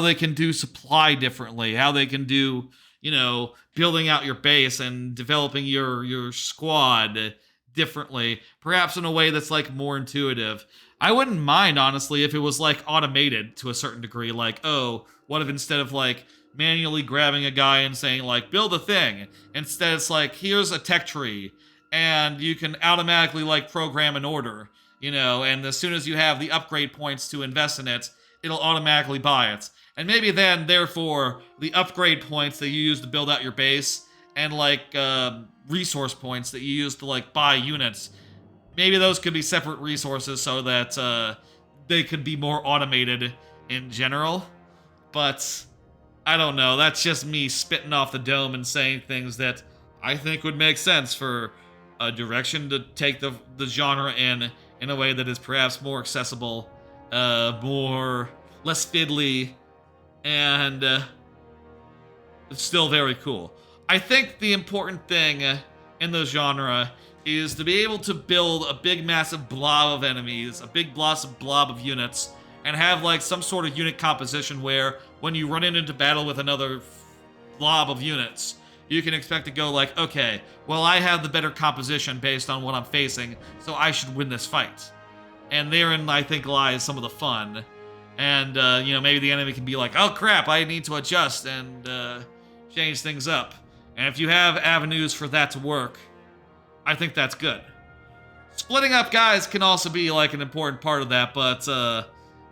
they can do supply differently, how they can do, you know, building out your base and developing your squad differently, perhaps in a way that's, like, more intuitive. I wouldn't mind, honestly, if it was, like, automated to a certain degree, like, oh, what if instead of, like, manually grabbing a guy and saying, like, build a thing. Instead, it's like, here's a tech tree, and you can automatically, like, program an order, you know, and as soon as you have the upgrade points to invest in it, it'll automatically buy it. And maybe then, therefore, the upgrade points that you use to build out your base, and, like, resource points that you use to, like, buy units, maybe those could be separate resources so that they could be more automated in general. But I don't know, that's just me spitting off the dome and saying things that I think would make sense for a direction to take the genre in a way that is perhaps more accessible, less fiddly, and it's still very cool. I think the important thing in the genre is to be able to build a big massive blob of enemies, a big blob of units, and have, like, some sort of unit composition where when you run into battle with another blob of units, you can expect to go like, okay, well, I have the better composition based on what I'm facing, so I should win this fight. And therein, I think, lies some of the fun. And, you know, maybe the enemy can be like, oh crap, I need to adjust and change things up. And if you have avenues for that to work, I think that's good. Splitting up guys can also be, like, an important part of that, but,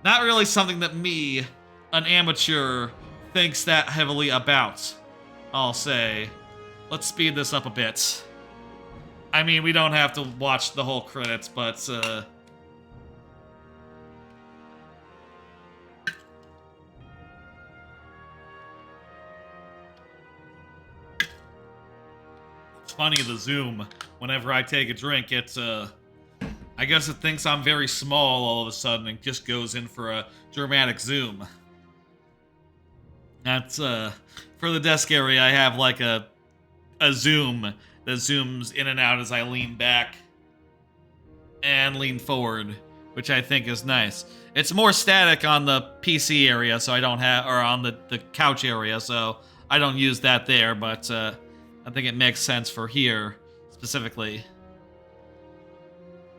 not really something that me, an amateur, thinks that heavily about, I'll say. Let's speed this up a bit. I mean, we don't have to watch the whole credits, but, it's funny, the zoom, whenever I take a drink, it's, I guess it thinks I'm very small all of a sudden and just goes in for a dramatic zoom. That's, for the desk area, I have, like, a zoom that zooms in and out as I lean back and lean forward, which I think is nice. It's more static on the PC area, so I don't have, or on the couch area, so I don't use that there, but, I think it makes sense for here, specifically.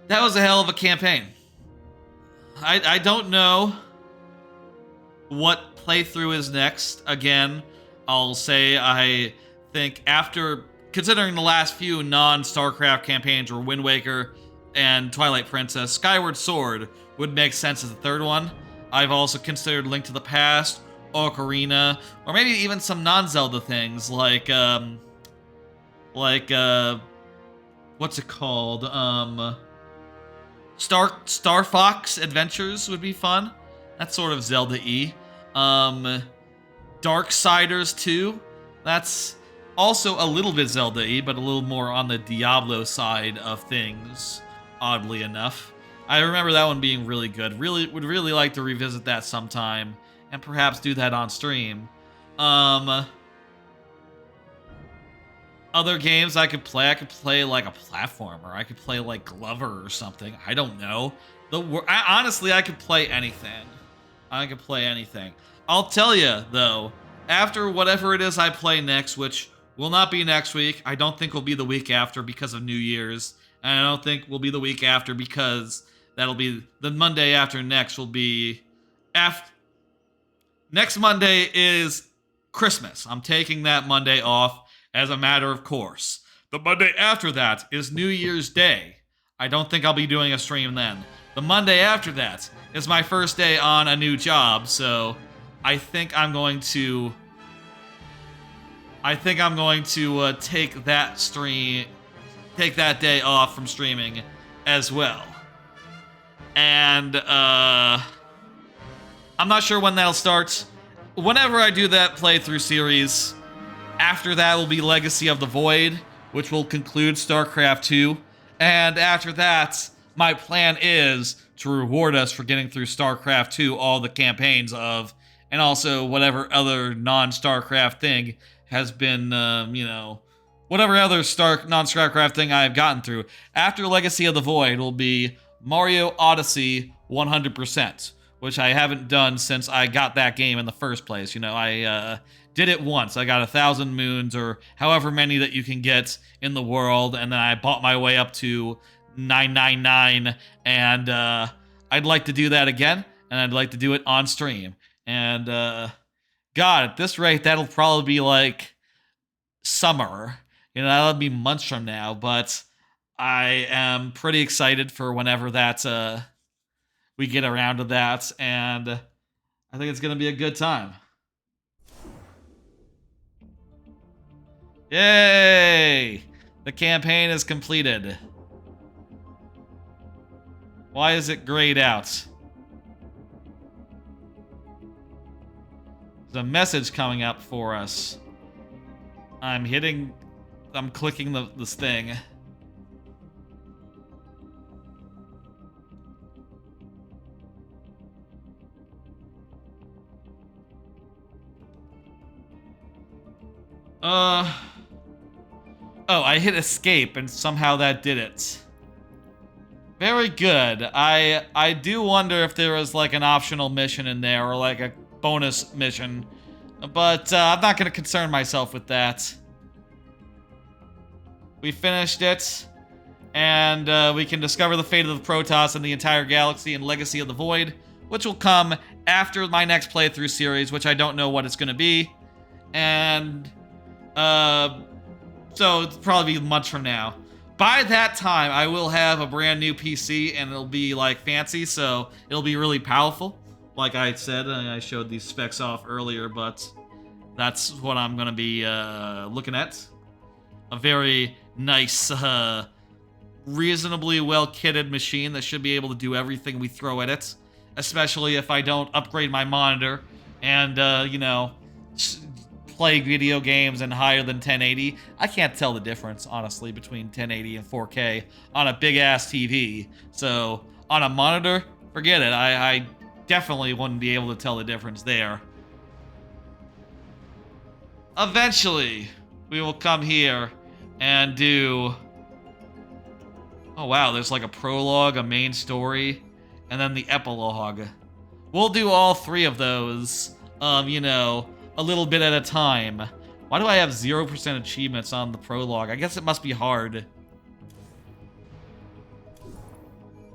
That was a hell of a campaign. I don't know what playthrough is next. Again, I'll say I think after, considering the last few non-StarCraft campaigns were Wind Waker and Twilight Princess, Skyward Sword would make sense as the third one. I've also considered Link to the Past, Ocarina, or maybe even some non-Zelda things like what's it called? Star Fox Adventures would be fun. That's sort of Zelda-y. Darksiders 2. That's also a little bit Zelda-y, but a little more on the Diablo side of things, oddly enough. I remember that one being really good. Would really like to revisit that sometime and perhaps do that on stream. Other games I could play like a platformer. I could play like Glover or something. I don't know. Honestly, I could play anything. I could play anything. I'll tell you, though, after whatever it is I play next, which will not be next week, I don't think will be the week after because of New Year's, and I don't think will be the week after because that'll be the Monday after next will be next Monday is Christmas. I'm taking that Monday off as a matter of course. The Monday after that is New Year's Day. I don't think I'll be doing a stream then. The Monday after that is my first day on a new job, so I think I'm going to take that day off from streaming as well. And I'm not sure when that'll start. Whenever I do that playthrough series, after that will be Legacy of the Void, which will conclude StarCraft II. And after that, my plan is to reward us for getting through StarCraft II, all the campaigns of, and also whatever other non-StarCraft thing has been, whatever other non-StarCraft thing I have gotten through. After Legacy of the Void will be Mario Odyssey 100%, which I haven't done since I got that game in the first place. I did it once. I got 1,000 moons, or however many that you can get in the world, and then I bought my way up to 999, and I'd like to do that again, and I'd like to do it on stream. And God, at this rate, that'll probably be like summer. That'll be months from now, but I am pretty excited for whenever that we get around to that, and I think it's going to be a good time. Yay! The campaign is completed. Why is it grayed out? There's a message coming up for us. I'm clicking this thing. Oh, I hit escape and somehow that did it. Very good. I do wonder if there was like an optional mission in there or like a bonus mission, but I'm not going to concern myself with that. We finished it, and we can discover the fate of the Protoss and the entire galaxy in Legacy of the Void, which will come after my next playthrough series, which I don't know what it's going to be. And so it'll probably be months from now. By that time, I will have a brand new PC, and it'll be like fancy, so it'll be really powerful. Like I said, I showed these specs off earlier, but that's what I'm gonna be looking at. A very nice, reasonably well-kitted machine that should be able to do everything we throw at it, especially if I don't upgrade my monitor and, play video games in higher than 1080. I can't tell the difference, honestly, between 1080 and 4K on a big-ass TV. So, on a monitor, forget it. I definitely wouldn't be able to tell the difference there. Eventually, we will come here and do... Oh, wow, there's like a prologue, a main story, and then the epilogue. We'll do all three of those, a little bit at a time. Why do I have 0% achievements on the prologue? I guess it must be hard.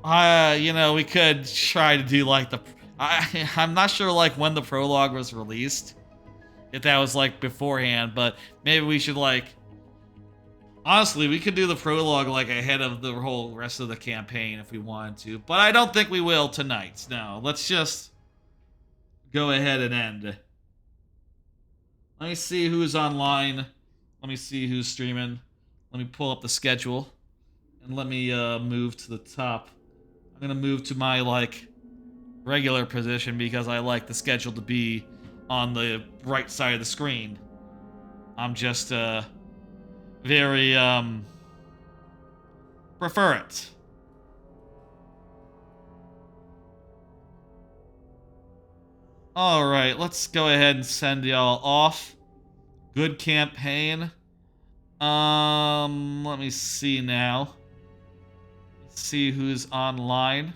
We could try to do like the... I'm not sure like when the prologue was released. If that was like beforehand, but maybe we should like... Honestly, we could do the prologue like ahead of the whole rest of the campaign if we wanted to. But I don't think we will tonight. No, let's just go ahead and end. Let me see who's online. Let me see who's streaming. Let me pull up the schedule. And let me move to the top. I'm going to move to my, regular position because I like the schedule to be on the right side of the screen. I'm just, very, prefer it. Alright, let's go ahead and send y'all off. Good campaign. Let me see now. Let's see who's online.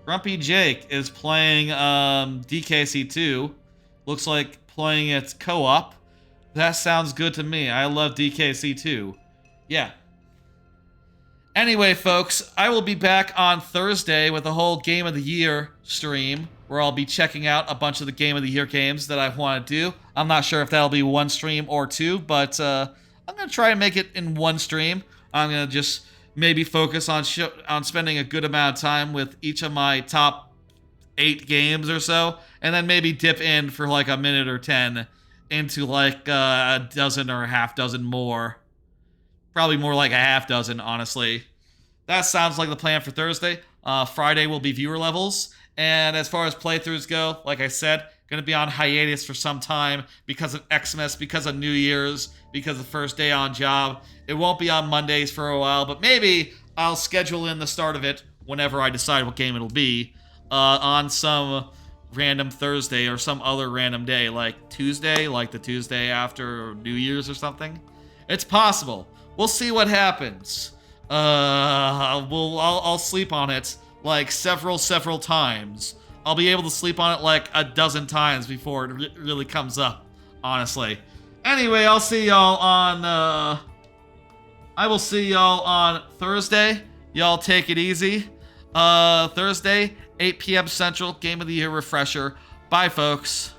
Grumpy Jake is playing DKC2. Looks like playing it co-op. That sounds good to me. I love DKC2. Yeah. Anyway, folks, I will be back on Thursday with a whole Game of the Year stream where I'll be checking out a bunch of the Game of the Year games that I want to do. I'm not sure if that'll be one stream or two, but I'm going to try and make it in one stream. I'm going to just maybe focus on spending a good amount of time with each of my top 8 games or so, and then maybe dip in for like a minute or 10 into like a dozen or a half dozen more. Probably more like a half dozen, honestly. That sounds like the plan for Thursday. Friday will be viewer levels. And as far as playthroughs go, like I said, going to be on hiatus for some time because of Xmas, because of New Year's, because of the first day on job. It won't be on Mondays for a while, but maybe I'll schedule in the start of it whenever I decide what game it'll be on some random Thursday or some other random day, like Tuesday, like the Tuesday after New Year's or something. It's possible. We'll see what happens. I'll sleep on it like several times. I'll be able to sleep on it like a dozen times before it really comes up, honestly. Anyway, I'll see y'all on, I will see y'all on Thursday. Y'all take it easy. Thursday, 8 p.m. Central, Game of the Year refresher. Bye, folks.